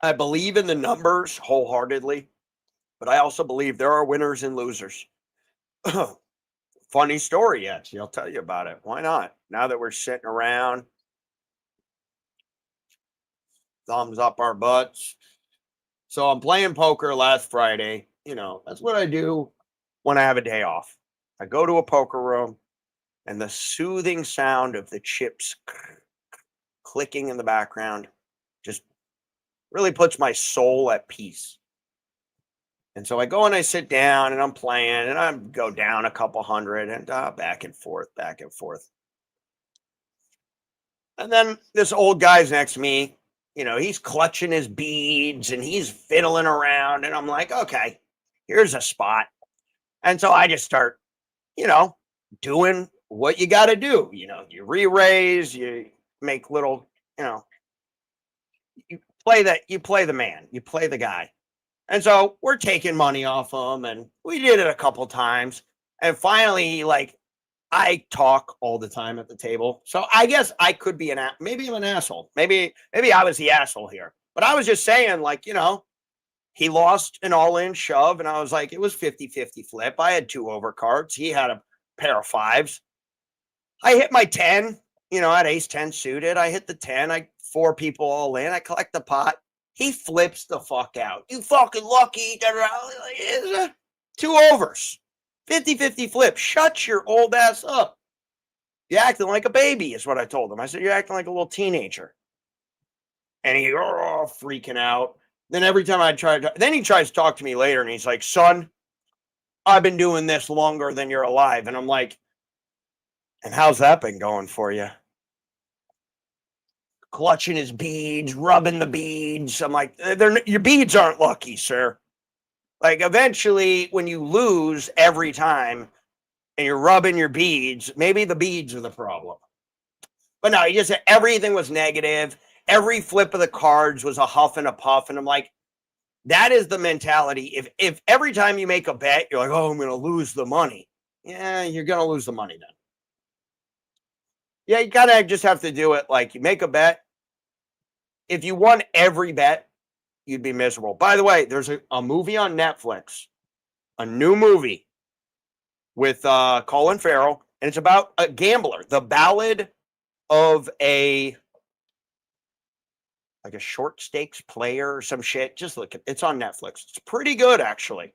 I believe in the numbers wholeheartedly. But I also believe there are winners and losers. Funny story, actually. I'll tell you about it. Why not? Now that we're sitting around, thumbs up our butts. So I'm playing poker last Friday. That's what I do when I have a day off. I go to a poker room and the soothing sound of the chips clicking in the background just really puts my soul at peace. And so I go and I sit down and I'm playing and I go down a couple hundred and back and forth. And then this old guy's next to me. He's clutching his beads and he's fiddling around. And I'm like, okay, here's a spot. And so I just start, doing what you got to do. You re-raise, you make little, play the man, you play the guy. And so we're taking money off him, and we did it a couple times. And finally, like, I talk all the time at the table. So I guess I could be maybe I'm an asshole. Maybe I was the asshole here. But I was just saying, like, you know, he lost an all-in shove, and I was like, it was 50-50 flip. I had 2 overcards. He had a pair of 5s. I hit my 10. You know, I had ace-10 suited. I hit the 10. 4 people all in. I collect the pot. He flips the fuck out. You fucking lucky. 2 overs. 50-50 flip. Shut your old ass up. You're acting like a baby is what I told him. I said, you're acting like a little teenager. And he freaking out. Then every time I try to, then he tries to talk to me later, and he's like, son, I've been doing this longer than you're alive. And I'm like, and how's that been going for you? Clutching his beads, rubbing the beads. I'm like, your beads aren't lucky, sir. Like, eventually, when you lose every time and you're rubbing your beads, maybe the beads are the problem. But no, he just said everything was negative. Every flip of the cards was a huff and a puff. And I'm like, that is the mentality. If every time you make a bet, you're like, oh, I'm going to lose the money. Yeah, you're going to lose the money then. Yeah, you kind of just have to do it like you make a bet. If you won every bet, you'd be miserable. By the way, there's a movie on Netflix, a new movie with Colin Farrell, and it's about a gambler, the ballad of a short stakes player or some shit. Just look, it's on Netflix. It's pretty good, actually.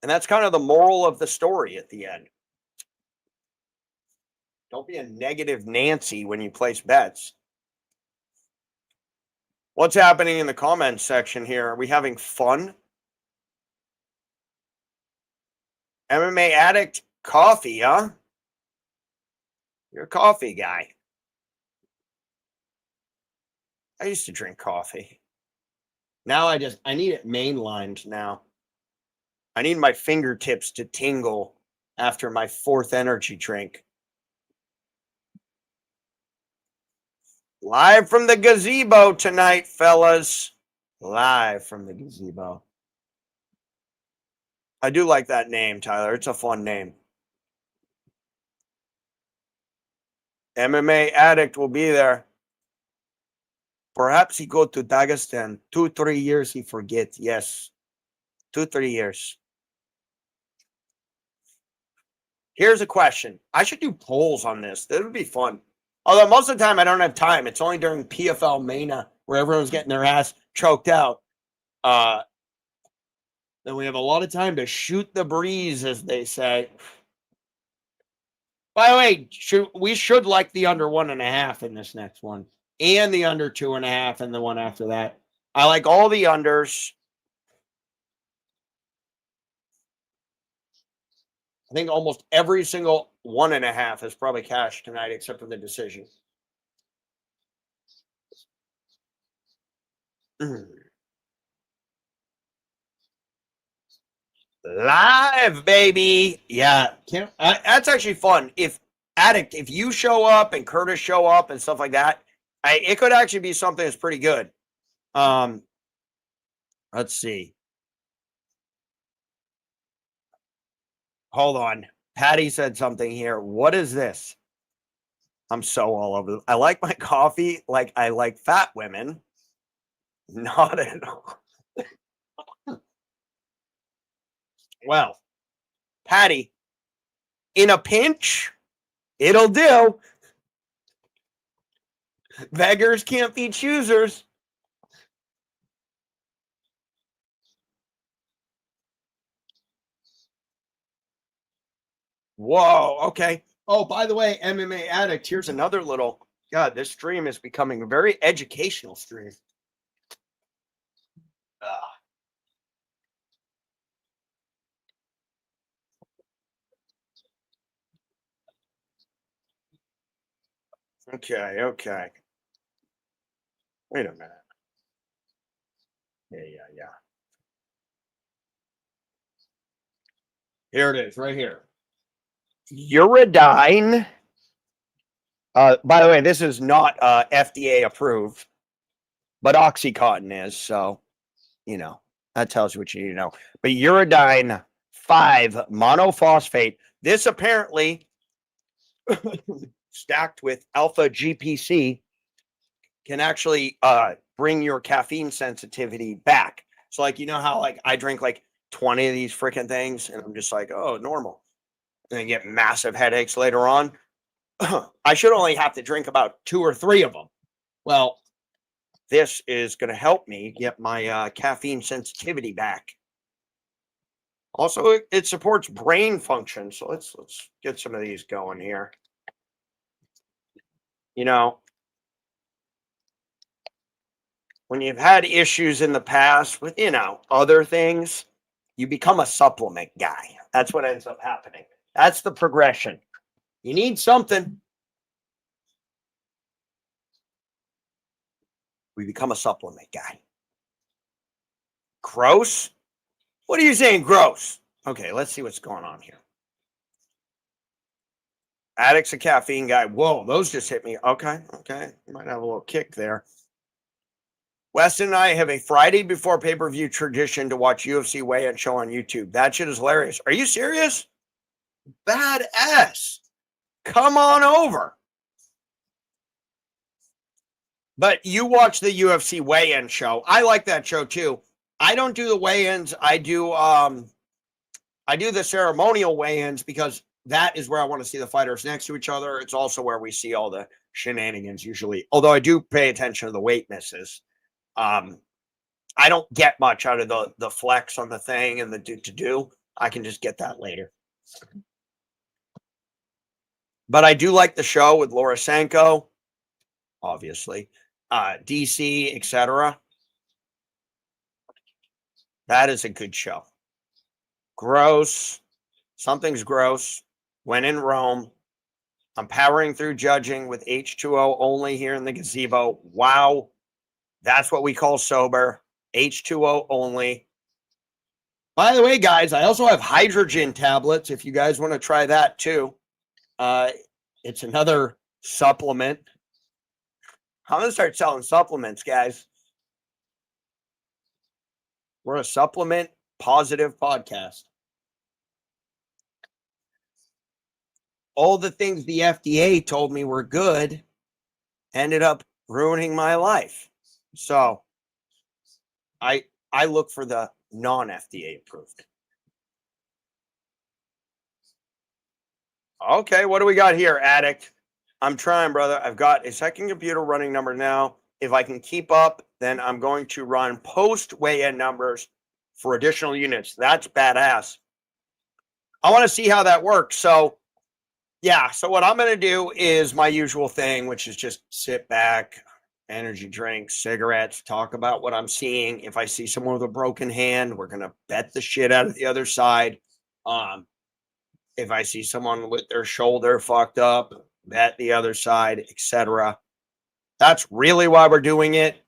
And that's kind of the moral of the story at the end. Don't be a negative Nancy when you place bets. What's happening in the comments section here? Are we having fun? MMA Addict coffee, huh? You're a coffee guy. I used to drink coffee. Now I need it mainlined now. I need my fingertips to tingle after my 4th energy drink. Live from the gazebo tonight, fellas. Live from the gazebo. I do like that name, Tyler. It's a fun name. MMA Addict will be there. Perhaps he go to Dagestan. 2-3 years he forget. Yes. 2-3 years. Here's a question. I should do polls on this. That would be fun. Although most of the time I don't have time. It's only during PFLMena where everyone's getting their ass choked out. Then we have a lot of time to shoot the breeze, as they say. By the way, we should like the under 1.5 in this next one. And the under 2.5 and the one after that. I like all the unders. I think almost every single 1.5 is probably cashed tonight, except for the decision. Live, baby. Yeah, that's actually fun. If you show up and Curtis show up and stuff like that, it could actually be something that's pretty good. Let's see. Hold on. Patty said something here. What is this? I'm so all over. I like my coffee like I like fat women. Not at all. Well, Patty, in a pinch, it'll do. Beggars can't be choosers. Whoa, okay. Oh, by the way, MMA Addict, here's another little... God, this stream is becoming a very educational stream. Okay. Wait a minute. Yeah. Here it is, right here. Uridine. By the way, this is not FDA approved. but Oxycontin is. So, you know, that tells you what you need to know. But Uridine 5 monophosphate. This apparently stacked with alpha GPC can actually bring your caffeine sensitivity back. So like, you know how like I drink like 20 of these freaking things and I'm just like, oh, normal. And I get massive headaches later on. I should only have to drink about 2 or 3 of them. Well, this is going to help me get my caffeine sensitivity back. Also, it supports brain function. So let's get some of these going here. You know, when you've had issues in the past with, you know, other things, you become a supplement guy. That's what ends up happening. That's the progression. You need something. We become a supplement guy. Gross? What are you saying, gross? Okay, let's see what's going on here. Addict's a caffeine guy. Whoa, those just hit me. Okay. Might have a little kick there. Weston and I have a Friday before pay-per-view tradition to watch UFC weigh-in show on YouTube. That shit is hilarious. Are you serious? Badass. Come on over. But you watch the UFC weigh-in show. I like that show too. I don't do the weigh-ins. I do the ceremonial weigh-ins because that is where I want to see the fighters next to each other. It's also where we see all the shenanigans usually. Although I do pay attention to the weight misses. I don't get much out of the flex on the thing and the do. I can just get that later. But I do like the show with Laura Sanko, obviously, DC, etc. That is a good show. Gross. Something's gross. When in Rome. I'm powering through judging with H2O only here in the gazebo. Wow. That's what we call sober. H2O only. By the way, guys, I also have hydrogen tablets if you guys want to try that too. It's another supplement. I'm going to start selling supplements, guys. We're a supplement positive podcast. All the things the FDA told me were good ended up ruining my life. So I look for the non-FDA approved. Okay, what do we got here, Addict? I'm trying, brother. I've got a second computer running number now. If I can keep up, then I'm going to run post weigh-in numbers for additional units. That's badass. I want to see how that works. So, yeah. So what I'm going to do is my usual thing, which is just sit back, energy drinks, cigarettes, talk about what I'm seeing. If I see someone with a broken hand, we're going to bet the shit out of the other side. If I see someone with their shoulder fucked up, bet the other side, etc. That's really why we're doing it.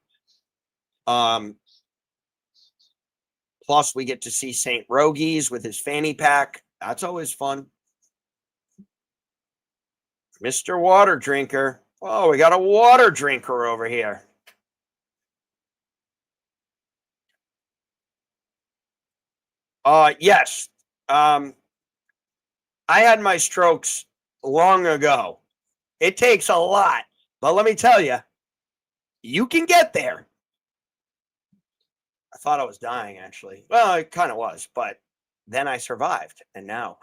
Plus, we get to see St. Rogies with his fanny pack. That's always fun. Mr. Water Drinker. Oh, we got a water drinker over here. Yes. I had my strokes long ago. It takes a lot, but let me tell you, you can get there. I thought I was dying, actually. Well, it kind of was, but then I survived, and now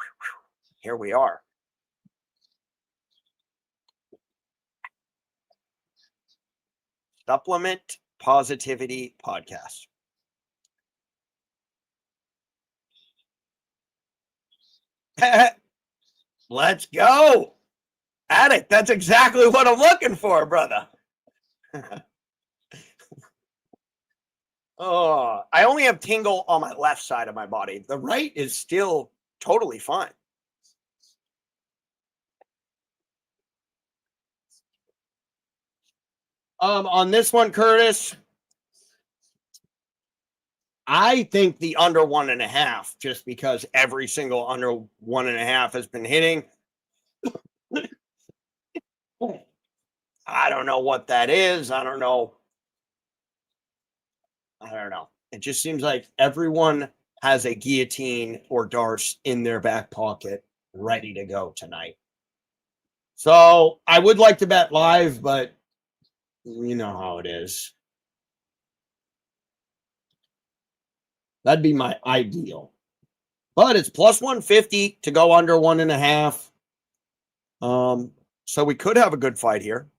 here we are. Supplement Positivity Podcast. Let's go. Addict, that's exactly what I'm looking for, brother. Oh, I only have tingle on my left side of my body. The right is still totally fine. On this one, Curtis, I think the under 1.5, just because every single under 1.5 has been hitting. I don't know what that is. I don't know I don't know. It just seems like everyone has a guillotine or darce in their back pocket ready to go tonight. So I would like to bet live, but you know how it is. That'd be my ideal. But it's plus 150 to go under 1.5. So we could have a good fight here.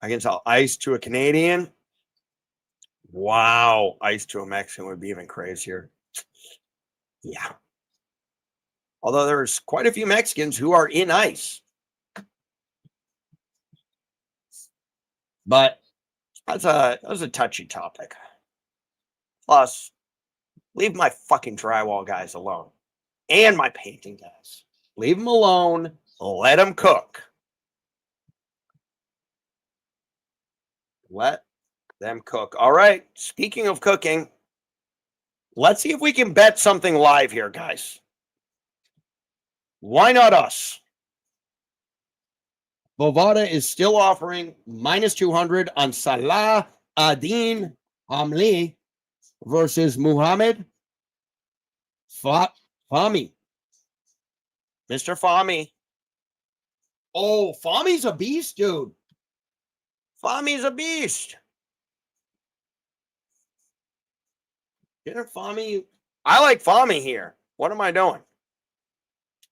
Against ice to a Canadian. Wow. Ice to a Mexican would be even crazier. Yeah. Although there's quite a few Mexicans who are in ice. But that's a touchy topic. Plus, leave my fucking drywall guys alone. And my painting guys. Leave them alone. Let them cook. Let them cook. All right. Speaking of cooking, let's see if we can bet something live here, guys. Why not us? Bovada is still offering minus 200 on Salah Eddine Hamli versus Mohammad Fahmi. Mr. Fami. Oh, Fami's a beast, dude. Fami's a beast. Didn't Fami? I like Fami here. What am I doing?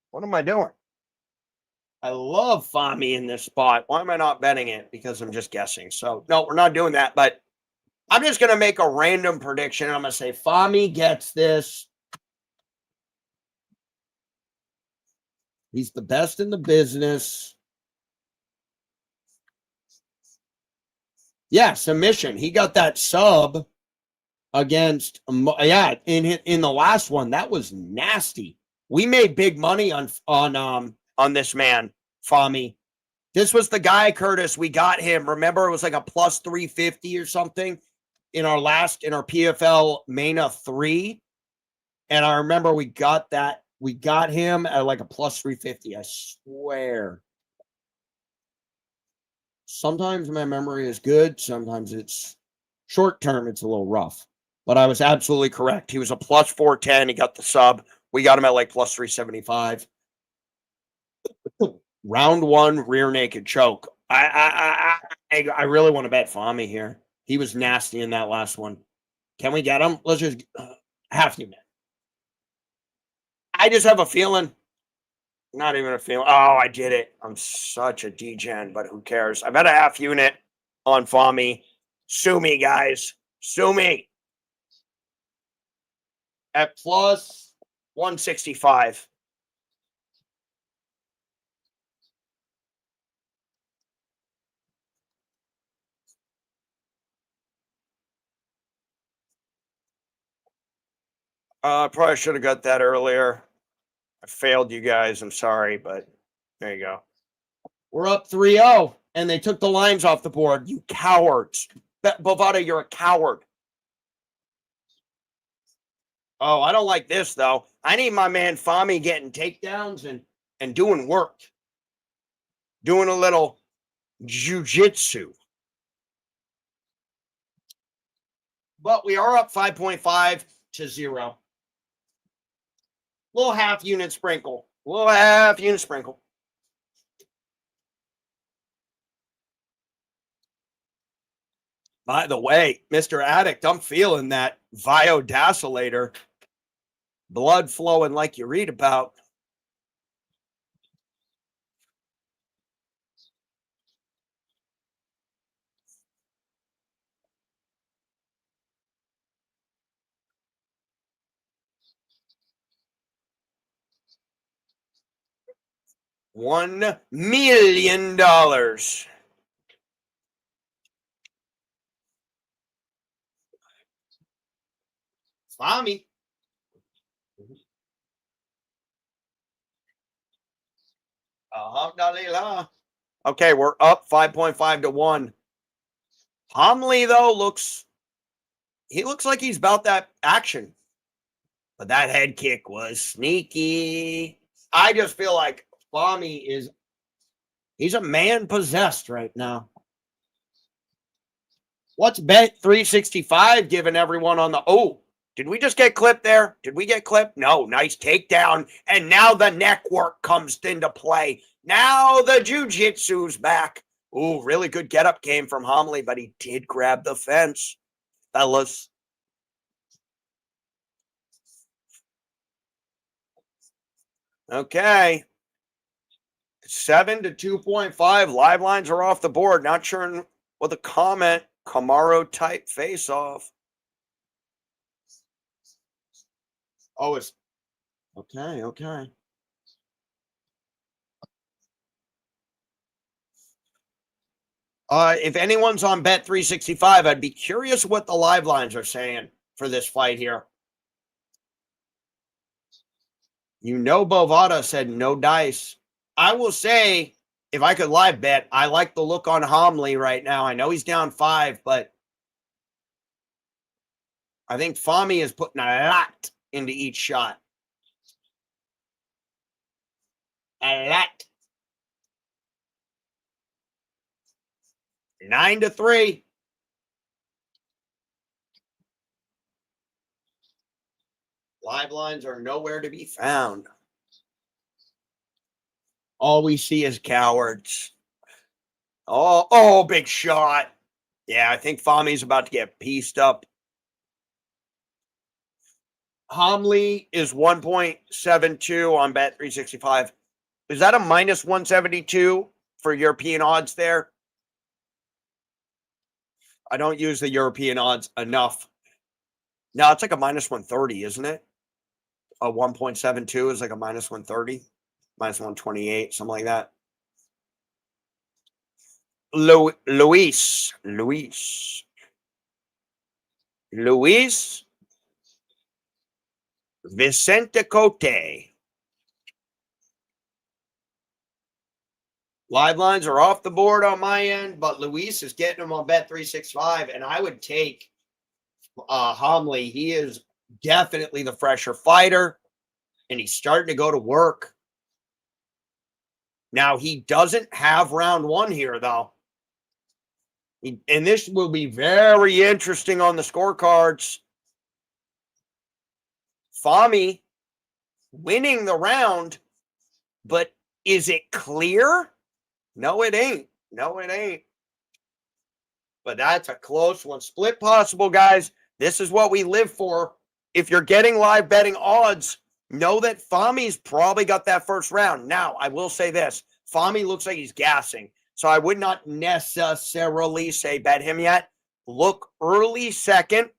What am I doing? I love Fami in this spot. Why am I not betting it? Because I'm just guessing. So, no, we're not doing that. But I'm just going to make a random prediction. I'm going to say Fami gets this. He's the best in the business. Yeah, submission. He got that sub against, in the last one. That was nasty. We made big money on this man, Fami. This was the guy, Curtis. We got him. Remember, it was like a plus 350 or something in our PFLMena 3. And I remember we got that. We got him at like a plus 350. I swear. Sometimes my memory is good. Sometimes it's short term. It's a little rough. But I was absolutely correct. He was a plus 410. He got the sub. We got him at like plus 375. Round 1, rear naked choke. I really want to bet Fami here. He was nasty in that last one. Can we get him? Let's just have to, man. I just have a feeling. Not even a feeling. Oh, I did it. I'm such a degen, but who cares? I bet a half unit on Fami. Sue me, guys. Sue me. At plus 165. I probably should have got that earlier. I failed you guys. I'm sorry, but there you go. We're up 3-0, and they took the lines off the board. You cowards. Bovada, you're a coward. Oh, I don't like this, though. I need my man Fami getting takedowns and doing work. Doing a little jiu-jitsu. But we are up 5.5-0. Little half unit sprinkle. Little half unit sprinkle. By the way, Mr. Addict, I'm feeling that Viodasilator. Blood flowing like you read about. $1 million. Fami. Alhamdulillah. Okay, we're up 5.5-1. Hamley, though, looks like he's about that action. But that head kick was sneaky. I just feel like Fami is He's a man possessed right now. What's Bet 365 giving everyone on the... Oh, did we just get clipped there? Did we get clipped? No, nice takedown. And now the neck work comes into play. Now the jiu-jitsu's back. Ooh, really good get-up game from Hamley, but he did grab the fence, fellas. Okay. 7 to 2.5. Live lines are off the board. Not sure what the comment. Camaro type face off. Oh, it's okay. Okay. If anyone's on Bet 365, I'd be curious what the live lines are saying for this fight here. You know, Bovada said no dice. I will say, if I could live bet, I like the look on Hamley right now. I know he's down 5, but I think Fami is putting a lot into each shot. A lot. 9-3. Live lines are nowhere to be found. All we see is cowards. Oh, big shot. Yeah, I think Fami's about to get pieced up. Hamley is 1.72 on Bet 365. Is that a minus 172 for European odds there? I don't use the European odds enough. No, it's like a minus 130, isn't it? A 1.72 is like a minus 130, minus 128, something like that. Luis Vicente Cote. Live lines are off the board on my end, but Luis is getting them on Bet 365, and I would take Hamley. He is definitely the fresher fighter, and he's starting to go to work. Now, he doesn't have round 1 here, though. And this will be very interesting on the scorecards. Fami winning the round, but is it clear? No, it ain't. No, it ain't. But that's a close one. Split possible, guys. This is what we live for. If you're getting live betting odds, know that Fami's probably got that first round. Now, I will say this. Fami looks like he's gassing. So I would not necessarily say bet him yet. Look early second,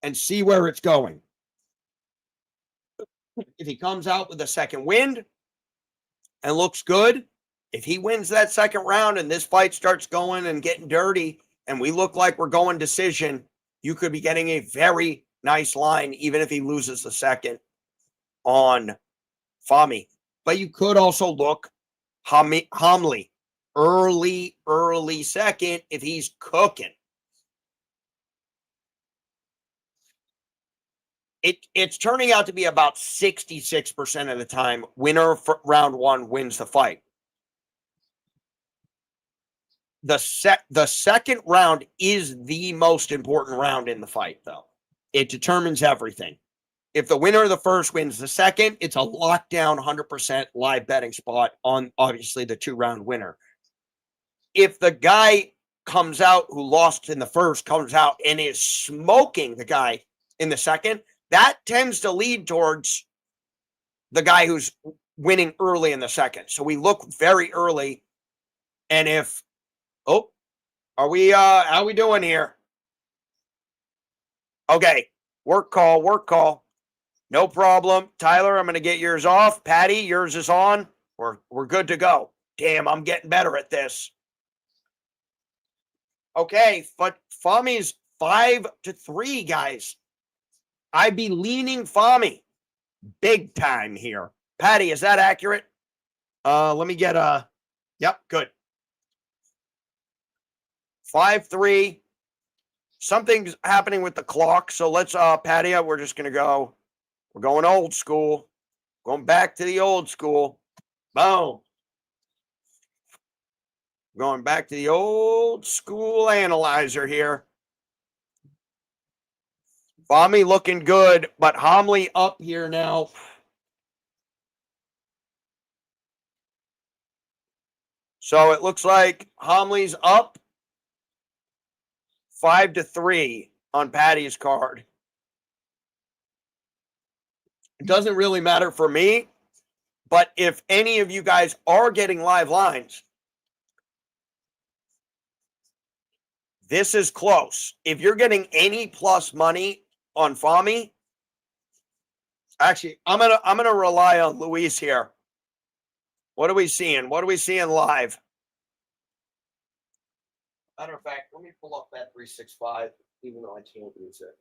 and see where it's going. If he comes out with a second wind and looks good, if he wins that second round and this fight starts going and getting dirty and we look like we're going decision, you could be getting a very nice line, even if he loses the second on Fami. But you could also look Hamley early second if he's cooking. It's turning out to be about 66% of the time winner for round 1 wins the fight. The second round is the most important round in the fight, though. It determines everything. If the winner of the first wins the second, it's a lockdown 100% live betting spot on, obviously, the 2-round winner. If the guy comes out who lost in the first, comes out and is smoking the guy in the second, that tends to lead towards the guy who's winning early in the second. So we look very early. And if, how are we doing here? Okay. Work call. No problem. Tyler, I'm going to get yours off. Patty, yours is on. We're good to go. Damn, I'm getting better at this. Okay, but Fami's 5-3, guys. I'd be leaning Fami big time here. Patty, is that accurate? Let me get yep, good. 5-3. Something's happening with the clock. So let's Patty, we're just gonna go. We're going old school. Going back to the old school. Boom. Going back to the old school analyzer here. Fami looking good, but Hamley up here now. So it looks like Hamley's up 5-3 on Patty's card. It doesn't really matter for me, but if any of you guys are getting live lines, this is close. If you're getting any plus money on Fami, actually, I'm gonna rely on Luis here. What are we seeing? What are we seeing live? Matter of fact, let me pull up that 365, even though I can't use it.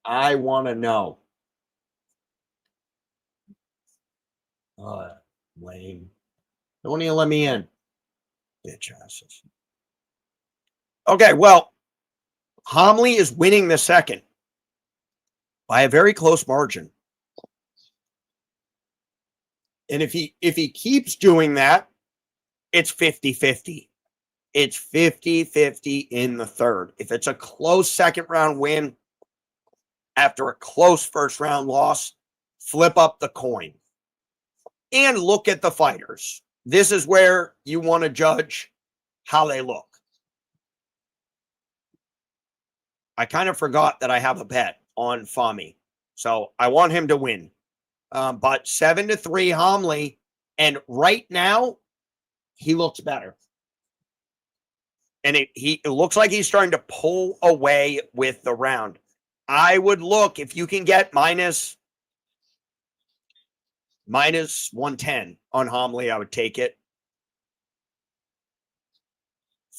I want to know. Lame. Don't even let me in. Bitch asses. Okay, well, Hamley is winning the second by a very close margin. And if he keeps doing that, it's 50-50. It's 50-50 in the third. If it's a close second round win after a close first round loss, flip up the coin and look at the fighters. This is where you want to judge how they look. I kind of forgot that I have a bet on Fami, so I want him to win. But 7-3 Hamley, and right now he looks better. And it looks like he's starting to pull away with the round. I would look, if you can get minus 110 on Hamley, I would take it.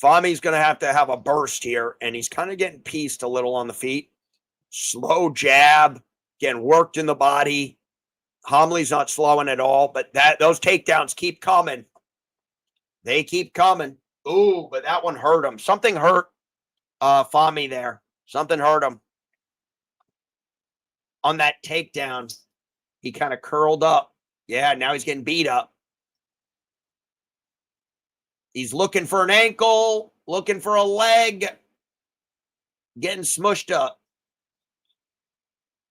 Fami's going to have a burst here, and he's kind of getting pieced a little on the feet. Slow jab, getting worked in the body. Hamley's not slowing at all, but those takedowns keep coming. They keep coming. Ooh, but that one hurt him. Something hurt Fami there. Something hurt him. On that takedown, he kind of curled up. Yeah, now he's getting beat up. He's looking for an ankle, looking for a leg, getting smushed up.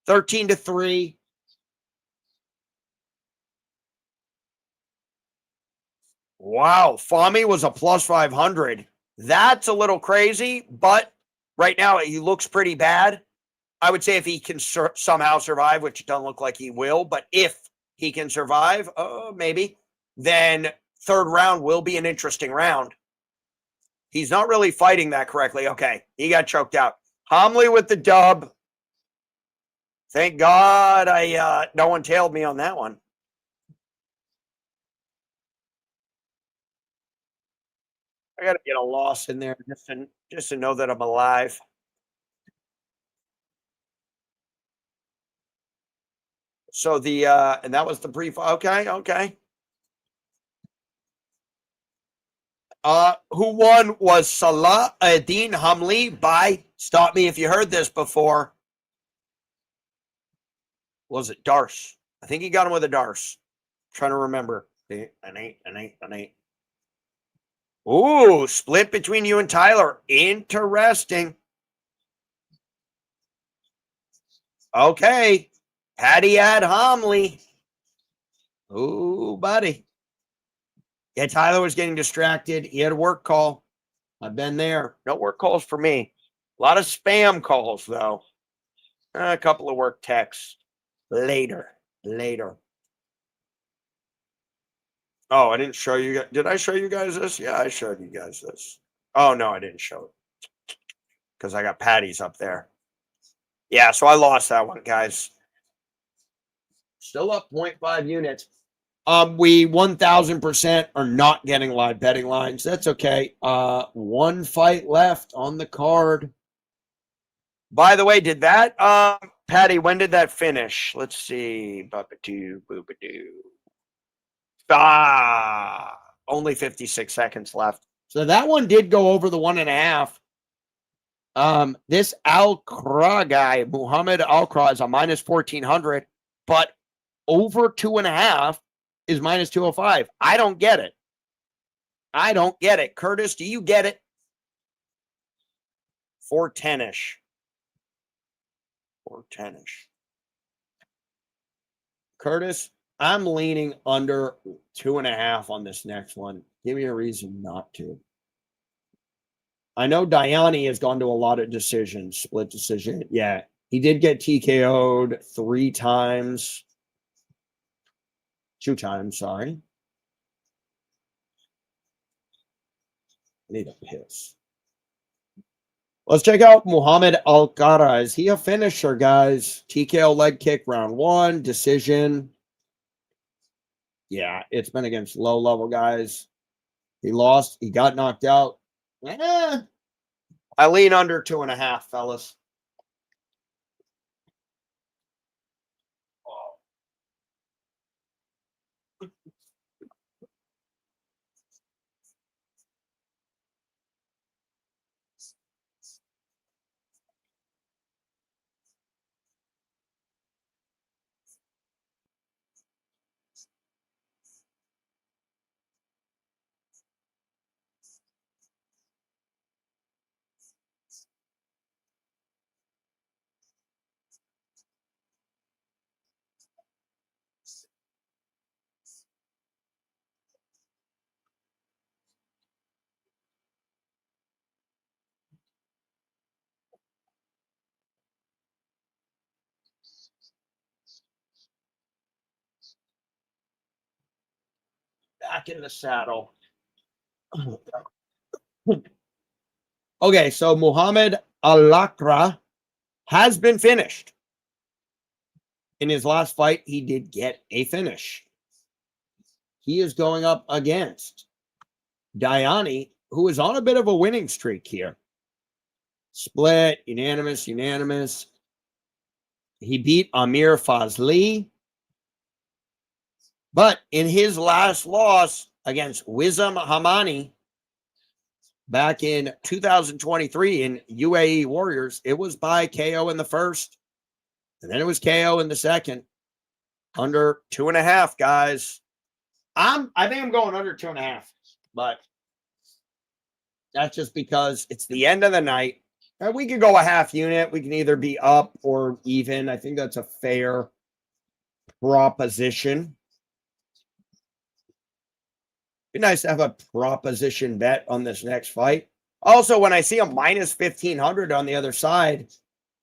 13-3. Wow, Fami was a plus 500. That's a little crazy, but right now he looks pretty bad. I would say if he can somehow survive, which it doesn't look like he will, but if he can survive, maybe, then third round will be an interesting round. He's not really fighting that correctly. Okay, he got choked out. Hamley with the dub. Thank God no one tailed me on that one. I got to get a loss in there just to know that I'm alive. So and that was the brief. Okay. Who won was Salah Eddine Hamli by, stop me if you heard this before. Was it Darce? I think he got him with a Darce. I'm trying to remember. An eight. Ooh, split between you and Tyler. Interesting. Okay. Patty had Hamley. Ooh, buddy. Yeah, Tyler was getting distracted. He had a work call. I've been there. No work calls for me. A lot of spam calls, though. A couple of work texts. Later. Oh, I didn't show you guys. Did I show you guys this? Yeah, I showed you guys this. Oh, no, I didn't show it. Because I got Patty's up there. Yeah, so I lost that one, guys. Still up 0.5 units. We 1,000% are not getting live betting lines. That's okay. One fight left on the card. By the way, did that, Patty, when did that finish? Let's see. Bop-a-doo, boop-a-doo. Only 56 seconds left. So that one did go over the 1.5. This Alaqraa guy, Muhammad Alaqraa, is a minus 1,400, but over 2.5 is minus 205. I don't get it. I don't get it. Curtis, do you get it? 410-ish. 410-ish. Curtis, I'm leaning under 2.5 on this next one. Give me a reason not to. I know Diani has gone to a lot of decisions, split decision. Yeah, he did get TKO'd 3 times. 2 times, sorry. I need a piss. Let's check out Muhammad Alaqraa. Is he a finisher, guys? TKO leg kick round 1, decision. Yeah, it's been against low-level guys. He lost. He got knocked out. I lean under 2.5, fellas. Back in the saddle. Okay, so Muhammad Alaqraa has been finished. In his last fight, he did get a finish. He is going up against Diani, who is on a bit of a winning streak here. Split, unanimous, unanimous. He beat Amir Fazli. But in his last loss against Wissam Hamani back in 2023 in UAE Warriors, it was by KO in the first, and then it was KO in the second. Under 2.5, guys. I think I'm going under 2.5, but that's just because it's the end of the night. And we could go a half unit. We can either be up or even. I think that's a fair proposition. Be nice to have a proposition bet on this next fight. Also, when I see a minus 1,500 on the other side,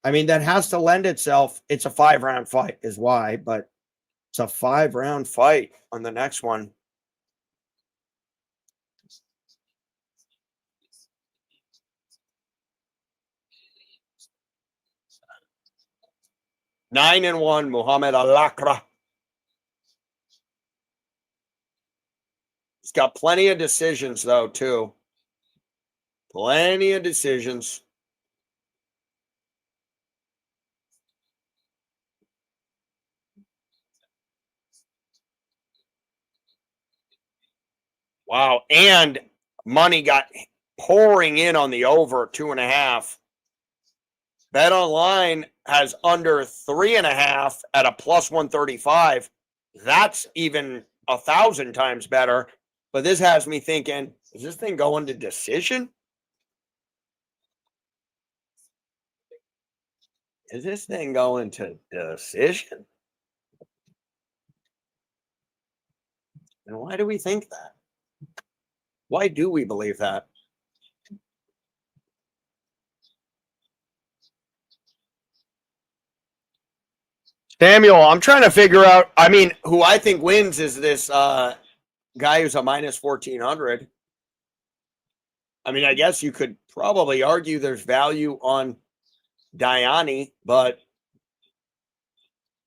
I mean, that has to lend itself. It's a 5-round fight is why, but it's a 5-round fight on the next one. Nine and 1, Muhammad Alaqraa. He's got plenty of decisions, though, too. Plenty of decisions. Wow. And money got pouring in on the over 2.5. Bet Online has under 3.5 at a plus 135. That's even 1,000 times better. But this has me thinking, is this thing going to decision? Is this thing going to decision? And why do we think that? Why do we believe that? Samuel, I'm trying to figure out, I mean, who I think wins is this guy who's a minus 1,400. I mean, I guess you could probably argue there's value on Diani, but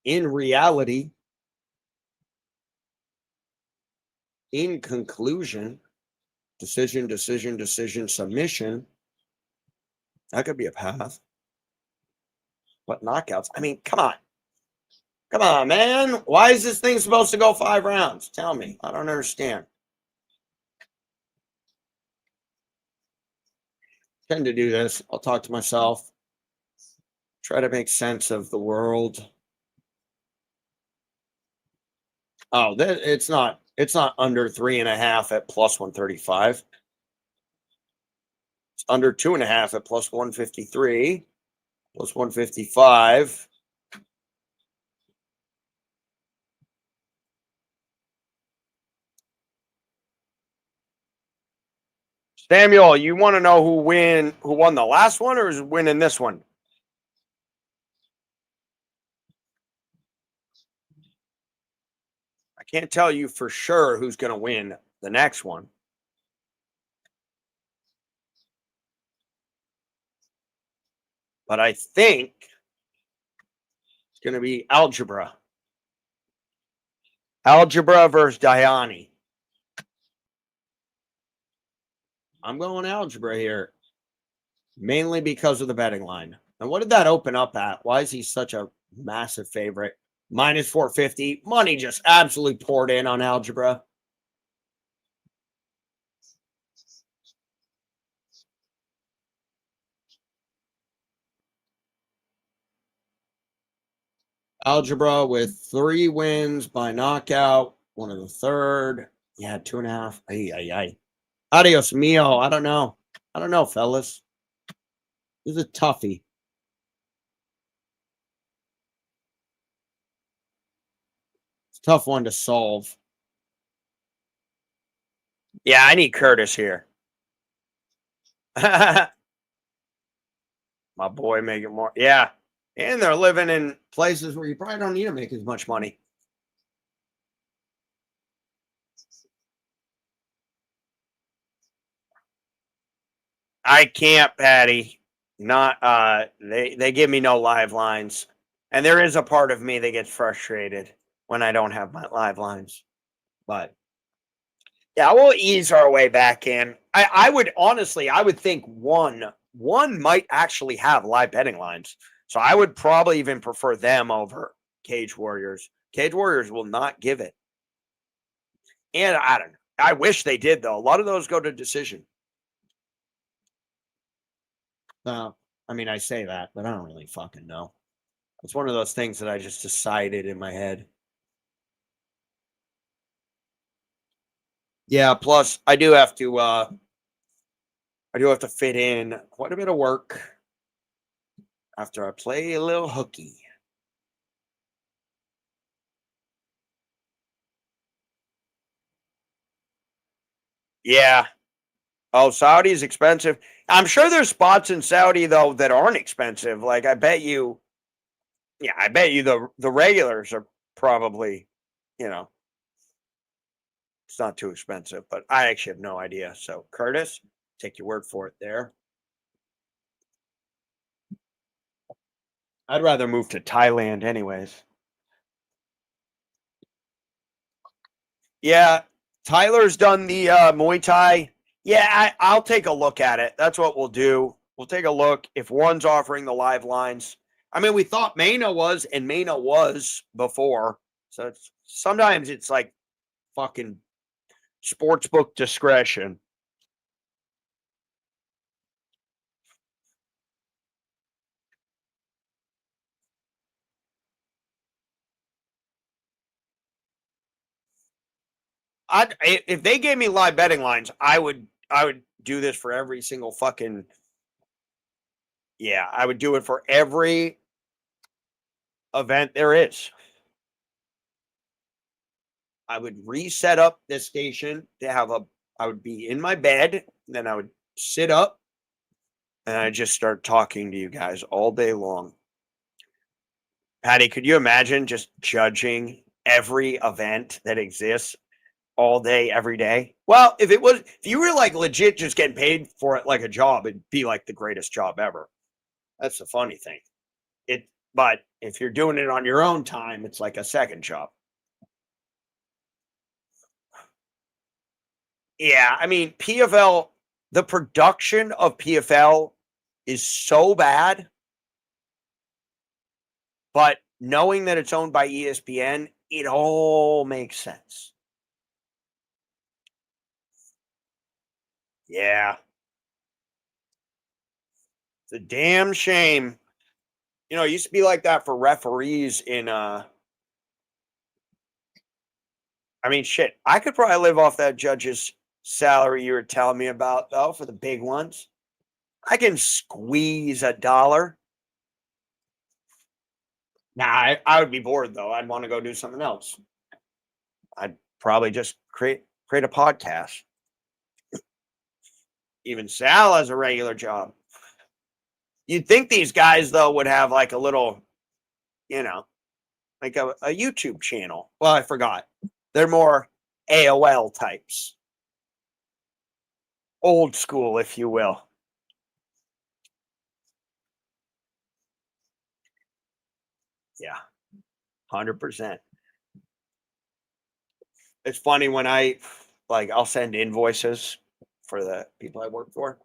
in reality, in conclusion, decision, submission, that could be a path. But knockouts, I mean, come on. Come on, man. Why is this thing supposed to go 5 rounds? Tell me. I don't understand. I tend to do this. I'll talk to myself. Try to make sense of the world. Oh, it's not under 3.5 at plus 135. It's under 2.5 at plus 153, plus 155. Samuel, you want to know who won the last one or is winning this one? I can't tell you for sure who's going to win the next one. But I think it's going to be Algebra. Algebra versus Diani. I'm going Algebra here, mainly because of the betting line. And what did that open up at? Why is he such a massive favorite? Minus 450. Money just absolutely poured in on Algebra. Algebra with 3 wins by knockout. One of the third. Yeah, 2.5. Ay. Adios mio. I don't know. Fellas. This is a toughie. It's a tough one to solve. Yeah, I need Curtis here. My boy making more. Yeah. And they're living in places where you probably don't need to make as much money. I can't, Patty. Not they give me no live lines. And there is a part of me that gets frustrated when I don't have my live lines. But yeah, we'll ease our way back in. I would honestly, I would think one might actually have live betting lines. So I would probably even prefer them over Cage Warriors. Cage Warriors will not give it. And I don't know. I wish they did, though. A lot of those go to decision. I mean, I say that, but I don't really fucking know. It's one of those things that I just decided in my head. Yeah, plus I do have to fit in quite a bit of work after I play a little hooky. Yeah. Oh, Saudi's expensive. I'm sure there's spots in Saudi though that aren't expensive. Like I bet you the regulars are probably, it's not too expensive, but I actually have no idea. So Curtis, take your word for it there. I'd rather move to Thailand anyways. Yeah, Tyler's done the Muay Thai. Yeah, I'll take a look at it. That's what we'll do. We'll take a look if one's offering the live lines. I mean, we thought MENA was, and MENA was before. So sometimes it's like fucking sportsbook discretion. If they gave me live betting lines, I would do this for every single fucking. Yeah, I would do it for every event there is. I would reset up this station to have I would be in my bed, then I would sit up and I just start talking to you guys all day long. Patty, could you imagine just judging every event that exists all day, every day? Well, if you were like legit just getting paid for it like a job, it'd be like the greatest job ever. That's the funny thing. But if you're doing it on your own time, it's like a second job. Yeah, I mean, PFL, the production of PFL is so bad, but knowing that it's owned by ESPN, it all makes sense. Yeah. It's a damn shame. It used to be like that for referees in I mean, shit, I could probably live off that judge's salary you were telling me about, though, for the big ones. I can squeeze $1. Nah, I would be bored, though. I'd want to go do something else. I'd probably just create a podcast. Even Sal has a regular job. You'd think these guys, though, would have like a little, you know, like a YouTube channel. Well, I forgot. They're more AOL types. Old school, if you will. Yeah, 100%. It's funny when I'll send invoices for the people I work for.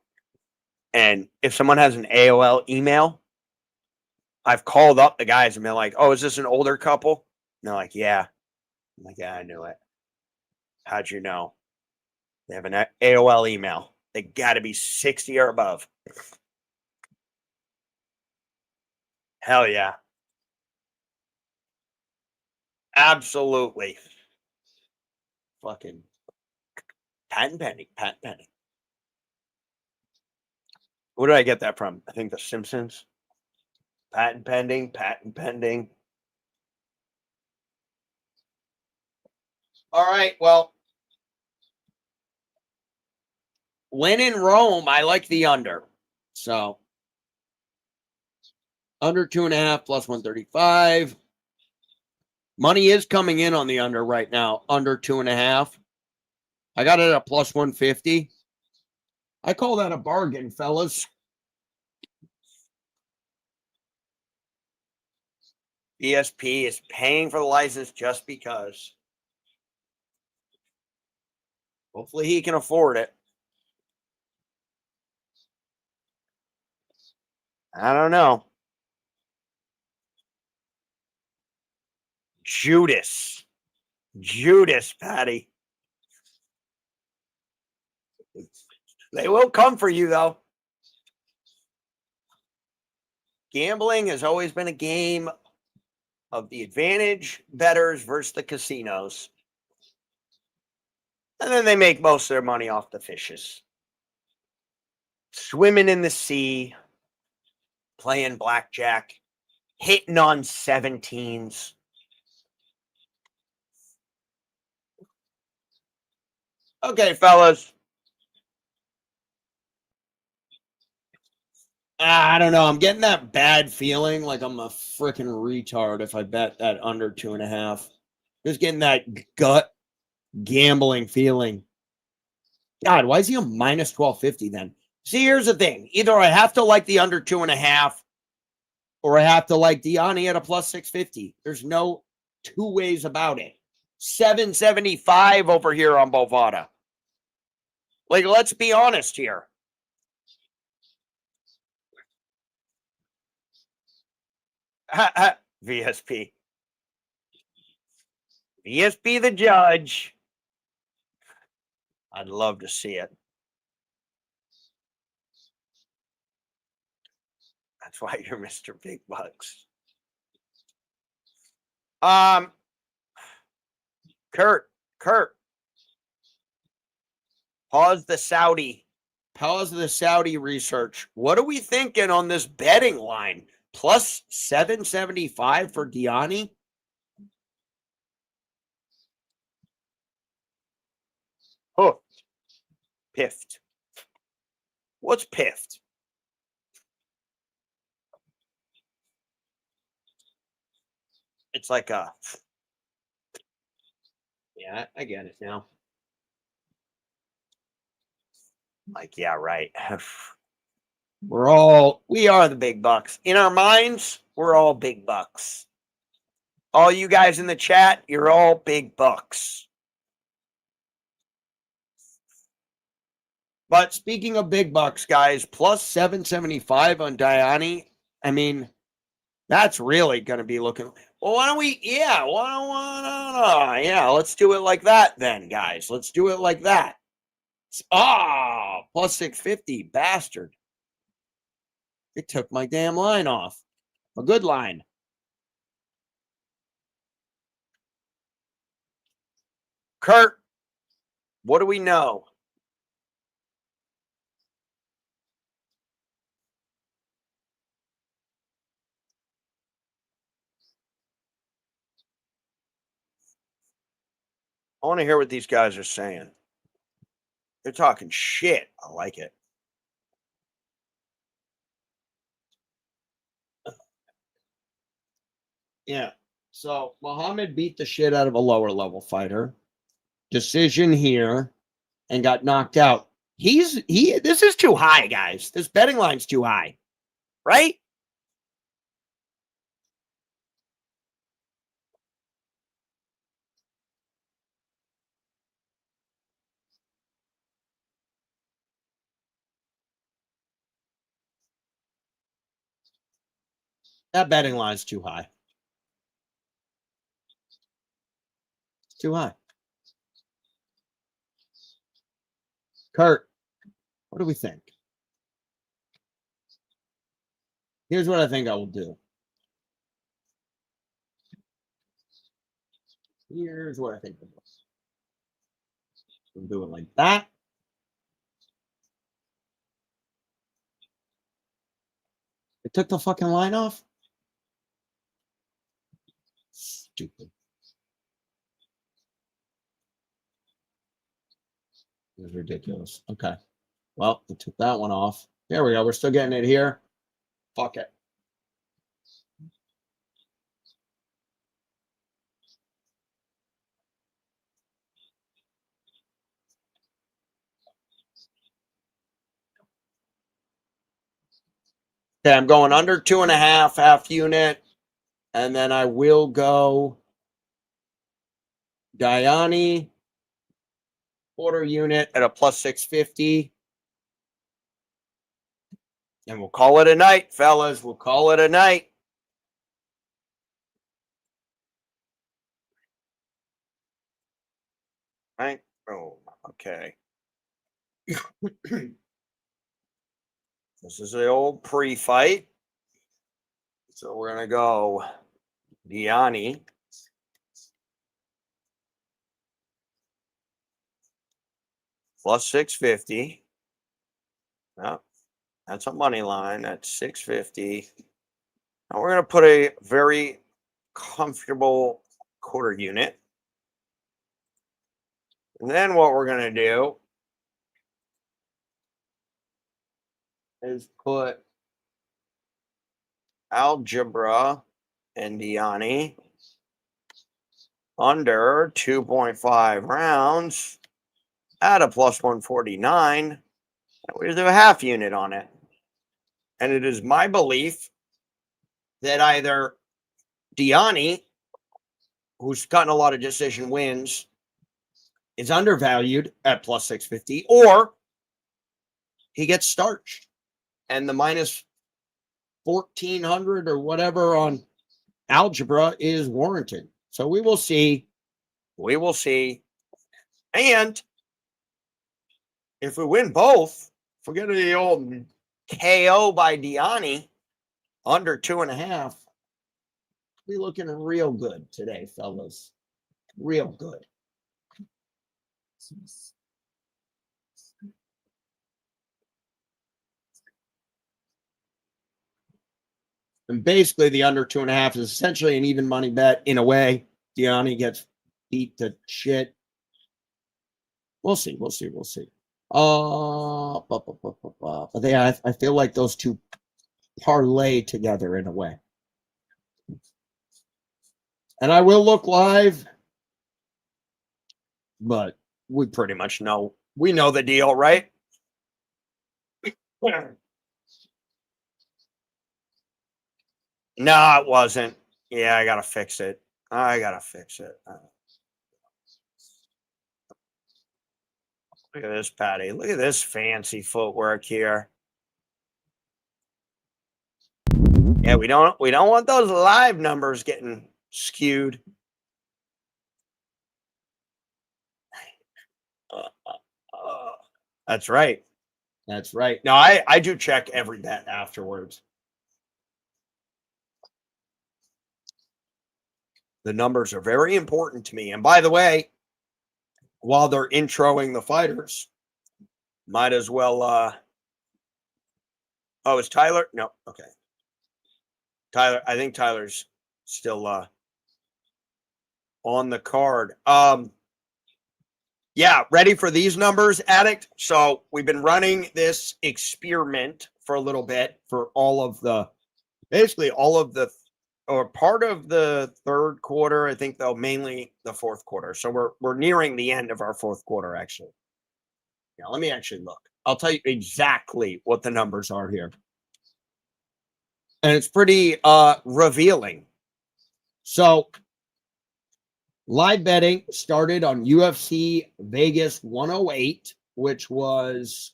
And if someone has an AOL email, I've called up the guys and been like, oh, is this an older couple? And they're like, yeah. I'm like, yeah, I knew it. How'd you know? They have an AOL email. They got to be 60 or above. Hell yeah. Absolutely. Fucking patent pending. Where did I get that from? I think The Simpsons. Patent pending. All right, well, when in Rome, I like the under. So, under 2.5 plus 135. Money is coming in on the under right now, under 2.5. I got it at plus 150. I call that a bargain, fellas. ESP is paying for the license just because. Hopefully he can afford it. I don't know. Judas, Patty. They will come for you, though. Gambling has always been a game of the advantage bettors versus the casinos. And then they make most of their money off the fishes. Swimming in the sea, playing blackjack, hitting on 17s. Okay, fellas. I don't know. I'm getting that bad feeling like I'm a freaking retard if I bet that under 2.5. Just getting that gut gambling feeling. God, why is he on minus 1250 then? See, here's the thing. Either I have to like the under 2.5 or I have to like Diani at a plus 650. There's no two ways about it. 775 over here on Bovada. Like, let's be honest here. VSP. VSP the judge. I'd love to see it. That's why you're Mr. Big Bucks. Kurt. Pause the Saudi research. What are we thinking on this betting line? Plus 775 for Diani? Oh, piffed. What's piffed? It's like a... Yeah, I get it now. Like, yeah, right. We are the big bucks. In our minds, we're all big bucks. All you guys in the chat, you're all big bucks. But speaking of big bucks, guys, plus 775 on Diani. I mean, that's really going to be looking... Well, why don't we... Yeah, yeah, let's do it like that then, guys. Let's do it like that. Plus 650, bastard. It took my damn line off. A good line. Kurt, what do we know? I want to hear what these guys are saying. They're talking shit. I like it. Yeah. So Muhammad beat the shit out of a lower level fighter. Decision here and got knocked out. This is too high, guys. This betting line's too high. Right? That betting line's too high. It's too high. Kurt, what do we think? Here's what I think I will do. Here's what I think we'll do. We'll do it like that. It took the fucking line off. Stupid. It was ridiculous. Okay. Well, we took that one off. There we go. We're still getting it here. Fuck it. Okay, I'm going under 2.5, half unit. And then I will go Diani, quarter unit at a plus 650. And we'll call it a night, fellas. We'll call it a night. Right? Oh, okay. This is the old pre-fight. So we're going to go Diani. Plus 650. No, that's a money line. That's 650. Now we're going to put a very comfortable quarter unit. And then what we're going to do is put Algebra and Diani under 2.5 rounds at a plus 149. And we do a half unit on it. And it is my belief that either Diani, who's gotten a lot of decision wins, is undervalued at plus 650, or he gets starched. And the minus 1,400 or whatever on Algebra is warranted. So we will see. We will see. And if we win both, forget the old KO by Diani under 2.5. We're looking real good today, fellas. Real good. And basically, the under 2.5 is essentially an even money bet in a way. Diani gets beat to shit. We'll see. We'll see. We'll see. But yeah, I feel like those two parlay together in a way. And I will look live, but we pretty much know. We know the deal, right? No, it wasn't. Yeah, I got to fix it. I got to fix it. Look at this, Patty. Look at this fancy footwork here. Yeah, we don't want those live numbers getting skewed. That's right. That's right. No, I do check every bet afterwards. The numbers are very important to me. And by the way, while they're introing the fighters, might as well. Oh, is Tyler? No. Okay. Tyler, I think Tyler's still on the card. Yeah, ready for these numbers, Addict? So we've been running this experiment for a little bit for all of the, basically all of the, or part of the third quarter, I think, though, mainly the fourth quarter. So we're nearing the end of our fourth quarter, actually. Yeah, let me actually look. I'll tell you exactly what the numbers are here. And it's pretty revealing. So live betting started on UFC Vegas 108, which was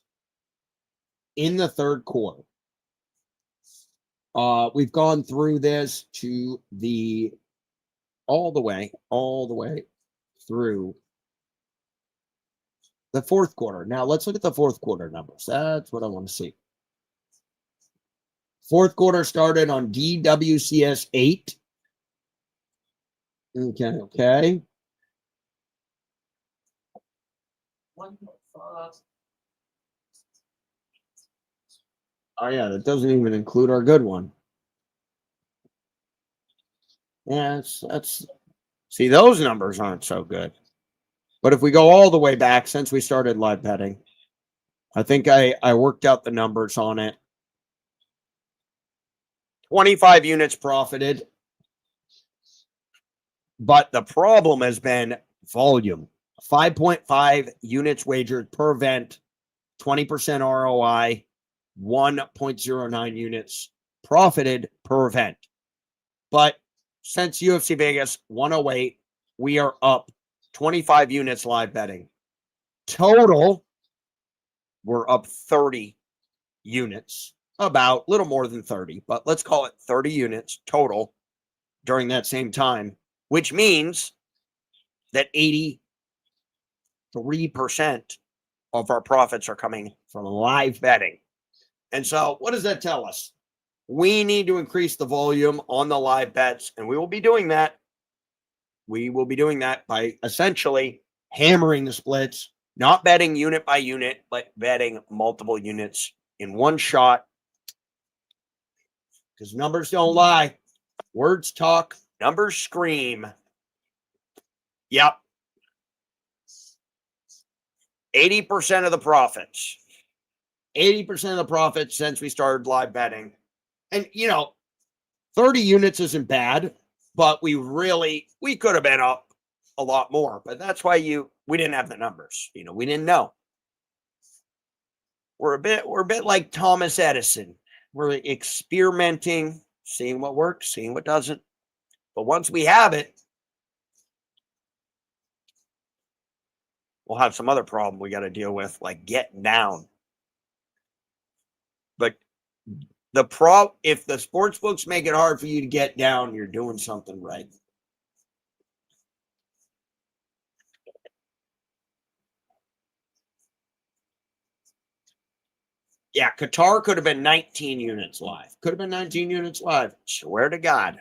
in the third quarter. We've gone through this to the all the way through the fourth quarter. Now let's look at the fourth quarter numbers. That's what I want to see. Fourth quarter started on DWCS 8. Okay. Oh, yeah, that doesn't even include our good one. Yeah, that's see, those numbers aren't so good. But if we go all the way back since we started live betting, I think I worked out the numbers on it. 25 units profited. But the problem has been volume. 5.5 units wagered per event, 20% ROI, 1.09 units profited per event. But since UFC Vegas 108, we are up 25 units live betting. Total, we're up 30 units, about a little more than 30, but let's call it 30 units total during that same time, which means that 83% of our profits are coming from live betting. And so what does that tell us? We need to increase the volume on the live bets, and we will be doing that. We will be doing that by essentially hammering the splits, not betting unit by unit, but betting multiple units in one shot. Because numbers don't lie. Words talk. Numbers scream. Yep. 80% of the profits. 80% of the profits since we started live betting. And, 30 units isn't bad, but we could have been up a lot more. But that's why we didn't have the numbers. We didn't know. We're a bit like Thomas Edison. We're experimenting, seeing what works, seeing what doesn't. But once we have it, we'll have some other problem we got to deal with, like getting down. But if the sports books make it hard for you to get down, you're doing something right. Yeah, Qatar could have been 19 units live. Could have been 19 units live. Swear to God.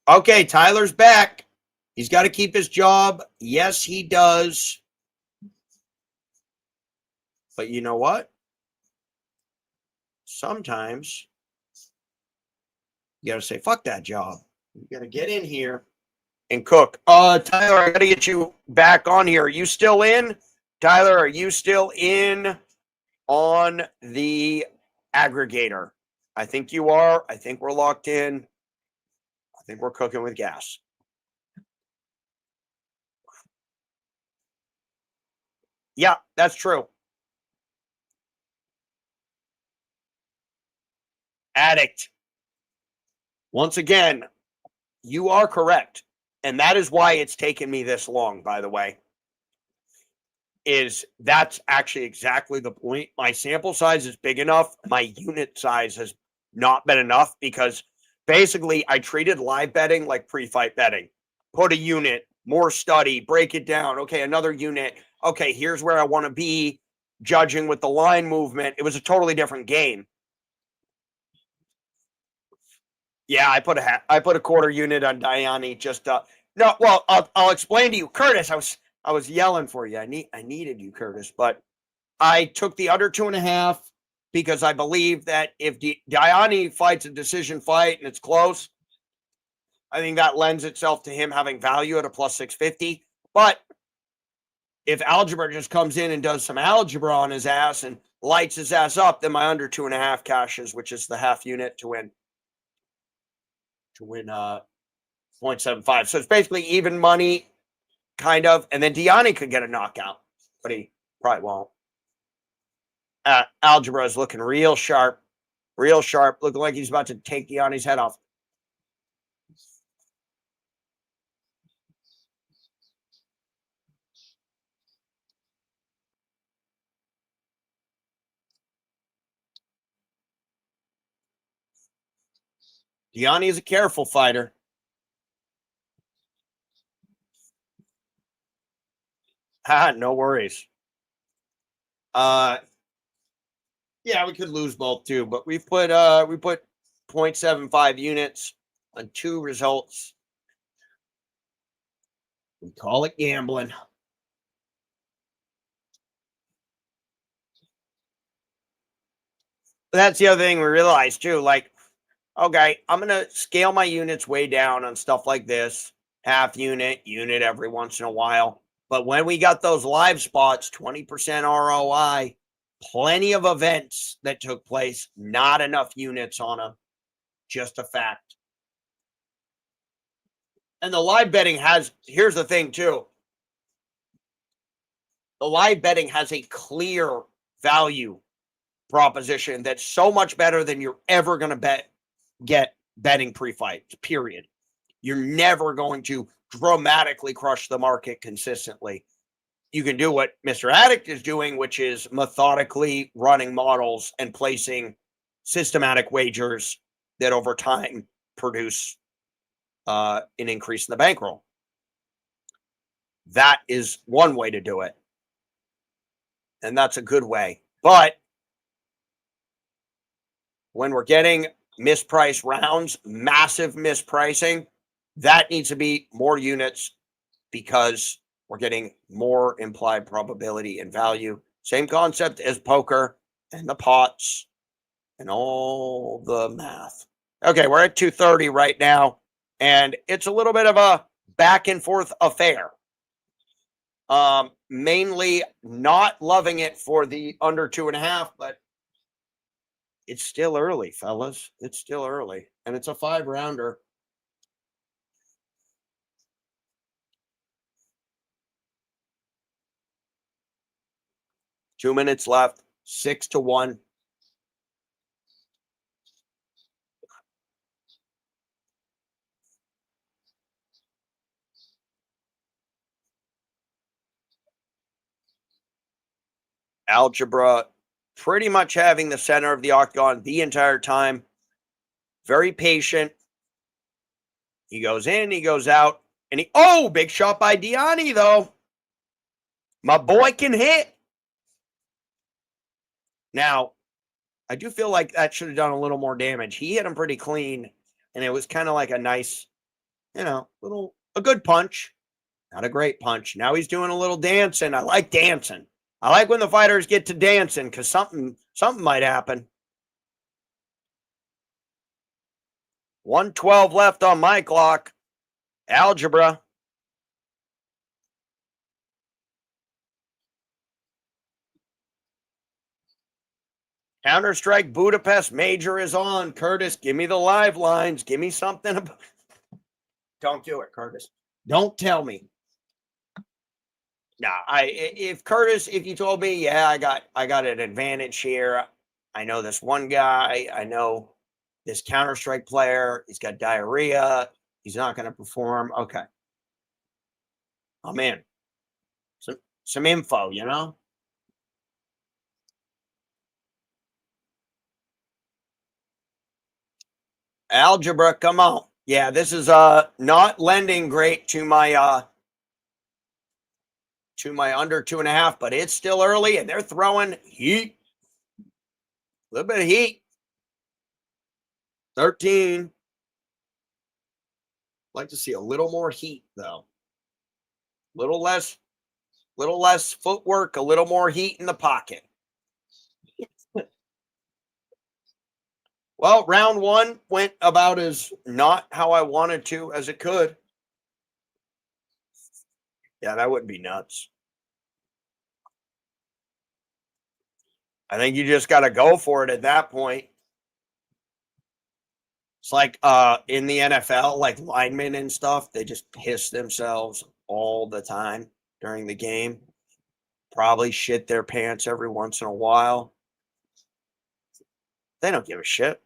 Okay, Tyler's back. He's got to keep his job. Yes, he does. But you know what? Sometimes you got to say, fuck that job. You got to get in here and cook. Tyler, I got to get you back on here. Are you still in? Tyler, are you still in on the aggregator? I think you are. I think we're locked in. I think we're cooking with gas. Yeah, that's true. Addict. Once again, you are correct. And that is why it's taken me this long, by the way. That's actually exactly the point. My sample size is big enough. My unit size has not been enough because basically I treated live betting like pre-fight betting. Put a unit, more study, break it down. Okay, another unit. Okay, here's where I want to be, judging with the line movement. It was a totally different game. Yeah, I put a quarter unit on Diani just No, well, I'll explain to you, Curtis. I was yelling for you. I needed you, Curtis, but I took the under 2.5 because I believe that if Diani fights a decision fight and it's close, I think that lends itself to him having value at a plus 650. But if Algebra just comes in and does some algebra on his ass and lights his ass up, then my under 2.5 cashes, which is the half unit to win 0.75. So it's basically even money, kind of. And then Diani could get a knockout, but he probably won't. Algebra is looking real sharp, looking like he's about to take Diani's head off. Diani is a careful fighter. No worries. Yeah, we could lose both too, but we put 0.75 units on 2 results. We call it gambling. But that's the other thing we realized too. Like, okay, I'm gonna scale my units way down on stuff like this. Half unit every once in a while. But when we got those live spots, 20% ROI, plenty of events that took place, not enough units on them. Just a fact. And the live betting here's the thing too. The live betting has a clear value proposition that's so much better than you're ever going to get betting pre-fight, period. You're never going to dramatically crush the market consistently. You can do what Mr. Addict is doing, which is methodically running models and placing systematic wagers that over time produce an increase in the bankroll. That is one way to do it. And that's a good way. But when we're getting mispriced rounds, massive mispricing, that needs to be more units because we're getting more implied probability and value. Same concept as poker and the pots and all the math. Okay, we're at 230 right now, and it's a little bit of a back and forth affair. Mainly not loving it for the under 2.5, but it's still early, fellas. It's still early, and it's a 5-rounder. Two minutes left, 6-1. Algebra pretty much having the center of the octagon the entire time. Very patient. He goes in, he goes out, and big shot by Diani, though. My boy can hit. Now, I do feel like that should have done a little more damage. He hit him pretty clean, and it was kind of like a nice, a good punch. Not a great punch. Now he's doing a little dancing. I like dancing. I like when the fighters get to dancing because something might happen. 1:12 left on my clock. Algebra. Counter-Strike Budapest Major is on. Curtis, give me the live lines. Give me something. Don't do it, Curtis. Don't tell me. Nah, if you told me, yeah, I got an advantage here. I know this one guy. I know this Counter-Strike player. He's got diarrhea. He's not going to perform. Okay. I'm in. Some info, Algebra, come on. Yeah, this is not lending great to my under 2.5, but it's still early and they're throwing heat. A little bit of heat. 13. Like to see a little more heat, though. Little less footwork, a little more heat in the pocket. Well, round one went about as not how I wanted to as it could. Yeah, that would be nuts. I think you just got to go for it at that point. It's like in the NFL, like linemen and stuff, they just piss themselves all the time during the game. Probably shit their pants every once in a while. They don't give a shit.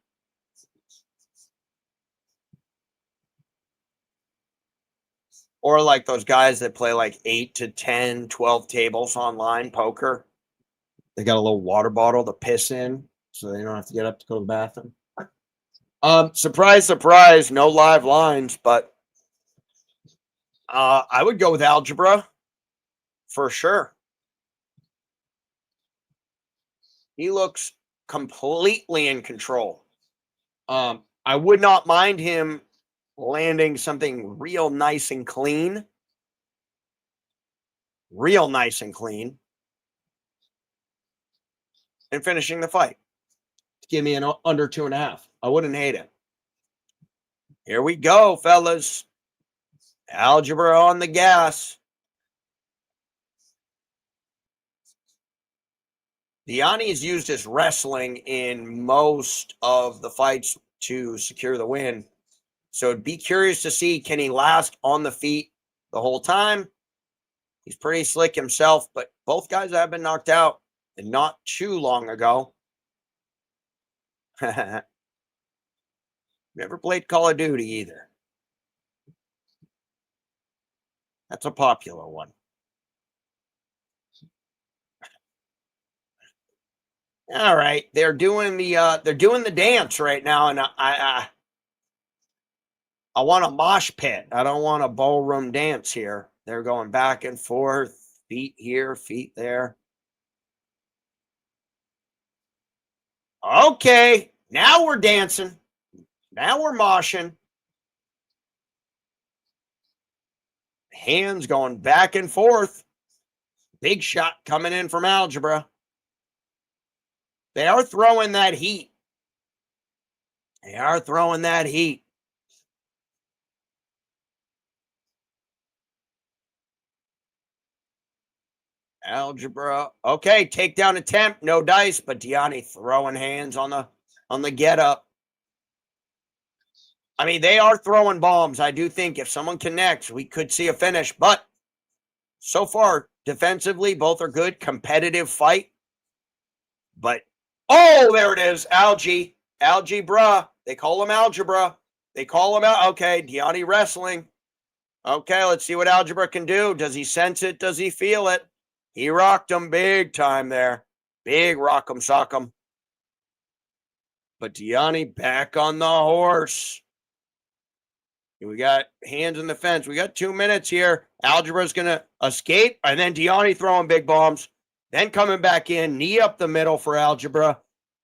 Or like those guys that play like 8 to 10, 12 tables online poker. They got a little water bottle to piss in so they don't have to get up to go to the bathroom. Surprise, surprise, no live lines, but I would go with algebra for sure. He looks completely in control. I would not mind him landing something real nice and clean. Real nice and clean. And finishing the fight. Give me an under 2.5. I wouldn't hate it. Here we go, fellas. Algebra on the gas. Diani has used his wrestling in most of the fights to secure the win. So be curious to see, can he last on the feet the whole time? He's pretty slick himself, but both guys have been knocked out and not too long ago. Never played Call of Duty either. That's a popular one. All right, they're doing the dance right now, and I want a mosh pit. I don't want a ballroom dance here. They're going back and forth, feet here, feet there. Okay, now we're dancing. Now we're moshing. Hands going back and forth. Big shot coming in from algebra. They are throwing that heat. They are throwing that heat. Algebra. Okay, takedown attempt. No dice, but Diani throwing hands on the get up. I mean, they are throwing bombs. I do think if someone connects, we could see a finish. But so far, defensively, both are good. Competitive fight. But, oh, there it is. Algebra. They call him algebra. They call him out. Okay, Diani wrestling. Okay, let's see what algebra can do. Does he sense it? Does he feel it? He rocked him big time there. Big rock'em sock'em. But Diani back on the horse. We got hands in the fence. We got 2 minutes here. Algebra's going to escape. And then Diani throwing big bombs. Then coming back in. Knee up the middle for Algebra.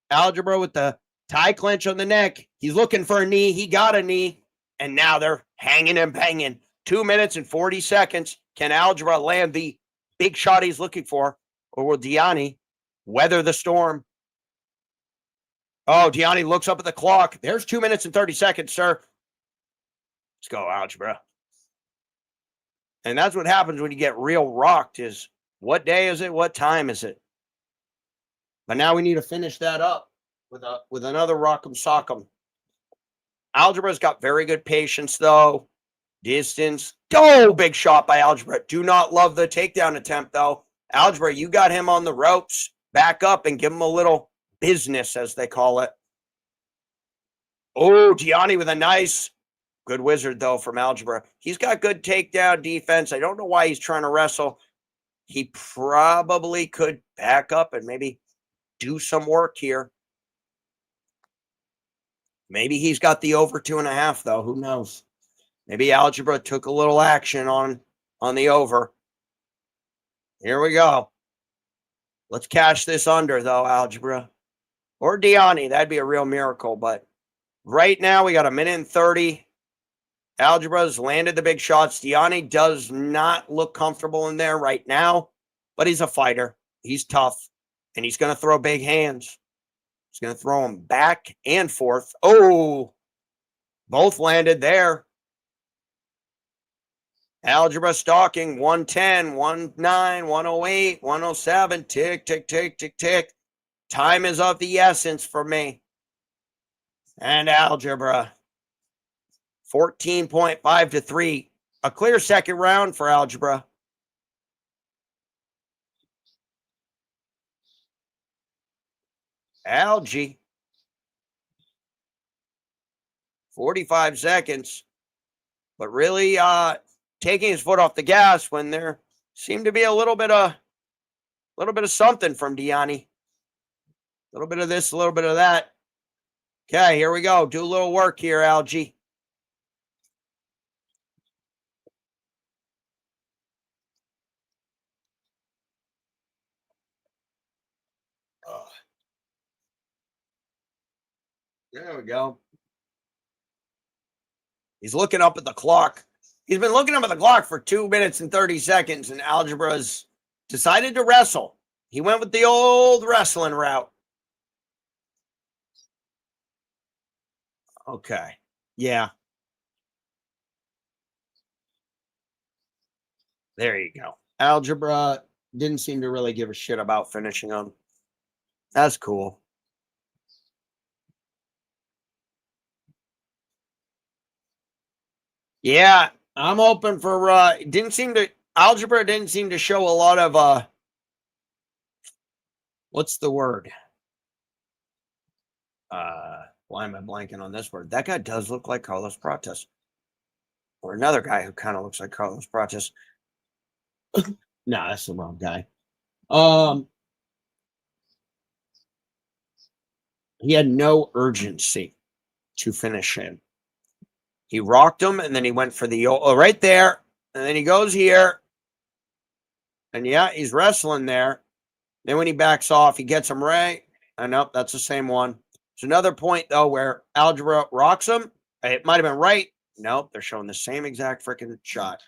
Algebra with the tie clinch on the neck. He's looking for a knee. He got a knee. And now they're hanging and banging. 2 minutes and 40 seconds. Can Algebra land the big shot he's looking for? Or will Diani weather the storm? Oh, Diani looks up at the clock. There's 2 minutes and 30 seconds, sir. Let's go, Algebra. And that's what happens when you get real rocked is, what day is it? What time is it? But now we need to finish that up with another rock'em sock'em. Algebra's got very good patience, though. Distance. Oh, big shot by Algebra. Do not love the takedown attempt, though. Algebra, you got him on the ropes. Back up and give him a little business, as they call it. Oh, Diani with a nice... Good wizard, though, from Algebra. He's got good takedown defense. I don't know why he's trying to wrestle. He probably could back up and maybe do some work here. Maybe he's got the over 2.5, though. Who knows? Maybe Algebra took a little action on the over. Here we go. Let's cash this under, though, Algebra. Or Diani. That'd be a real miracle. But right now, we got 1 minute and 30. Algebra's landed the big shots. Diani does not look comfortable in there right now, but he's a fighter. He's tough, and he's going to throw big hands. He's going to throw them back and forth. Oh, both landed there. Algebra stalking 110, 109, 108, 107. Tick, tick, tick, tick, tick. Time is of the essence for me. And Algebra, 14.5 to 3. A clear second round for Algebra. Algie. 45 seconds. But really taking his foot off the gas when there seemed to be a little bit of something from Diani. A little bit of this, a little bit of that. Okay, here we go. Do a little work here, Algie. There we go. He's looking up at the clock. He's been looking up at the clock for 2 minutes and 30 seconds, and Algebra's decided to wrestle. He went with the old wrestling route. Okay. Yeah. There you go. Algebra didn't seem to really give a shit about finishing him. That's cool. Yeah, I'm open for Algebra didn't seem to show a lot of what's the word? Why am I blanking on this word? That guy does look like Carlos Prates. Or another guy who kind of looks like Carlos Prates. No, that's the wrong guy. He had no urgency to finish him. He rocked him, and then he went for the right there, and then he goes here, and yeah, he's wrestling there. Then when he backs off, he gets him right. I know that's the same one. There's another point though where Algebra rocks him. It might have been right. Nope, they're showing the same exact freaking shot.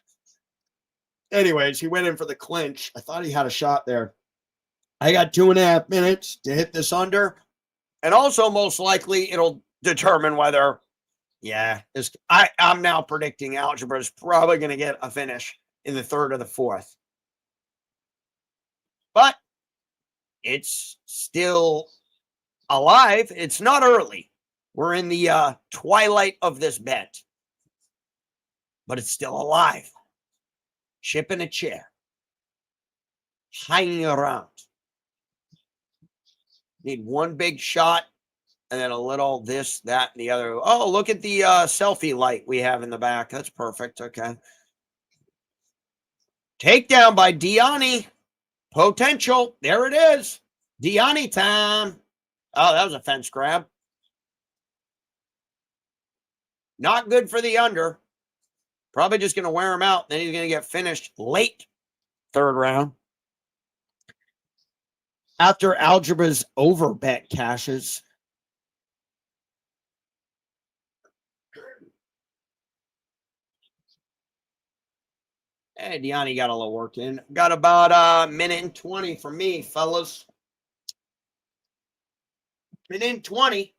Anyways, he went in for the clinch. I thought he had a shot there. I got 2.5 minutes to hit this under, and also most likely it'll determine whether. Yeah, I'm now predicting Algebra is probably going to get a finish in the third or the fourth. But it's still alive. It's not early. We're in the twilight of this bet. But it's still alive. Chip in a chair. Hanging around. Need one big shot. And then a little this, that, and the other. Oh, look at the selfie light we have in the back. That's perfect. Okay. Takedown by Diani. Potential. There it is. Diani time. Oh, that was a fence grab. Not good for the under. Probably just going to wear him out. Then he's going to get finished late. Third round. After Algebra's overbet cashes. Hey, Diani got a little work in. Got about a minute and 20 for me, fellas. Minute and 20.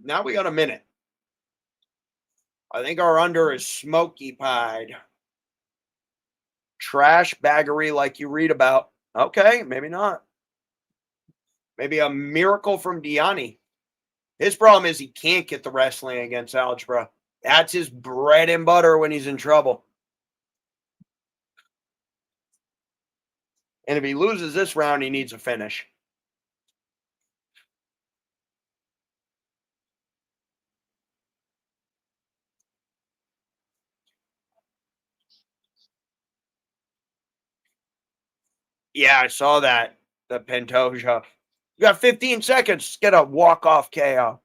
Now we got a minute. I think our under is smoky pied. Trash baggery like you read about. Okay, maybe not. Maybe a miracle from Diani. His problem is he can't get the wrestling against Algebra. That's his bread and butter when he's in trouble. And if he loses this round, he needs a finish. Yeah, I saw that. The Pantoja. You got 15 seconds. Get a walk-off KO.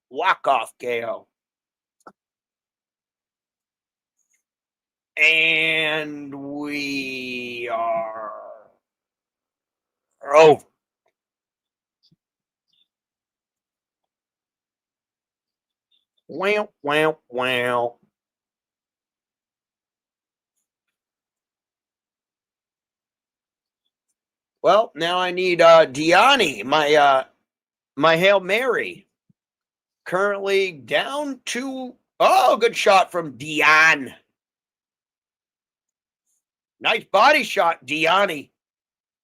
Walk-off KO. And we are... Oh. Wow, wow, wow. Well, now I need Diani, my Hail Mary. Currently down to... Oh, good shot from Diani. Nice body shot, Diani.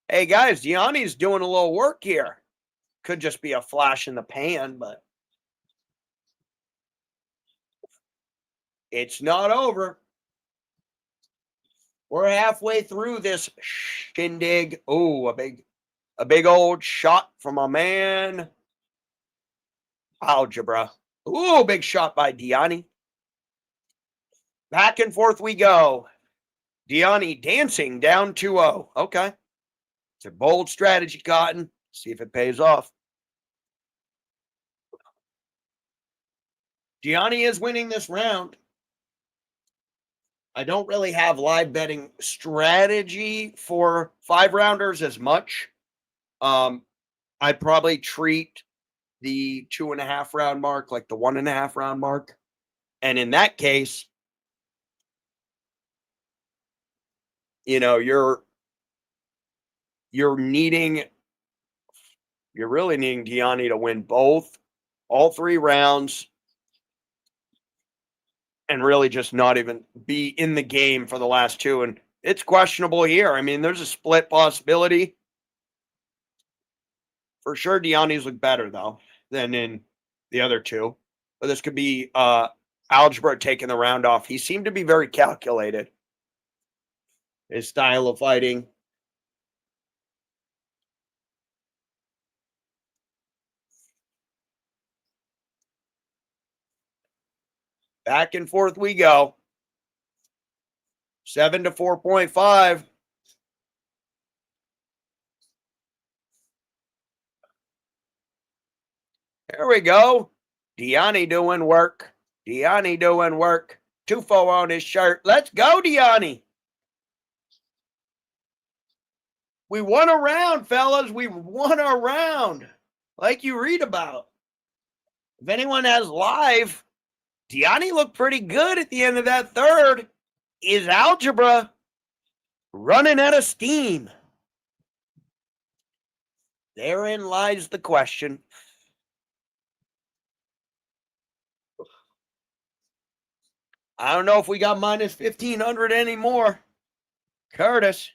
Hey, guys, Diani's doing a little work here. Could just be a flash in the pan, but it's not over. We're halfway through this shindig. Oh, a big old shot from a man. Algebra. Ooh, big shot by Diani. Back and forth we go. Diani dancing down 2-0. Okay. It's a bold strategy, Cotton. See if it pays off. Diani is winning this round. I don't really have live betting strategy for 5-rounders as much. I'd probably treat the 2.5 round mark like the 1.5 round mark. And in that case, you know, you're really needing Diani to win all 3 rounds, and really just not even be in the game for the last 2. And it's questionable here. I mean, there's a split possibility. For sure, Diani's look better, though, than in the other 2. But this could be Algebra taking the round off. He seemed to be very calculated. His style of fighting. Back and forth we go. 7 to 4.5. There we go. Diani doing work. Diani doing work. 2-4 on his shirt. Let's go, Diani. We won a round, fellas. We won a round. Like you read about. If anyone has live, Diani looked pretty good at the end of that third. Is Algebra running out of steam? Therein lies the question. I don't know if we got minus 1,500 anymore. Curtis.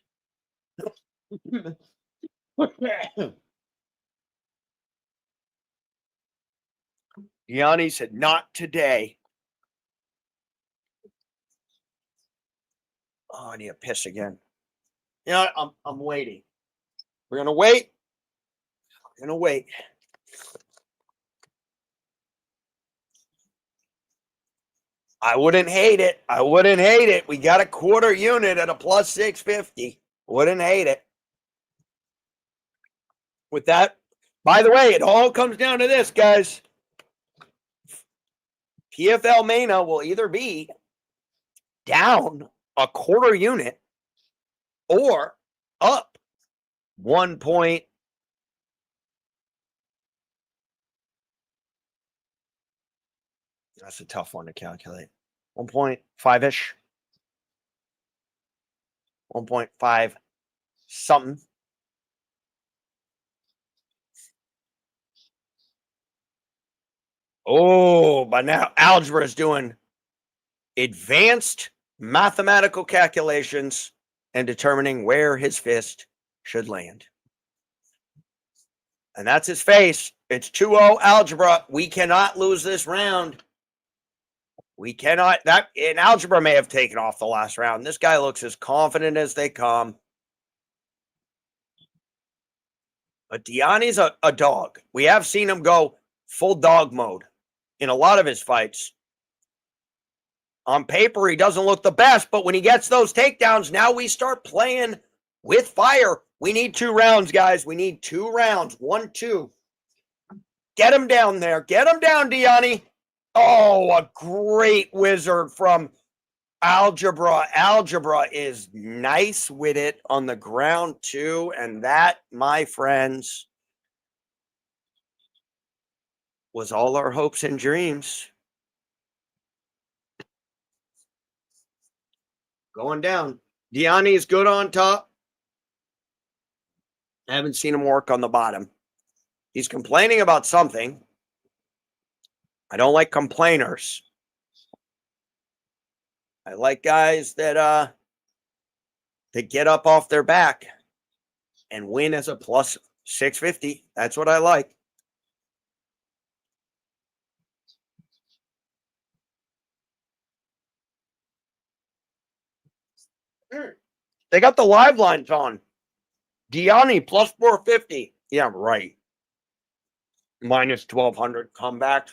Diani said, not today. Oh, I need a piss again. You know what? I'm waiting. We're going to wait. We're going to wait. I wouldn't hate it. I wouldn't hate it. We got a quarter unit at a plus 650. Wouldn't hate it. With that, by the way, it all comes down to this, guys. PFLMena will either be down a quarter unit or up 1 point. That's a tough one to calculate. 1.5-ish. 1.5 something. Oh, but now Algebra is doing advanced mathematical calculations and determining where his fist should land. And that's his face. It's 2-0 Algebra. We cannot lose this round. We cannot. And Algebra may have taken off the last round. This guy looks as confident as they come. But Diani's a dog. We have seen him go full dog mode in a lot of his fights. On paper, he doesn't look the best, but when he gets those takedowns, now we start playing with fire. We need 2 rounds, guys. We need 2 rounds. 1, 2. Get him down there. Get him down, Diani. Oh, a great wizard from Algebra is nice with it on the ground too, and that, my friends, was all our hopes and dreams. Going down. Diani is good on top. I haven't seen him work on the bottom. He's complaining about something. I don't like complainers. I like guys that get up off their back and win as a plus 650. That's what I like. They got the live lines on. Diani plus 450. Yeah, right. Minus 1,200 comeback.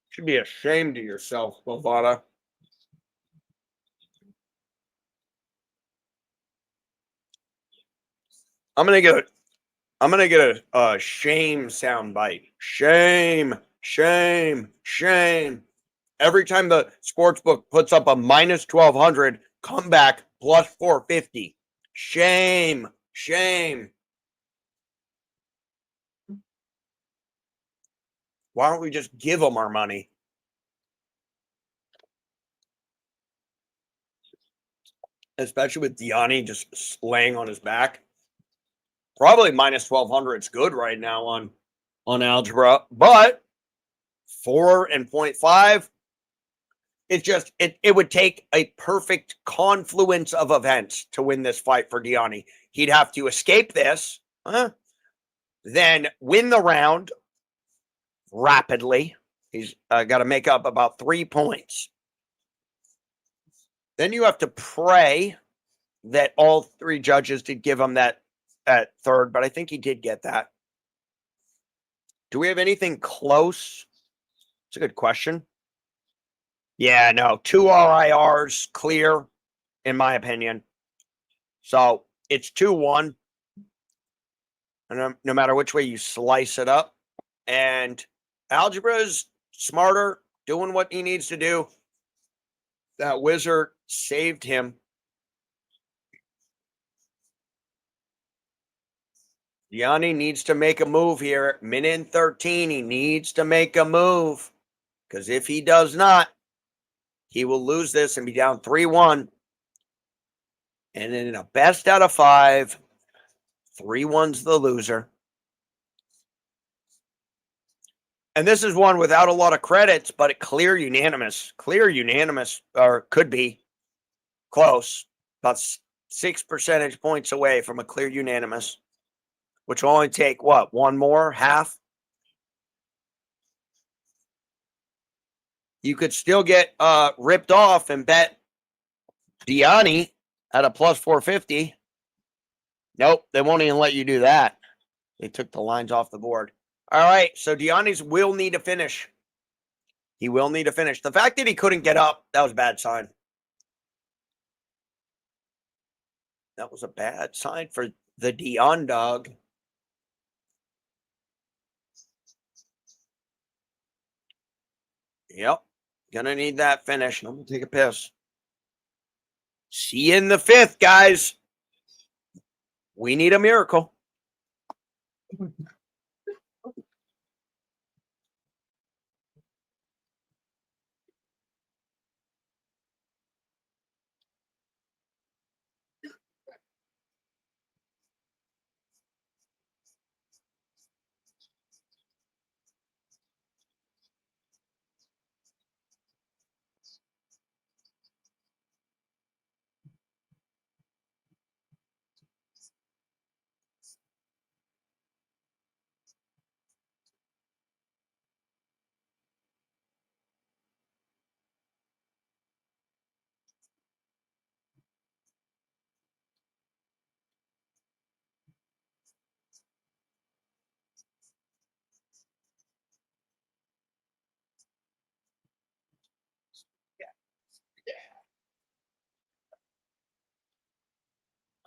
Should be ashamed of yourself, Bovada. I'm gonna get a shame sound bite. Shame, shame, shame. Every time the sportsbook puts up a minus 1,200 comeback plus 450. Shame, shame. Why don't we just give them our money? Especially with Diani just laying on his back. Probably minus 1,200 is good right now on algebra, but 4 and 0.5. It's just it would take a perfect confluence of events to win this fight for Diani. He'd have to escape this, then win the round rapidly. He's got to make up about 3 points. Then you have to pray that all 3 judges did give him that third, but I think he did get that. Do we have anything close? It's a good question. Yeah, no, 2 RIRs clear, in my opinion. So it's 2-1. And no matter which way you slice it up. And algebra is smarter, doing what he needs to do. That wizard saved him. Diani needs to make a move here. Minute 13, he needs to make a move. Because if he does not, he will lose this and be down 3-1. And then in a best out of 5, 3-1's the loser. And this is one without a lot of credits, but it clear unanimous. Clear unanimous, or could be close. About 6 percentage points away from a clear unanimous. Which will only take, what, one more? Half? You could still get ripped off and bet Diani at a plus 450. Nope, they won't even let you do that. They took the lines off the board. All right, so Diani's will need to finish. He will need to finish. The fact that he couldn't get up, that was a bad sign. That was a bad sign for the Dion dog. Yep. Gonna need that finish. I'm gonna take a piss. See you in the 5th, guys. We need a miracle.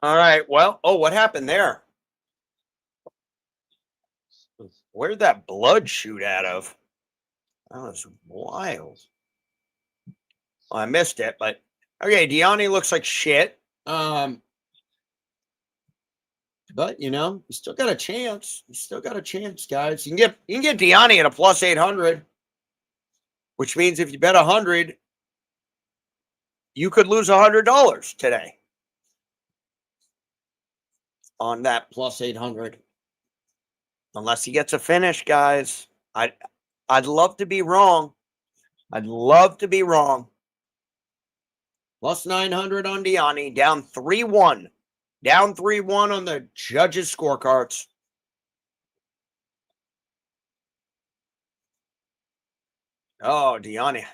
All right. Well, oh, what happened there? Where'd that blood shoot out of? That was wild. I missed it, but okay, Diani looks like shit. But you know, you still got a chance. You still got a chance, guys. You can get Diani at a plus 800, which means if you bet 100, you could lose $100 today on that plus 800. Unless he gets a finish, guys. I'd love to be wrong. I'd love to be wrong. Plus 900 on Diani, down 3-1. Down 3-1 on the judges' scorecards. Oh, Diani.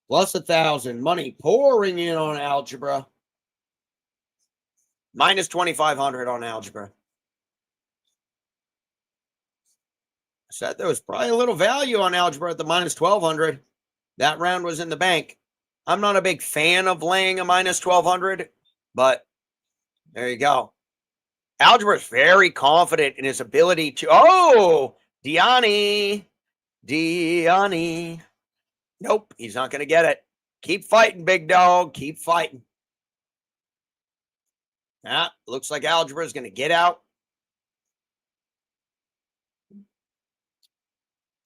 Plus 1,000. Money pouring in on algebra. Minus 2,500 on algebra. I said there was probably a little value on algebra at the minus 1,200. That round was in the bank. I'm not a big fan of laying a minus 1,200, but there you go. Algebra is very confident in his ability to... Oh, Diani. Diani. Nope, he's not going to get it. Keep fighting, big dog. Keep fighting. Yeah, looks like algebra is going to get out.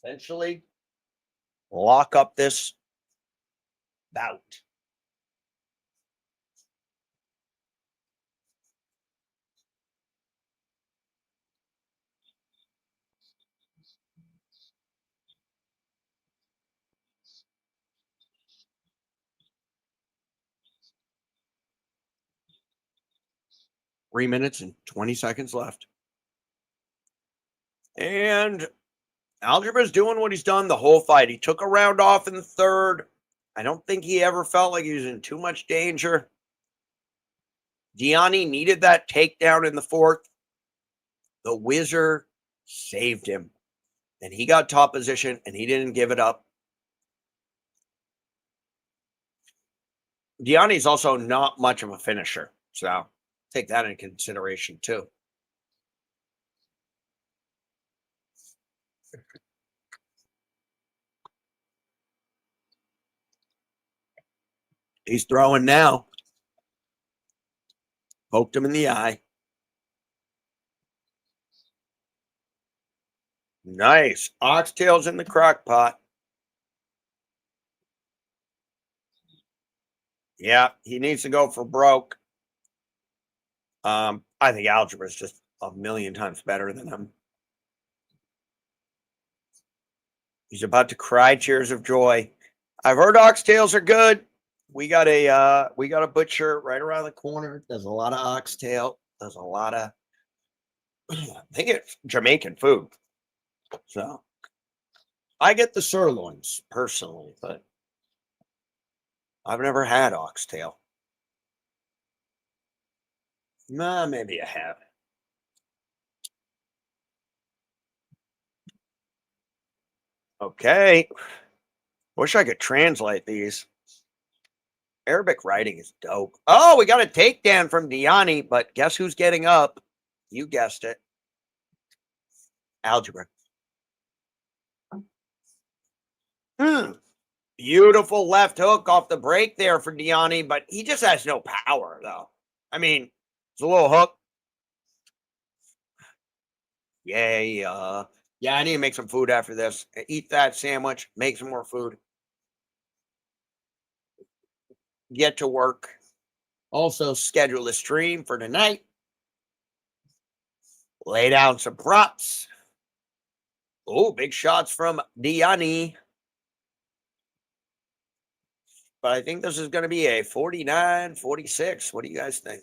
Essentially, lock up this bout. Three minutes and 20 seconds left. And Algebra's doing what he's done the whole fight. He took a round off in the third. I don't think he ever felt like he was in too much danger. Diani needed that takedown in the fourth. The Wizard saved him. And he got top position, and he didn't give it up. Diani's also not much of a finisher. So take that into consideration, too. He's throwing now. Poked him in the eye. Nice. Oxtails in the crock pot. Yeah, he needs to go for broke. I think algebra is just a million times better than him. He's about to cry tears of joy. I've heard oxtails are good. We got a butcher right around the corner. There's a lot of oxtail. There's a lot of I think it's Jamaican food. So I get the sirloins personally, but I've never had oxtail. Nah, maybe I have. Okay. Wish I could translate these. Arabic writing is dope. Oh, we got a takedown from Diani, but guess who's getting up? You guessed it. Algebra. Beautiful left hook off the break there for Diani, but he just has no power, though. I mean, it's a little hook. Yay. Yeah, I need to make some food after this. Eat that sandwich. Make some more food. Get to work. Also, schedule a stream for tonight. Lay down some props. Oh, big shots from Diani. But I think this is going to be a 49-46. What do you guys think?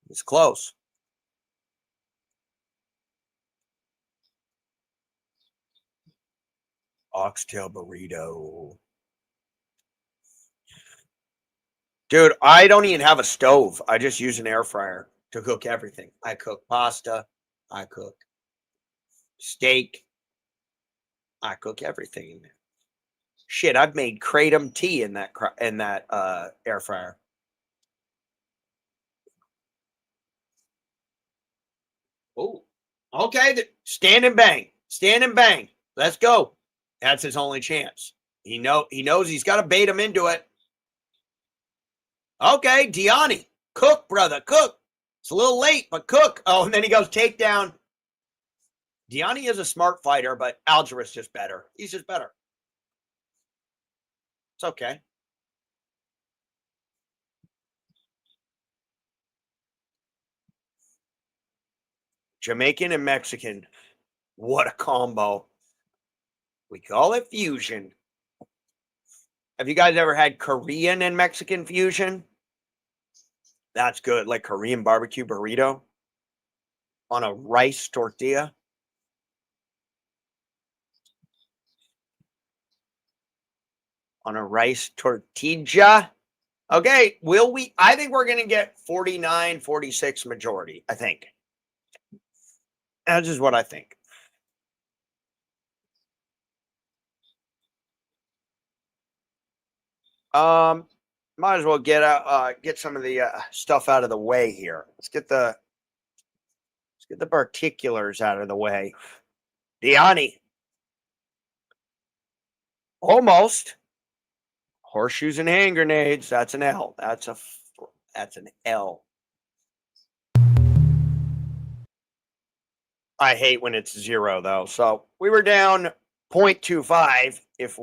It's close. Oxtail burrito. Dude, I don't even have a stove. I just use an air fryer to cook everything. I cook pasta. I cook steak. I cook everything in there. Shit, I've made kratom tea in that air fryer. Oh, okay. Stand and bang. Stand and bang. Let's go. That's his only chance. He knows he's got to bait him into it. Okay, Diani. Cook, brother, cook. It's a little late, but cook. Oh, and then he goes takedown. Diani is a smart fighter, but Algera's just better. He's just better. It's okay. Jamaican and Mexican. What a combo. We call it fusion. Have you guys ever had Korean and Mexican fusion? That's good. Like Korean barbecue burrito on a rice tortilla. On a rice tortilla. Okay, will we? I think we're going to get 49-46 majority, I think. That's just what I think. Might as well get some of the stuff out of the way here. Let's get the particulars out of the way. Diani. Almost. Horseshoes and hand grenades. That's an L. That's an L. I hate when it's 0 though. So we were down 0.25 if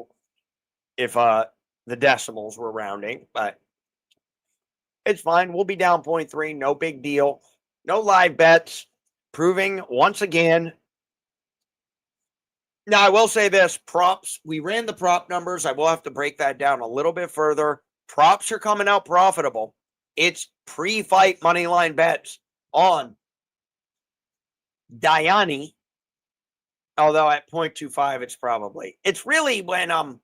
the decimals were rounding, but it's fine. We'll be down 0.3. No big deal. No live bets. Proving once again. Now, I will say this. Props. We ran the prop numbers. I will have to break that down a little bit further. Props are coming out profitable. It's pre-fight money line bets on Diani. Although at 0.25, it's really when,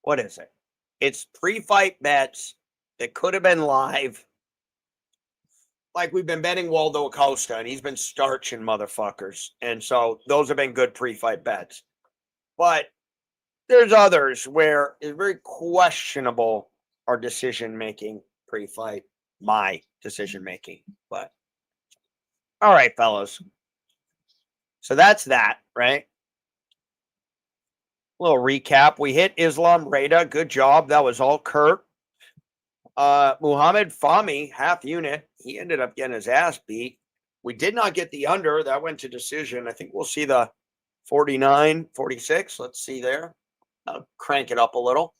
what is it? It's pre-fight bets that could have been live. Like we've been betting Waldo Acosta, and he's been starching motherfuckers. And so those have been good pre-fight bets. But there's others where it's very questionable our decision-making pre-fight, my decision-making. But, all right, fellas. So that's that, right? Little recap. We hit Islam Reda. Good job. That was all Kurt. Mohammad Fahmi, half unit. He ended up getting his ass beat. We did not get the under. That went to decision. I think we'll see the 49-46. Let's see there. I'll crank it up a little.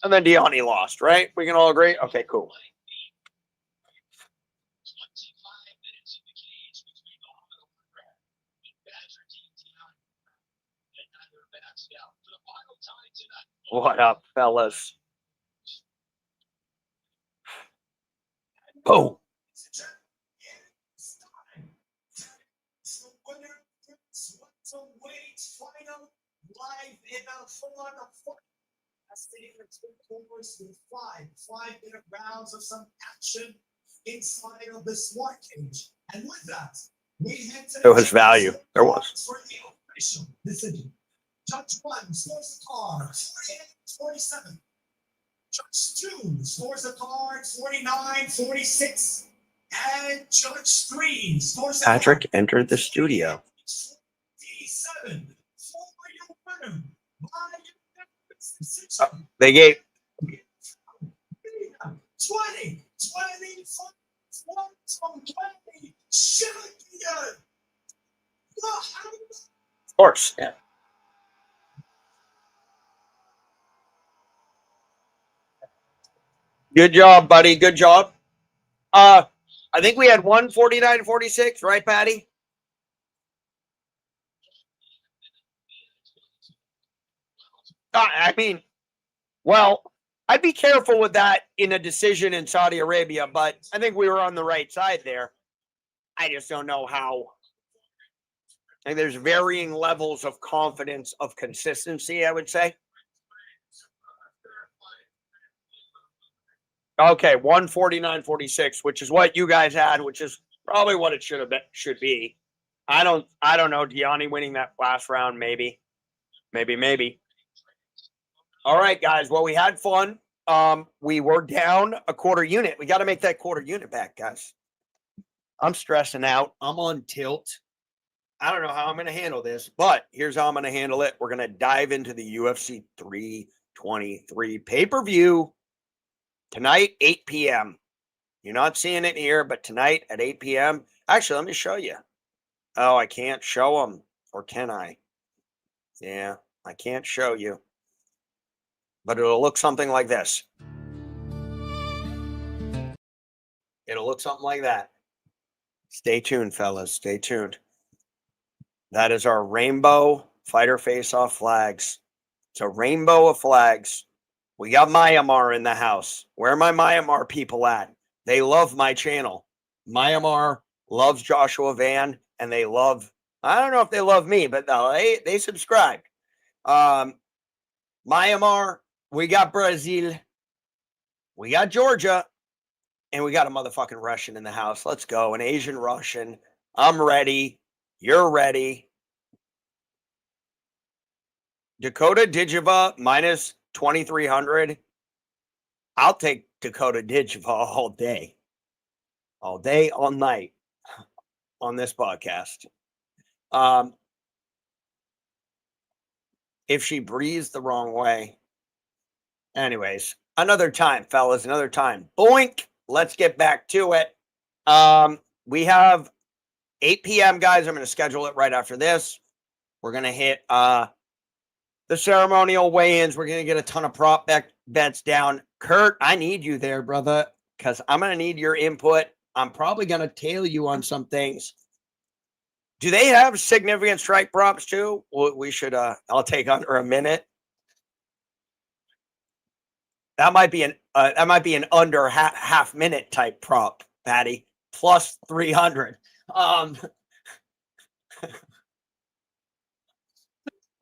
And then Diani lost, right? We can all agree? Okay, cool. What up, fellas? Boom. Five-minute rounds of some action inside of the smart cage. And with that, we head to there was value. There was. for the official decision. Judge 1 scores the card 48-47. Judge 2 scores the card 49-46. And Judge 3 scores the Patrick card entered the studio. 47 for your winner by decision. They gave 20 champion. Of course, yeah. Good job, buddy. Good job. I think we had 149-46, right, Patty? I mean, well, I'd be careful with that in a decision in Saudi Arabia, but I think we were on the right side there. I just don't know how. And there's varying levels of confidence of consistency, I would say. Okay, 149-46, which is what you guys had, which is probably what it should be. I don't know. Diani winning that last round, maybe. All right, guys. Well, we had fun. We were down a quarter unit. We got to make that quarter unit back, guys. I'm stressing out. I'm on tilt. I don't know how I'm going to handle this, but here's how I'm going to handle it. We're going to dive into the UFC 323 pay-per-view tonight, 8 p.m. You're not seeing it here, but tonight at 8 p.m. Actually, let me show you. Oh, I can't show them. Or can I? Yeah, I can't show you. But it'll look something like this. It'll look something like that. Stay tuned, fellas. Stay tuned. That is our rainbow fighter face-off flags. It's a rainbow of flags. We got Myanmar in the house. Where are my Myanmar people at? They love my channel. Myanmar loves Joshua Van, and they love, I don't know if they love me, but they subscribed. Myanmar, we got Brazil, we got Georgia, and we got a motherfucking Russian in the house. Let's go. An Asian Russian. I'm ready. You're ready. Dakota Digiva minus 2,300. I'll take Dakota Digiva all day. All day, all night on this podcast. If she breathes the wrong way. Anyways, another time, fellas, another time. Boink. Let's get back to it. We have 8 p.m., guys. I'm going to schedule it right after this. We're going to hit the ceremonial weigh-ins. We're going to get a ton of prop bets down. Kurt, I need you there, brother, because I'm going to need your input. I'm probably going to tail you on some things. Do they have significant strike props too? We should, I'll take under a minute. That might be an under half minute type prop, Patty. Plus 300.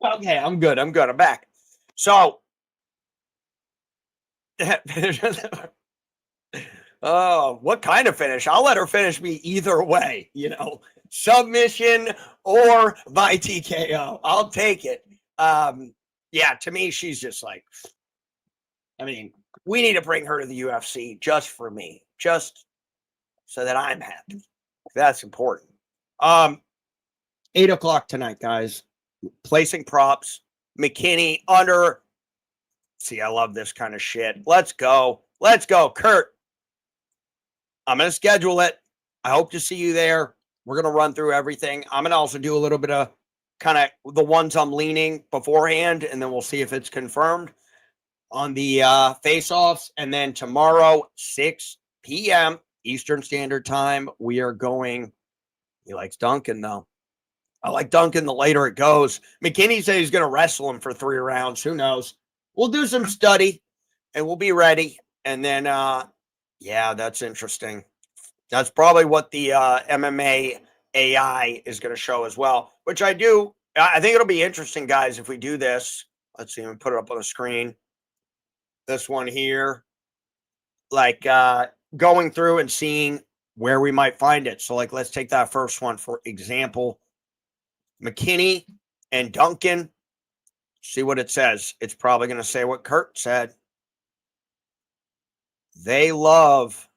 Okay, I'm good. I'm back. So, oh, what kind of finish? I'll let her finish me either way, submission or by TKO. I'll take it. Yeah, to me, she's just like, we need to bring her to the UFC just for me, just so that I'm happy. That's important. 8 o'clock tonight, guys. Placing props. McKinney under. See, I love this kind of shit. Let's go. Let's go, Kurt. I'm going to schedule it. I hope to see you there. We're going to run through everything. I'm going to also do a little bit of kind of the ones I'm leaning beforehand, and then we'll see if it's confirmed on the face-offs. And then tomorrow, 6 p.m. Eastern Standard Time, we are going. He likes Duncan, though. I like Duncan the later it goes. McKinney said he's going to wrestle him for 3 rounds. Who knows? We'll do some study, and we'll be ready. And then, yeah, that's interesting. That's probably what the MMA AI is going to show as well, which I do. I think it'll be interesting, guys, if we do this. Let's see. Let me put it up on the screen. This one here. Like going through and seeing where we might find it. So, like, let's take that first one, for example. McKinney and Duncan. See what it says. It's probably going to say what Kurt said. They love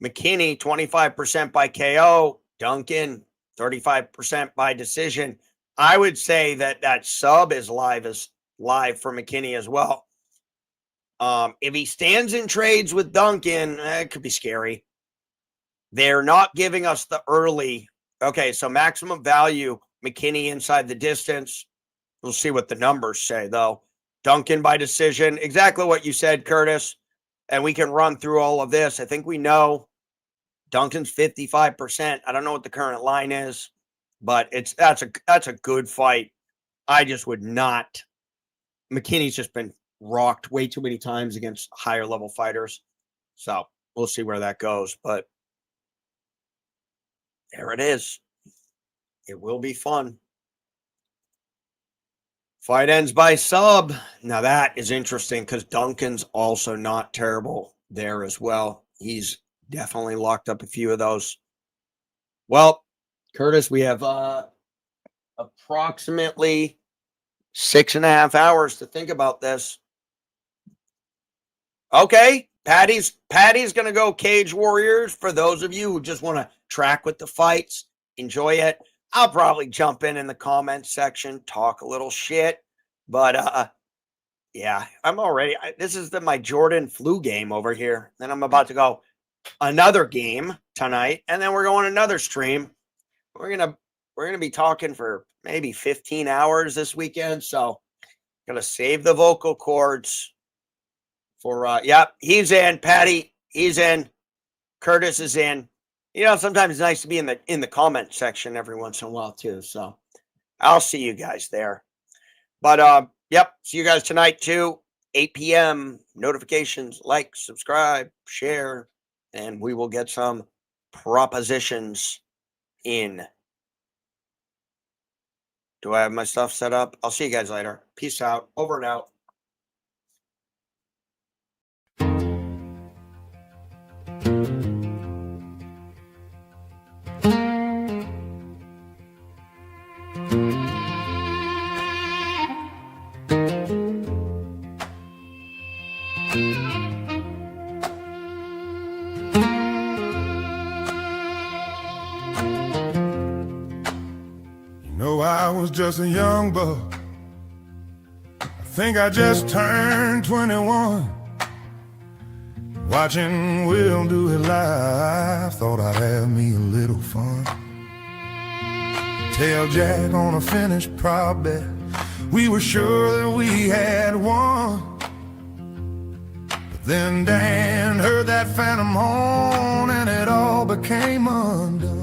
McKinney 25% by KO, Duncan 35% by decision. I would say that sub is live for McKinney as well. If he stands in trades with Duncan, it could be scary. They're not giving us the early. Okay, so maximum value, McKinney inside the distance. We'll see what the numbers say, though. Duncan by decision. Exactly what you said, Curtis. And we can run through all of this. I think we know Duncan's 55%. I don't know what the current line is, but that's a good fight. I just would not. McKinney's just been rocked way too many times against higher level fighters. So we'll see where that goes. But there it is. It will be fun. Fight ends by sub. Now that is interesting because Duncan's also not terrible there as well. He's definitely locked up a few of those. Well, Curtis, we have approximately 6.5 hours to think about this. Okay, Patty's going to go Cage Warriors. For those of you who just want to track with the fights, enjoy it. I'll probably jump in the comments section, talk a little shit. But, yeah, I'm already, this is my Jordan flu game over here. Then I'm about to go another game tonight, and then we're going another stream. We're gonna be talking for maybe 15 hours this weekend, so gonna save the vocal cords for yep, he's in. Patty, he's in. Curtis is in. You know, sometimes it's nice to be in the comment section every once in a while too. So I'll see you guys there. But yep, see you guys tonight too. 8 p.m. Notifications, like, subscribe, share, and we will get some propositions in. Do I have my stuff set up? I'll see you guys later. Peace out. Over and out. I was just a young buck. I think I just turned 21. Watching Will do it live, thought I'd have me a little fun. Tail Jack on a finished prop bet, we were sure that we had won. But then Dan heard that phantom horn and it all became undone.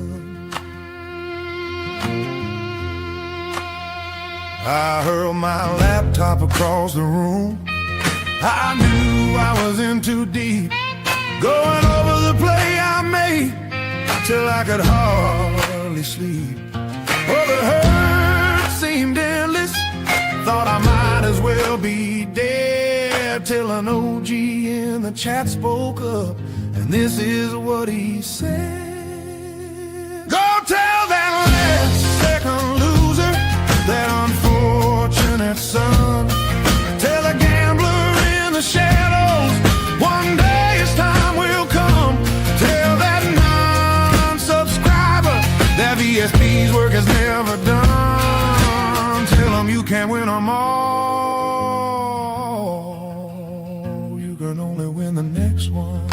I hurled my laptop across the room. I knew I was in too deep, going over the play I made till I could hardly sleep. Oh, the hurt seemed endless, thought I might as well be dead, till an OG in the chat spoke up, and this is what he said. Go tell that last second loser, that unfortunate son, tell a gambler in the shadows, one day his time will come. Tell that non-subscriber that VSP's work is never done. Tell him you can't win them all, you can only win the next one.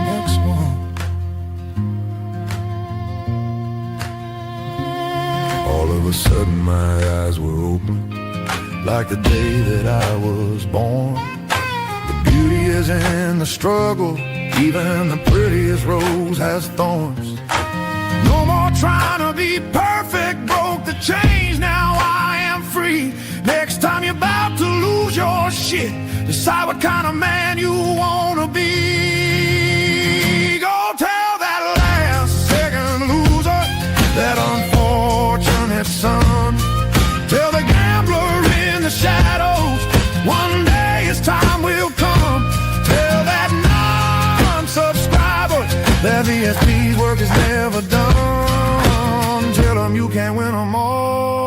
Next one. All of a sudden my eyes were open, like the day that I was born. The beauty is in the struggle, even the prettiest rose has thorns. No more trying to be perfect, broke the chains, now I am free. Next time you're about to lose your shit, decide what kind of man you wanna be. Go tell that last second loser, that unfortunate son, tell the gambler in the shadows, one day his time will come. Tell that non-subscriber that VSP's work is never done. Tell him you can't win them all.